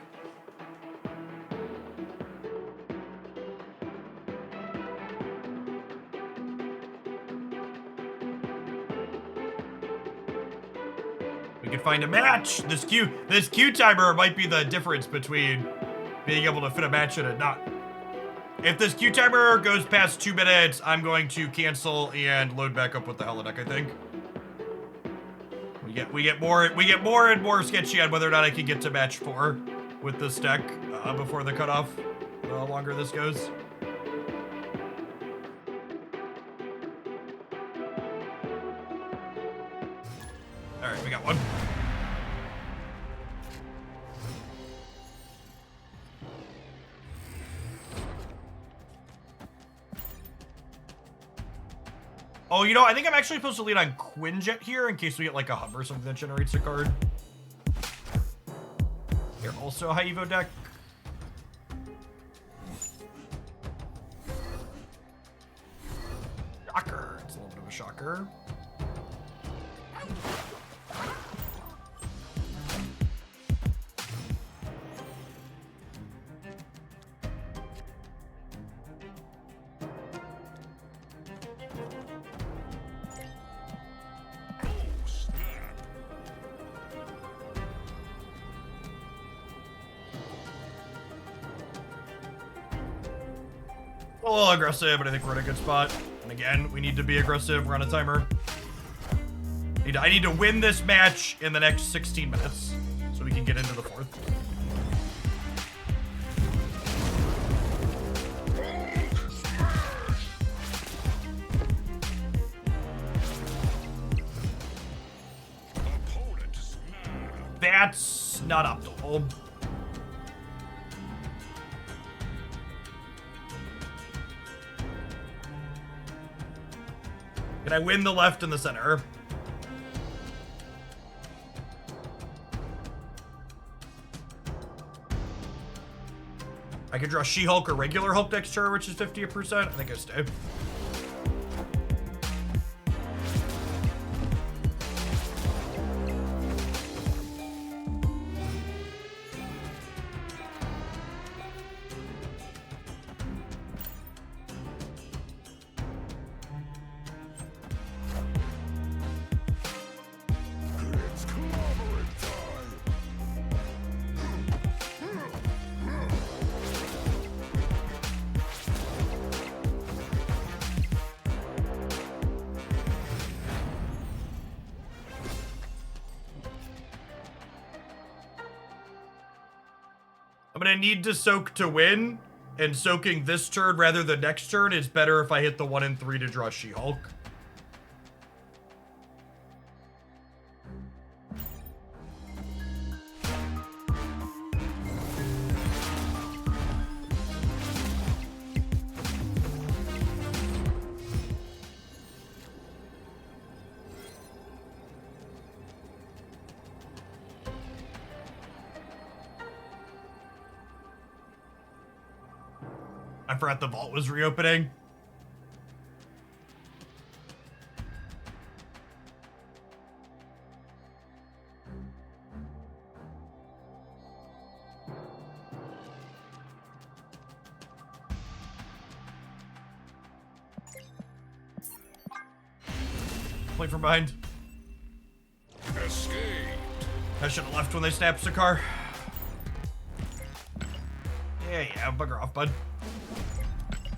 We can find a match. This queue timer might be the difference between being able to fit a match in and not. If this queue timer goes past 2 minutes, I'm going to cancel and load back up with the holodeck, I think. We get more and more sketchy on whether or not I can get to match 4 with this deck before the cutoff. The longer this goes. All right, we got one. Oh, you know, I think I'm actually supposed to lead on Quinjet here in case we get like a hub or something that generates a card. Here, also a high Evo deck. Shocker. It's a little bit of a shocker. A little aggressive, but I think we're in a good spot. And again, we need to be aggressive. We're on a timer. I need to win this match in the next 16 minutes so we can get into the 4th. That's not optimal. Can I win the left and the center? I could draw She-Hulk or regular Hulk next turn, which is 50%. I think I stay. I'm gonna need to soak to win, and soaking this turn rather than next turn is better if I hit the 1 and 3 to draw She-Hulk. I forgot the vault was reopening. Play from behind. Escape. I should have left when they snapped the car. Yeah, bugger off, bud.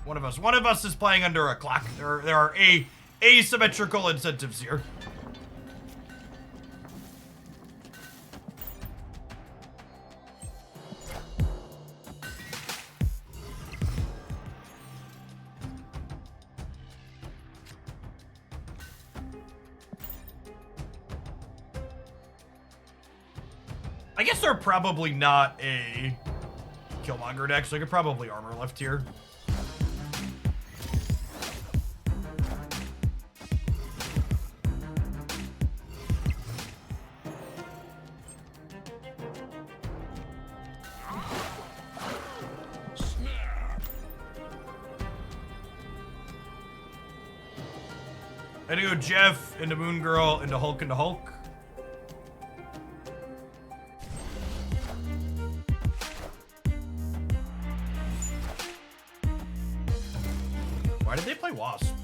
One of us is playing under a clock. There are asymmetrical incentives here. I guess they're probably not a Killmonger deck, so I could probably armor lift here. I do Jeff into Moon Girl into Hulk into Hulk. Why did they play Wasp?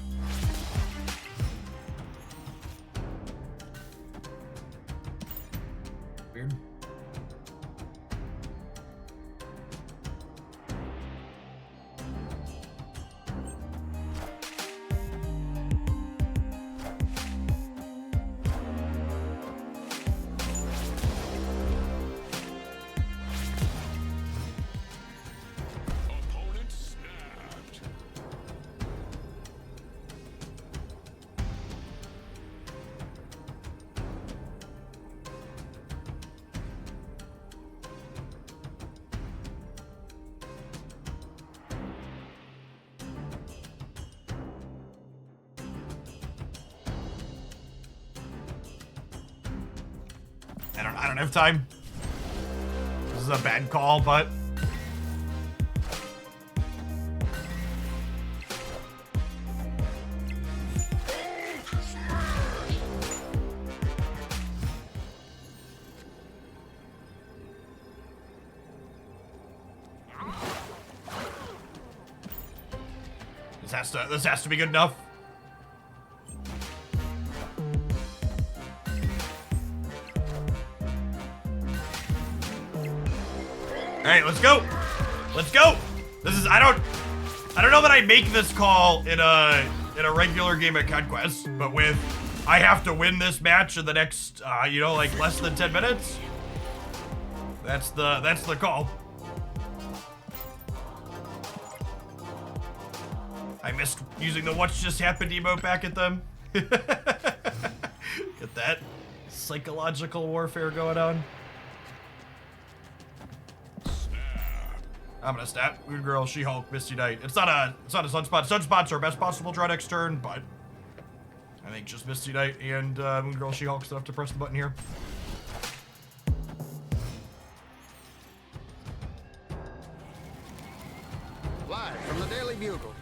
Weird. Opponent snapped. I don't have time. This is a bad call, but this has to be good enough. All right, let's go. Let's go. This is I don't know that I make this call in a regular game at Conquest, but with I have to win this match in the next you know, like less than 10 minutes. That's the call. I missed using the "What's Just Happened" emote back at them. Get that psychological warfare going on. I'm gonna stat Moon Girl, She-Hulk, Misty Knight. It's not a Sunspot. Sunspot's our best possible draw next turn, but I think just Misty Knight and Moon Girl, She-Hulk still have to press the button here. Live from the Daily Bugle.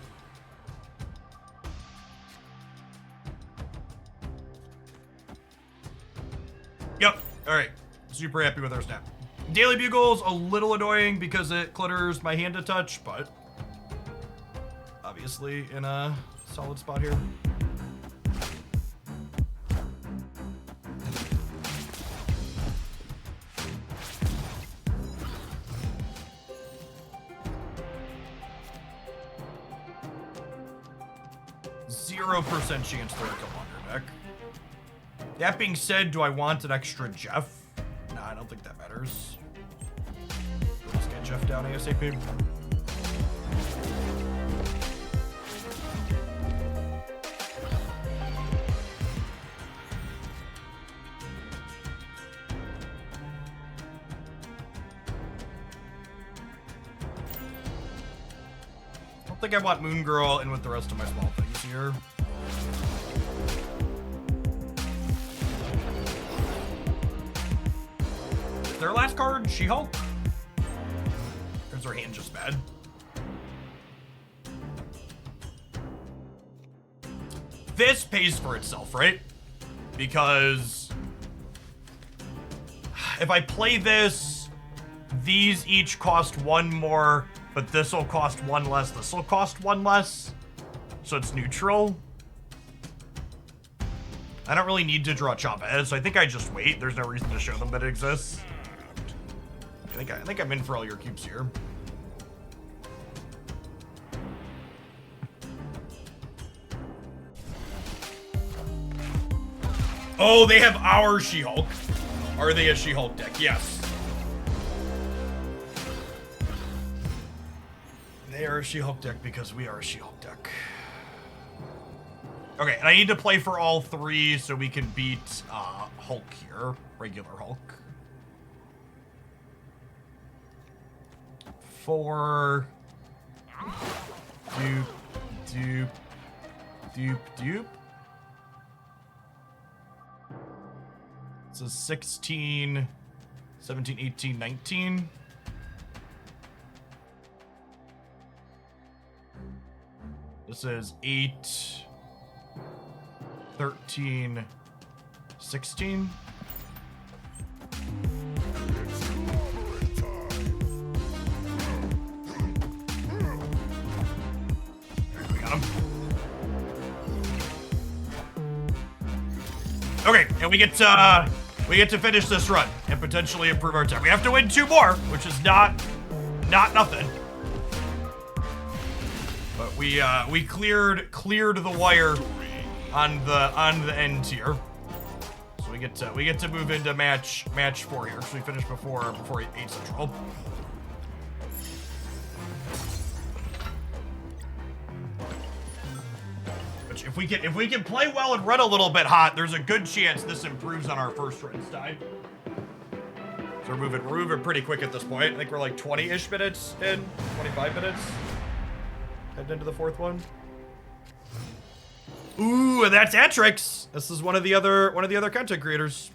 Yep. All right. Super happy with our snap. Daily Bugle's a little annoying because it clutters my hand to touch, but obviously in a solid spot here. %0 chance they're a Killmonger deck. That being said, do I want an extra Jeff? Nah, I don't think that matters. Let's get Jeff down ASAP. I don't think I want Moon Girl in with the rest of my small things here. Their last card, She-Hulk? Or is her hand just bad? This pays for itself, right? Because if I play this, these each cost one more, but this will cost one less, this will cost one less. So it's neutral. I don't really need to draw Chavez, so I think I just wait. There's no reason to show them that it exists. I think I'm in for all your cubes here. Oh, they have our She-Hulk. Are they a She-Hulk deck? Yes. They are a She-Hulk deck because we are a She-Hulk deck. Okay, and I need to play for all three so we can beat Hulk here. Regular Hulk. 4. Doop, doop, doop, doop. So 16, 17, 18, 19. This is 8, 13, 16. We got him. Okay, and we get to finish this run and potentially improve our time. We have to win 2 more, which is not nothing. But we cleared the wire on the end tier. So we get to move into match 4 here. So we finished before 8 Central. Which if we can play well and run a little bit hot, there's a good chance this improves on our first run time. So we're moving pretty quick at this point. I think we're like 20-ish minutes in, 25 minutes. Heading into the 4th one. Ooh, and that's Atrix. This is one of the other content creators.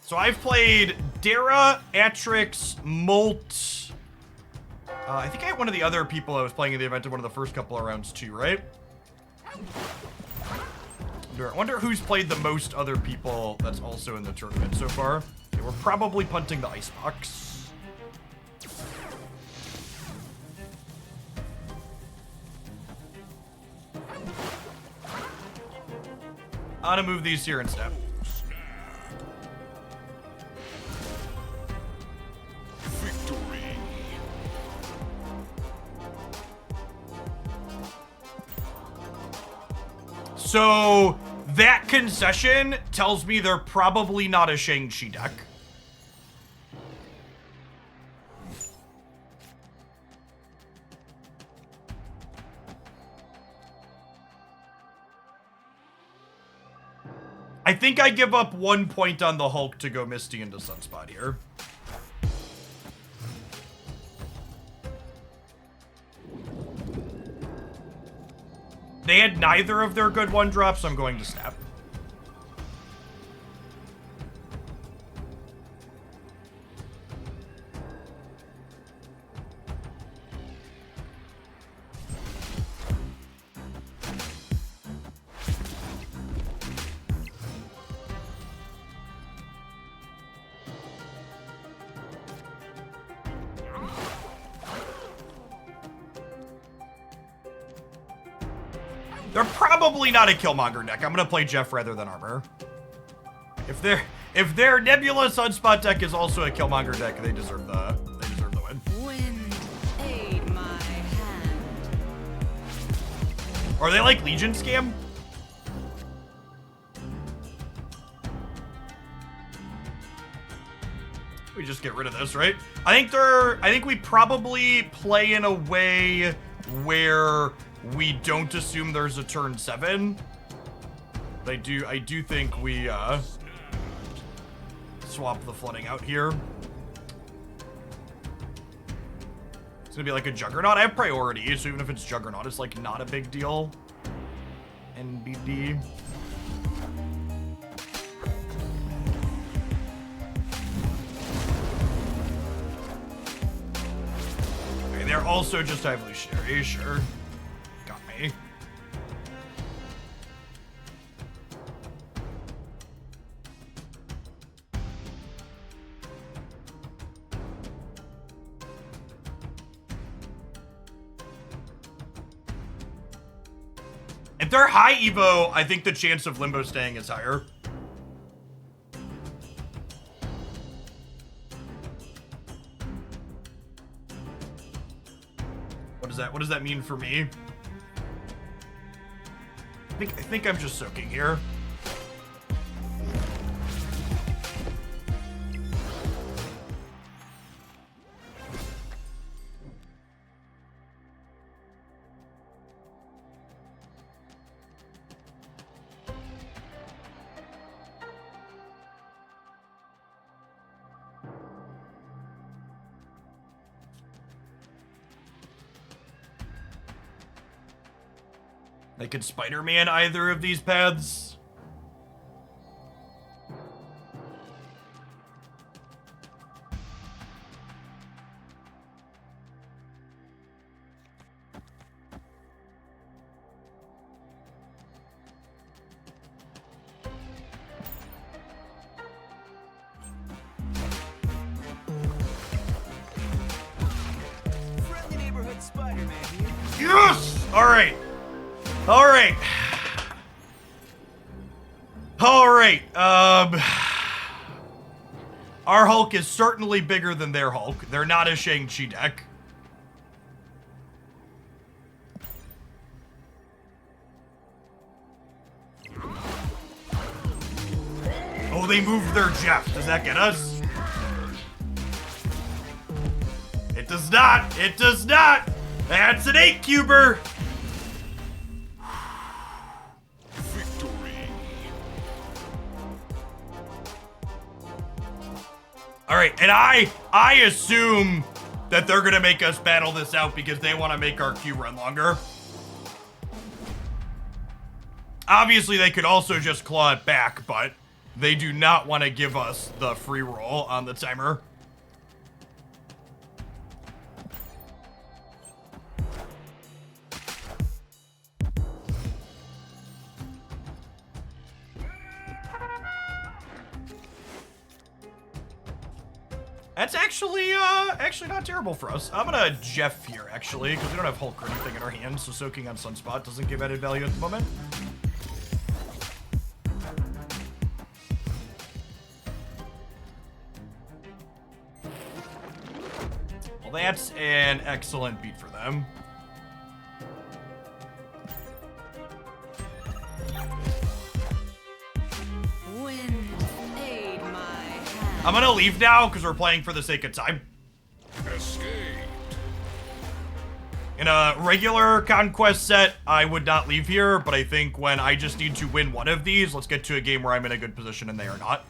So I've played Dara, Atrix, Molt. I think I had one of the other people I was playing in the event in one of the first couple of rounds too, right? I wonder who's played the most other people that's also in the tournament so far. Okay, we're probably punting the Icebox. I'm gonna move these here instead. So that concession tells me they're probably not a Shang-Chi deck. I think I give up 1 point on the Hulk to go Misty into Sunspot here. They had neither of their good 1-drops, so I'm going to Snap. They're probably not a Killmonger deck. I'm gonna play Jeff rather than Armor. If their Nebula Sunspot deck is also a Killmonger deck, they deserve the win. Wind, aid my hand. Are they like Legion Scam? We just get rid of this, right? I think we probably play in a way where we don't assume there's a turn 7. But I do think we swap the flooding out here. It's gonna be like a Juggernaut. I have priority, so even if it's Juggernaut, it's like not a big deal. NBD. Okay, they're also just evolutionary, sure. Got me. If they're high Evo, I think the chance of Limbo staying is higher. What does that mean for me? think I'm just soaking here. They could Spider-Man either of these paths. Friendly neighborhood Spider-Man here. Yes! Alright. Alright. Alright. Our Hulk is certainly bigger than their Hulk. They're not a Shang-Chi deck. Oh, they moved their Jeff. Does that get us? It does not. It does not. That's an 8-cuber. All right, and I assume that they're gonna make us battle this out because they want to make our queue run longer. Obviously, they could also just claw it back, but they do not want to give us the free roll on the timer. That's actually not terrible for us. I'm gonna Jeff here, actually, because we don't have Hulk or anything in our hands, so soaking on Sunspot doesn't give added value at the moment. Well, that's an excellent beat for them. Wind, aid my hand. I'm gonna leave now because we're playing for the sake of time. Escape. In a regular Conquest set, I would not leave here, but I think when I just need to win one of these, let's get to a game where I'm in a good position and they are not.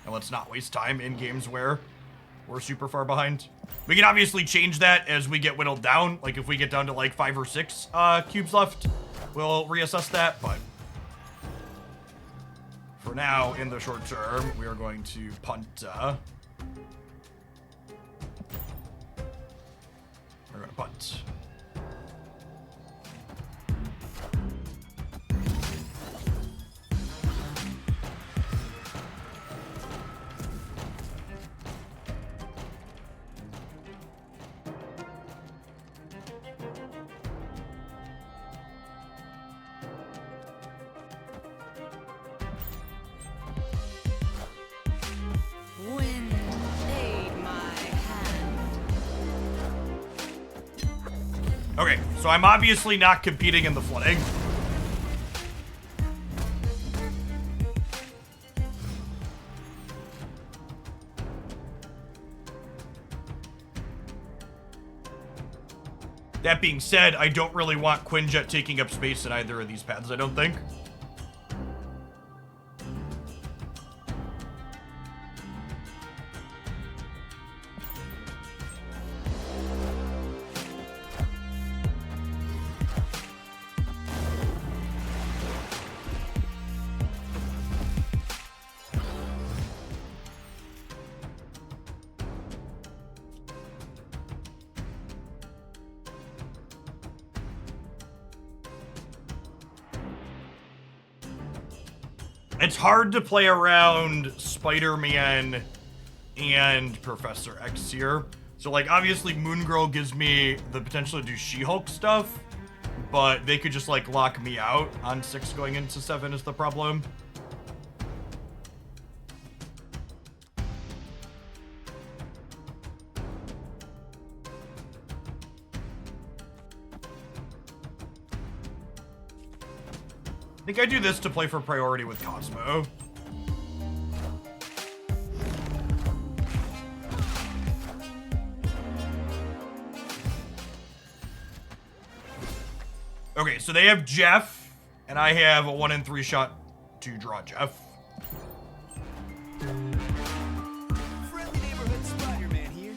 And let's not waste time in games where we're super far behind. We can obviously change that as we get whittled down. Like if we get down to like 5 or 6 cubes left, we'll reassess that, but for now, in the short term, we are going to punt, we're gonna punt. Wind, aid my hand. Okay, so I'm obviously not competing in the flooding. That being said, I don't really want Quinjet taking up space in either of these paths, I don't think. It's hard to play around Spider-Man and Professor X here. So, like, obviously Moon Girl gives me the potential to do She-Hulk stuff, but they could just, like, lock me out on 6 going into 7 is the problem. think I do this to play for priority with Cosmo. Okay, so they have Jeff, and I have a 1 in 3 shot to draw Jeff. Friendly neighborhood Spider-Man here.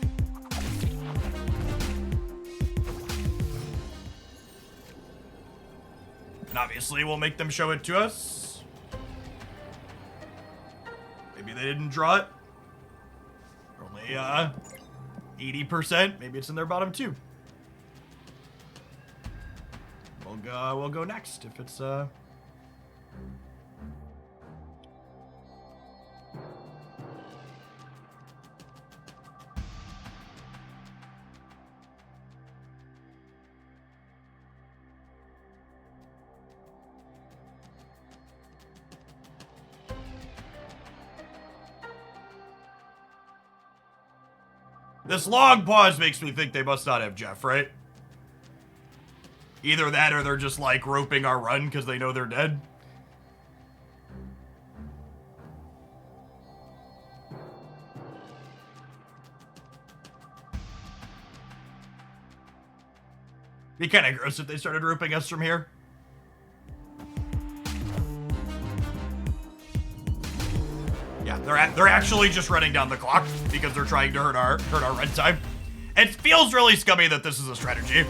And obviously, we'll make them show it to us. Maybe they didn't draw it. Only 80%. Maybe it's in their bottom 2. We'll go next if it's This long pause makes me think they must not have Jeff, right? Either that or they're just like roping our run because they know they're dead. Be kind of gross if they started roping us from here. Yeah, they're actually just running down the clock because they're trying to hurt our run time. It feels really scummy that this is a strategy.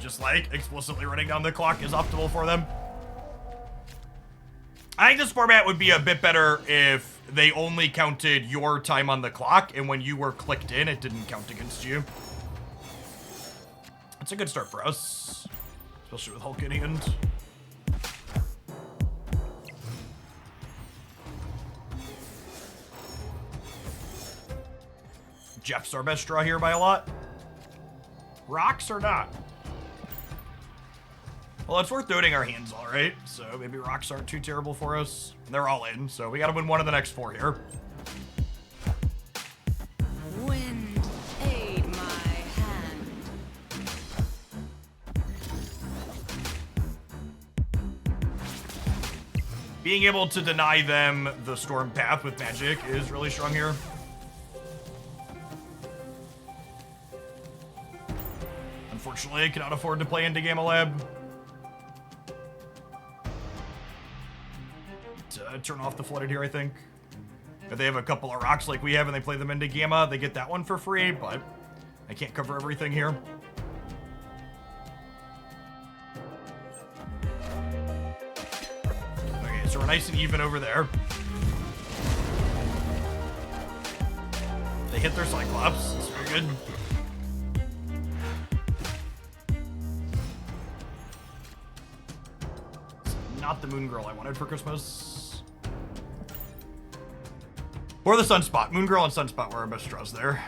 Just like explicitly running down the clock is optimal for them. I think this format would be a bit better if they only counted your time on the clock, and when you were clicked in, it didn't count against you. It's a good start for us, especially with Hulk in hand. Jeff's our best draw here by a lot. Rocks or not? Well, it's worth noting our hands all right, so maybe rocks aren't too terrible for us. And they're all in, so we gotta win one of the next 4 here. Wind, aid my hand. Being able to deny them the storm path with magic is really strong here. Unfortunately, I cannot afford to play into Gamma Lab. Turn off the flooded here, I think. If they have a couple of rocks like we have and they play them into Gamma, they get that one for free, but I can't cover everything here. Okay, so we're nice and even over there. They hit their Cyclops. That's very good. It's not the Moon Girl I wanted for Christmas. Or the Sunspot. Moon Girl and Sunspot were our best draws there.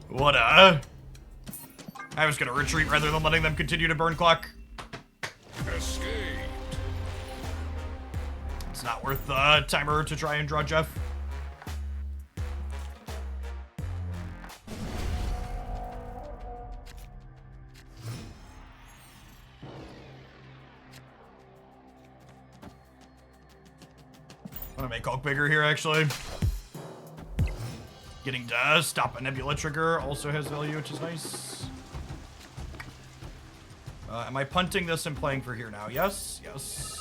What I was gonna retreat rather than letting them continue to burn clock. Escape. It's not worth the timer to try and draw Jeff. I'm gonna make Hulk bigger here, actually. Getting to stop a Nebula trigger also has value, which is nice. Am I punting this and playing for here now? Yes, yes.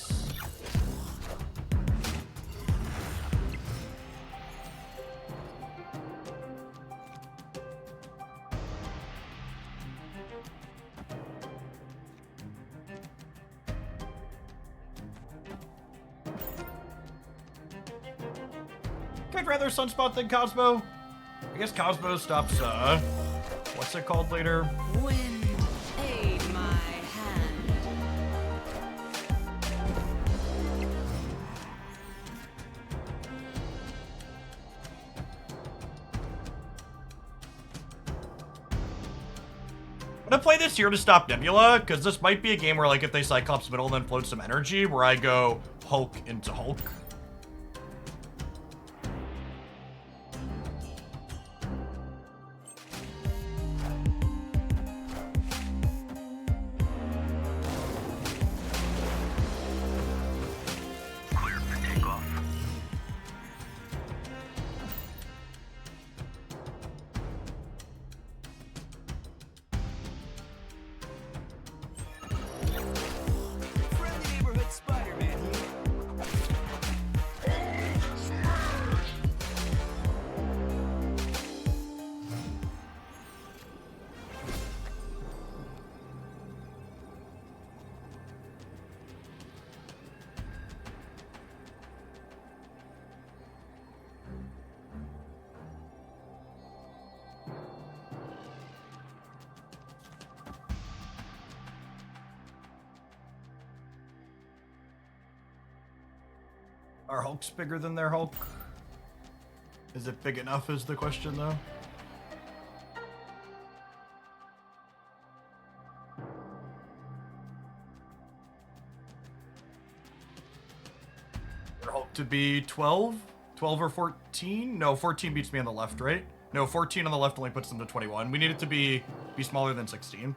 I'd rather Sunspot than Cosmo. I guess Cosmo stops, what's it called later? Wind, aid my hand. I'm gonna play this here to stop Nebula, because this might be a game where, like, if they Cyclops middle and then float some energy, where I go Hulk into Hulk. Friendly neighborhood Spider-Man here. Are Hulks bigger than their Hulk? Is it big enough is the question, though? Their Hulk to be 12? 12 or 14? No, 14 beats me on the left, right? No, 14 on the left only puts them to 21. We need it to be smaller than 16.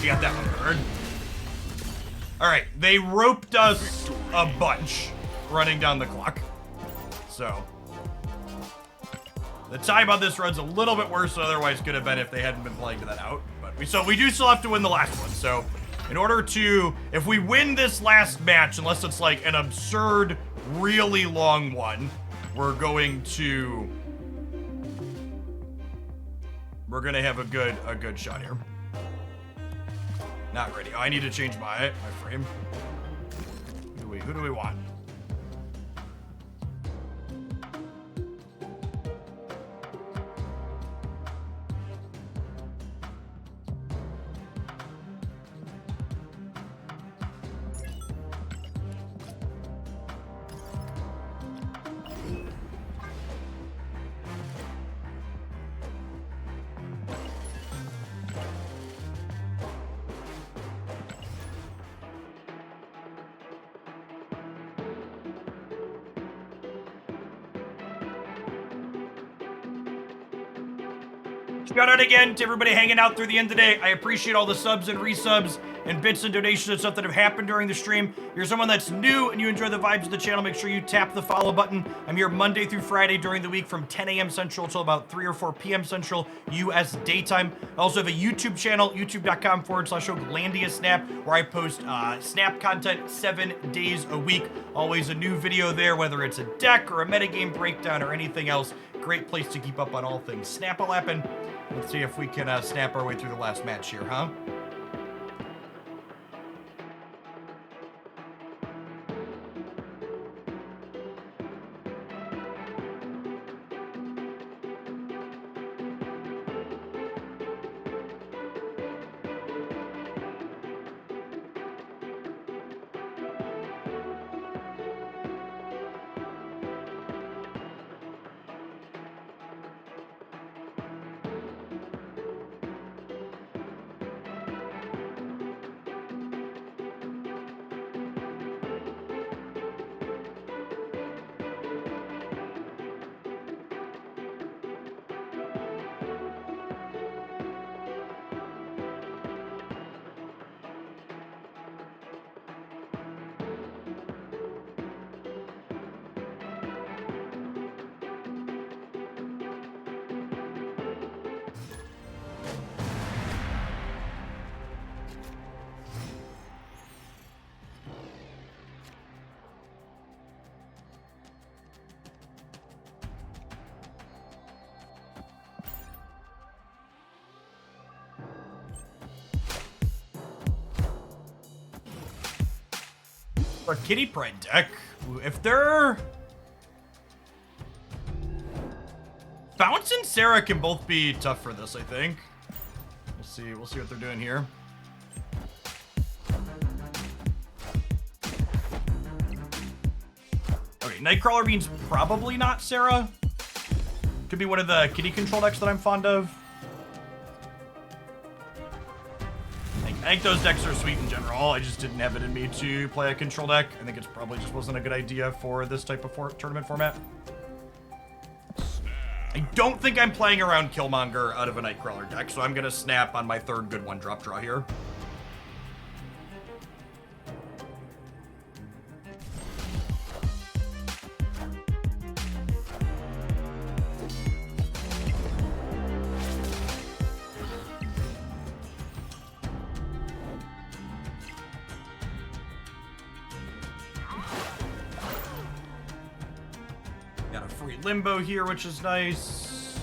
You got that one covered. Alright, they roped us a bunch running down the clock. So, the time on this run's a little bit worse than otherwise could have been if they hadn't been playing that out. But we do still have to win the last one. So, in order to, if we win this last match, unless it's like an absurd, really long one, we're gonna have a good shot here. Not ready. Oh, I need to change my frame. Who do we want? Shout out again to everybody hanging out through the end today. I appreciate all the subs and resubs and bits and donations and stuff that have happened during the stream. If you're someone that's new and you enjoy the vibes of the channel, make sure you tap the follow button. I'm here Monday through Friday during the week from 10 a.m. Central till about 3 or 4 p.m. Central U.S. daytime. I also have a YouTube channel, youtube.com/Oglandia where I post Snap content 7 days a week. Always a new video there, whether it's a deck or a metagame breakdown or anything else. Great place to keep up on all things Snap-a-lappin'. Let's see if we can snap our way through the last match here, huh? Our Kitty Pride deck, if they're... Bounce and Sarah can both be tough for this, I think. We'll see what they're doing here. Nightcrawler means probably not Sarah. Could be one of the kitty control decks that I'm fond of. I think those decks are sweet in general. I just didn't have it in me to play a control deck. I think it probably just wasn't a good idea for this type of tournament format. I don't think I'm playing around Killmonger out of a Nightcrawler deck, so I'm going to snap on my third good one-drop draw here. Got a free Limbo here, which is nice.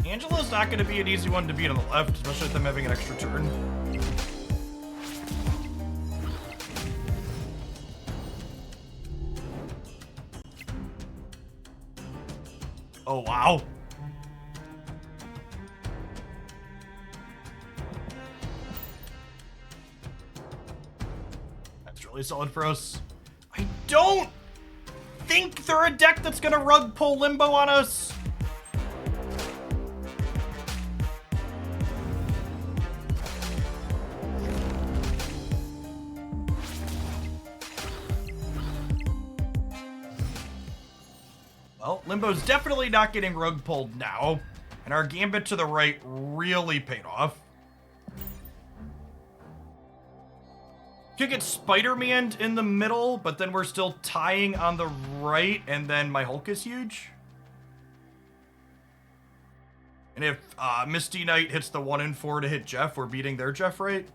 Angela's not going to be an easy one to beat on the left, especially with them having an extra turn. Oh, wow. That's really solid for us. I don't think they're a deck that's going to rug pull Limbo on us. Well, Limbo's definitely not getting rug pulled now, and our gambit to the right really paid off. Could get Spider-Man in the middle, but then we're still tying on the right, and then my Hulk is huge. And if Misty Knight hits the 1 and 4 to hit Jeff, we're beating their Jeff, right?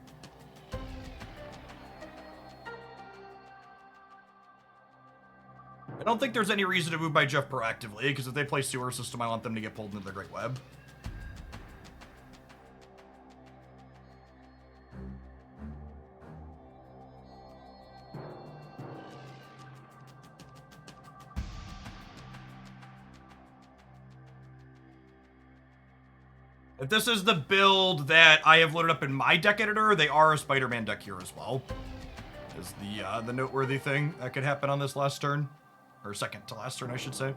I don't think there's any reason to move by Jeff proactively, because if they play Sewer System, I want them to get pulled into their Great Web. If this is the build that I have loaded up in my deck editor, they are a Spider-Man deck here as well. Is the noteworthy thing that could happen on this last turn. Or second to last turn, I should say.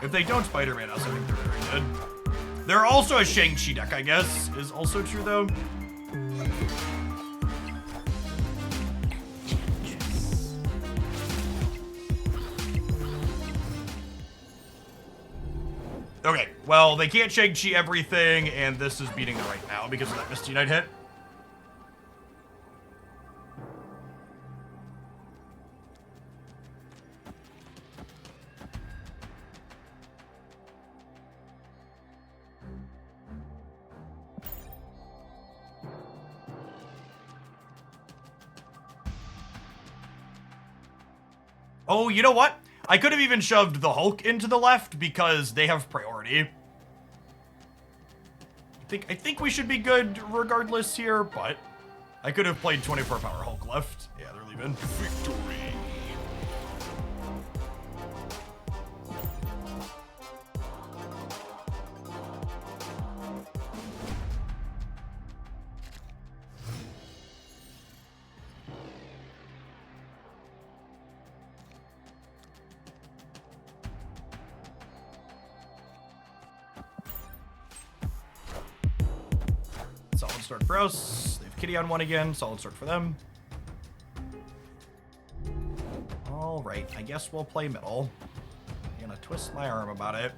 If they don't Spider-Man us, I think they're very good. They're also a Shang-Chi deck, I guess, is also true, though. Okay, well, they can't Shang-Chi everything, and this is beating the right now because of that Misty Knight hit. Oh, you know what? I could have even shoved the Hulk into the left because they have priority. I think we should be good regardless here, but I could have played 24 power Hulk left. Yeah, they're leaving. Victory. Solid start for us. They have Kitty on 1 again. Solid start for them. All right, I guess we'll play middle. I'm gonna twist my arm about it.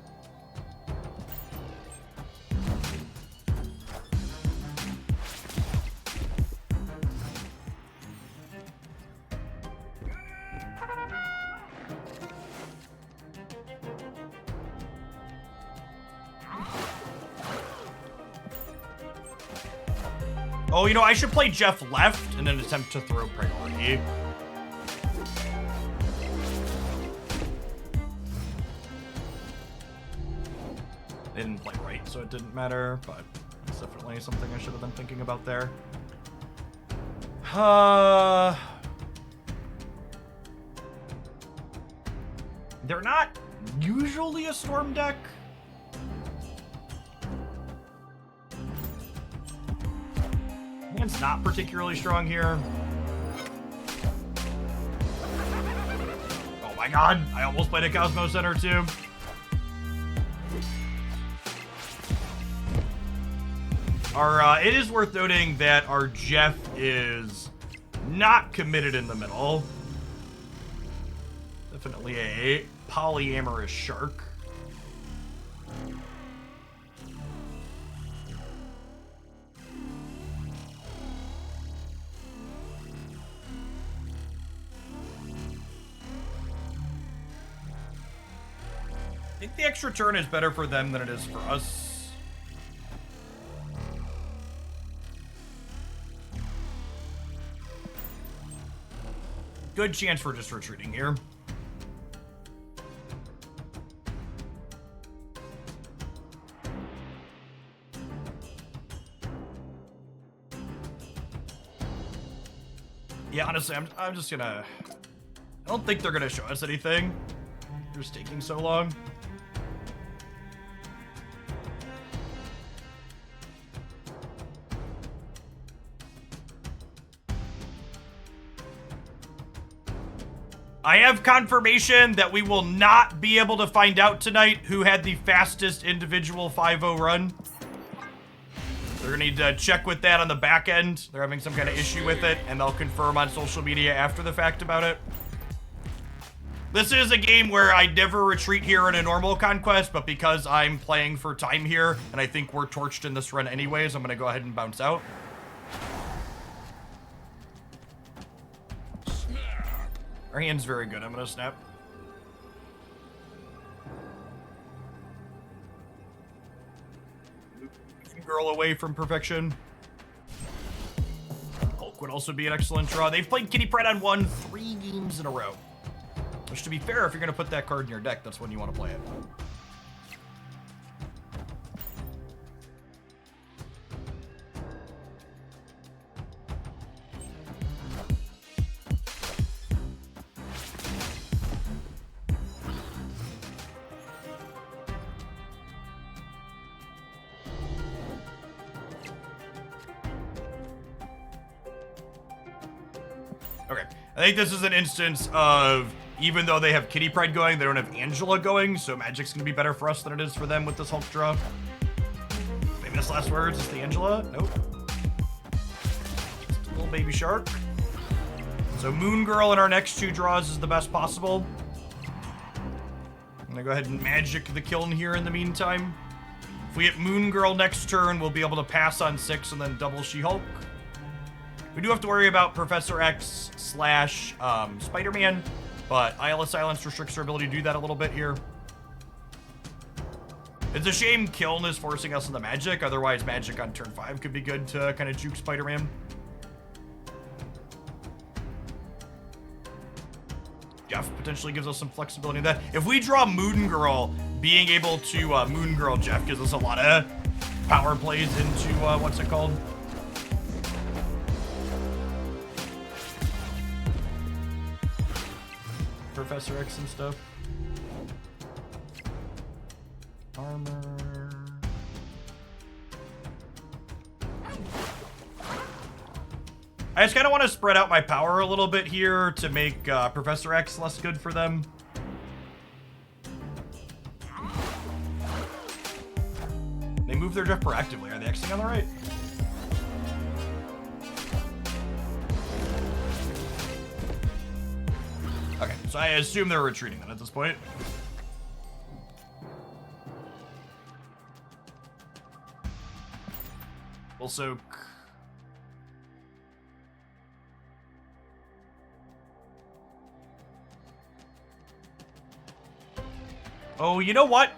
Oh, you know, I should play Jeff left in an attempt to throw priority. They didn't play right, so it didn't matter, but it's definitely something I should have been thinking about there. They're not usually a storm deck. Hand's not particularly strong here. Oh my god, I almost played a Cosmos Center too. It is worth noting that our Jeff is not committed in the middle. Definitely a polyamorous shark. I think the extra turn is better for them than it is for us. Good chance for just retreating here. Yeah, honestly, I'm just gonna... I don't think they're gonna show us anything. They're just taking so long. I have confirmation that we will not be able to find out tonight who had the fastest individual 5-0 run. They're gonna need to check with that on the back end. They're having some kind of issue with it, and they'll confirm on social media after the fact about it. This is a game where I never retreat here in a normal conquest, but because I'm playing for time here, and I think we're torched in this run anyways, I'm gonna go ahead and bounce out. Our hand's very good. I'm gonna snap. Girl away from perfection. Hulk would also be an excellent draw. They've played Kitty Pryde on 3 games in a row. Which, to be fair, if you're gonna put that card in your deck, that's when you want to play it. Okay, I think this is an instance of, even though they have Kitty Pryde going, they don't have Angela going, so Magic's gonna be better for us than it is for them with this Hulk draw. Famous last words, is the Angela? Nope. Just a little baby shark. So Moon Girl in our next 2 draws is the best possible. I'm gonna go ahead and Magic the Kiln here in the meantime. If we hit Moon Girl next turn, we'll be able to pass on 6 and then double She-Hulk. We do have to worry about Professor X / Spider-Man, but Isla Silence restricts our ability to do that a little bit here. It's a shame Kiln is forcing us into Magic, otherwise Magic on turn 5 could be good to kind of juke Spider-Man. Jeff potentially gives us some flexibility in that. If we draw Moon Girl, being able to Moon Girl Jeff gives us a lot of power plays into, what's it called? Professor X and stuff. Armor. I just kind of want to spread out my power a little bit here to make Professor X less good for them. They move their Jeff proactively. Are they Xing on the right? Okay, so I assume they're retreating then at this point. We'll soak. Oh, you know what?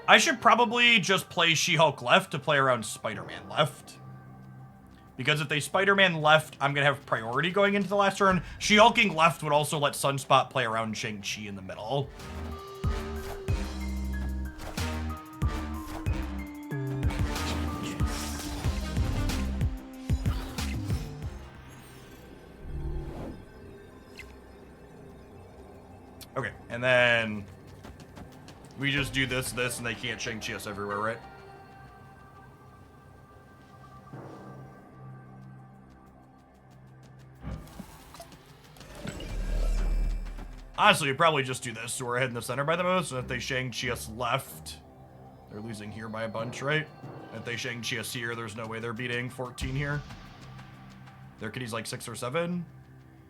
I should probably just play She-Hulk left to play around Spider-Man left. Because if they Spider-Man left, I'm going to have priority going into the last turn. She-Hulking left would also let Sunspot play around Shang-Chi in the middle. Okay, and then We just do this, and they can't Shang-Chi us everywhere, right? Honestly, we probably just do this, so we're ahead in the center by the most, and if they Shang-Chi us left, they're losing here by a bunch, right? If they Shang-Chi us here, there's no way they're beating 14 here. Their kitty's like 6 or 7.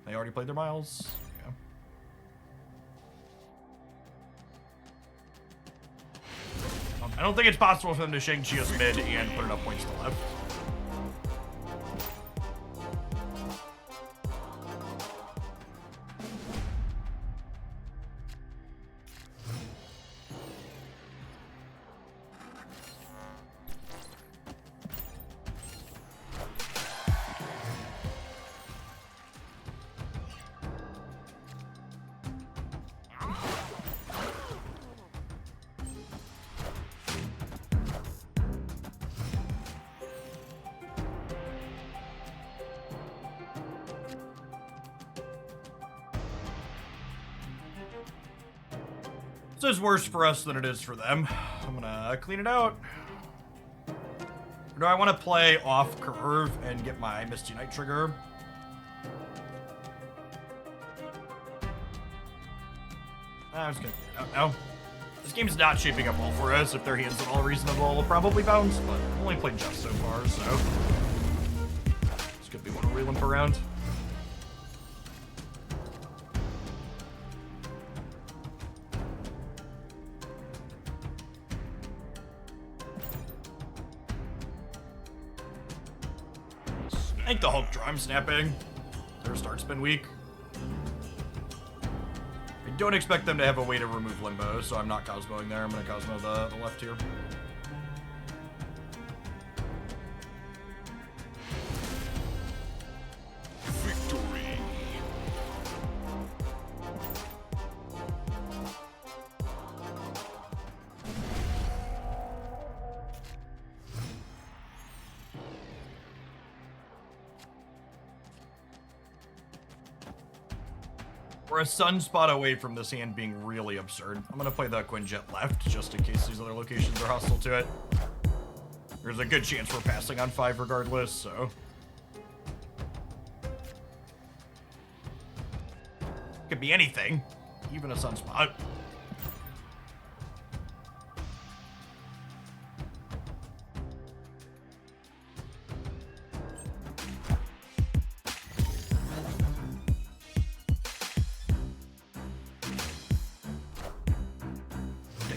They already played their miles. Yeah. I don't think it's possible for them to Shang-Chi us mid and put enough points to left. This is worse for us than it is for them. I'm gonna clean it out. Or do I want to play off curve and get my Misty Knight trigger? I'm just gonna clean it out now. This game's not shaping up well for us. If their hands at all reasonable, we'll probably bounce, but I've only played just so far, so this could be one we limp around. I think the Hulk drum snapping. Their start's been weak. I don't expect them to have a way to remove Limbo, so I'm not Cosmoing there. I'm going to Cosmo the left here. Victory. We're a sunspot away from this hand being really absurd. I'm gonna play the Quinjet left, just in case these other locations are hostile to it. There's a good chance we're passing on 5 regardless, so. Could be anything, even a sunspot.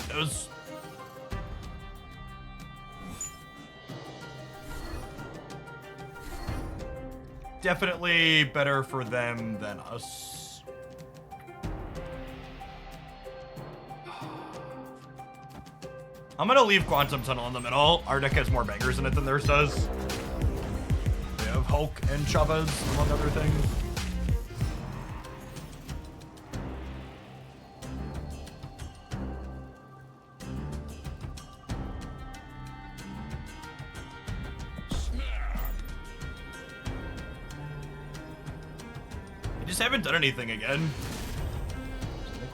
Those. Definitely better for them than us. I'm gonna leave Quantum Tunnel in the middle. Our deck has more bangers in it than theirs does. We have Hulk and Chavez, among other things. Haven't done anything again.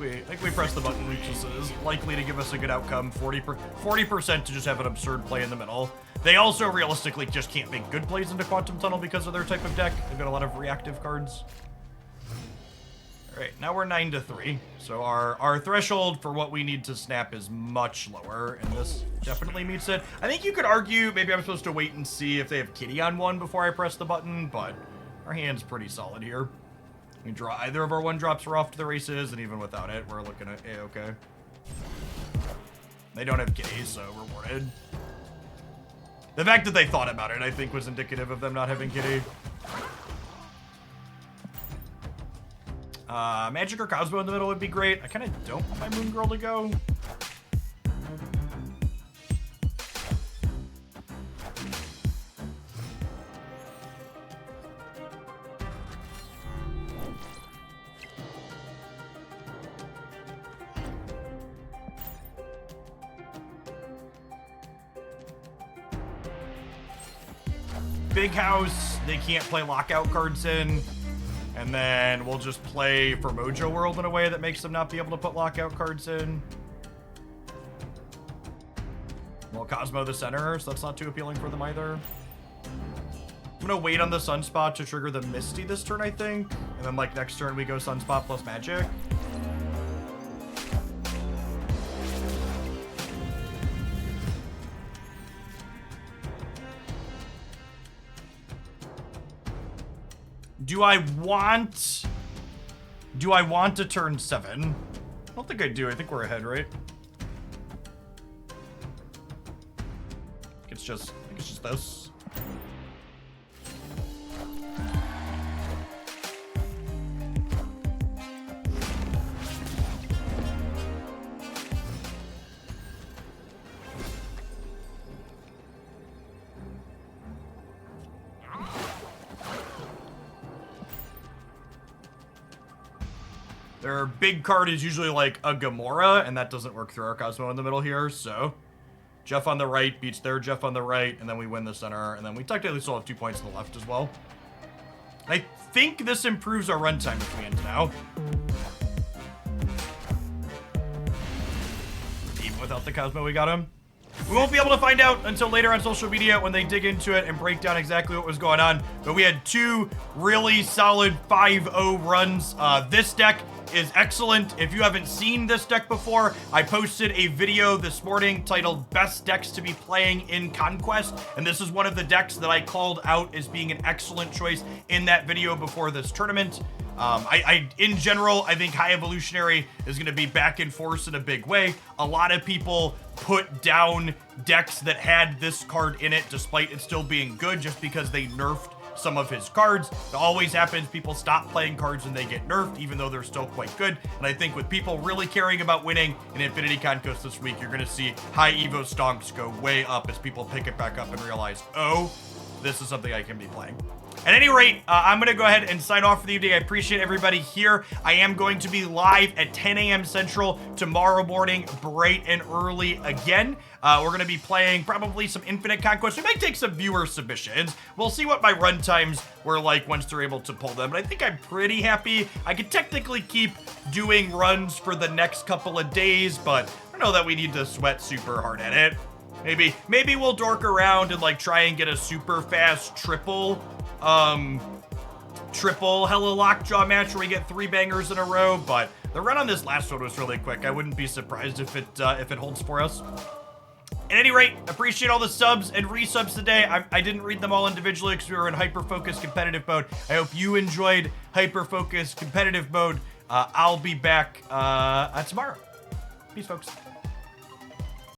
I think we press the button, which is likely to give us a good outcome. 40% to just have an absurd play in the middle. They also realistically just can't make good plays into Quantum Tunnel because of their type of deck. They've got a lot of reactive cards. All right, now we're 9-3. So our threshold for what we need to snap is much lower, and this definitely meets it. I think you could argue maybe I'm supposed to wait and see if they have Kitty on 1 before I press the button, but our hand's pretty solid here. We draw either of our 1-drops, we're off to the races, and even without it, we're looking at A-okay. They don't have Kitties, so rewarded. The fact that they thought about it, I think, was indicative of them not having Kitty. Magic or Cosmo in the middle would be great. I kind of don't want my Moon Girl to go. Big house, they can't play lockout cards in, and then we'll just play for Mojo World in a way that makes them not be able to put lockout cards in. Well, Cosmo the center, so that's not too appealing for them either. I'm gonna wait on the Sunspot to trigger the Misty this turn, I think. And then, like, next turn we go Sunspot plus Magic. Do I want to turn 7? I don't think I do. I think we're ahead, right? I think it's just this. Their big card is usually like a Gamora, and that doesn't work through our Cosmo in the middle here, so Jeff on the right beats their Jeff on the right, and then we win the center, and then we technically still have 2 points on the left as well. I think this improves our runtime if we end now. Even without the Cosmo, we got him. We won't be able to find out until later on social media when they dig into it and break down exactly what was going on, but we had 2 really solid 5-0 runs. This deck is excellent. If you haven't seen this deck before, I posted a video this morning titled Best Decks to be Playing in Conquest, and this is one of the decks that I called out as being an excellent choice in that video before this tournament. In general, I think High Evolutionary is going to be back in force in a big way. A lot of people put down decks that had this card in it despite it still being good just because they nerfed some of his cards. It always happens. People stop playing cards and they get nerfed, even though they're still quite good. And I think with people really caring about winning in Infinity Conquest this week, you're going to see high Evo stonks go way up as people pick it back up and realize, oh, this is something I can be playing. At any rate, I'm going to go ahead and sign off for the evening. I appreciate everybody here. I am going to be live at 10 a.m. Central tomorrow morning, bright and early again. We're going to be playing probably some Infinite Conquest. We might take some viewer submissions. We'll see what my run times were like once they're able to pull them. But I think I'm pretty happy. I could technically keep doing runs for the next couple of days, but I don't know that we need to sweat super hard at it. Maybe we'll dork around and like try and get a super fast triple Hella Lockjaw match where we get 3 bangers in a row, but the run on this last one was really quick. I wouldn't be surprised if it holds for us. At any rate, appreciate all the subs and resubs today. I didn't read them all individually because we were in hyper-focused competitive mode. I hope you enjoyed hyper-focused competitive mode. I'll be back tomorrow. Peace, folks.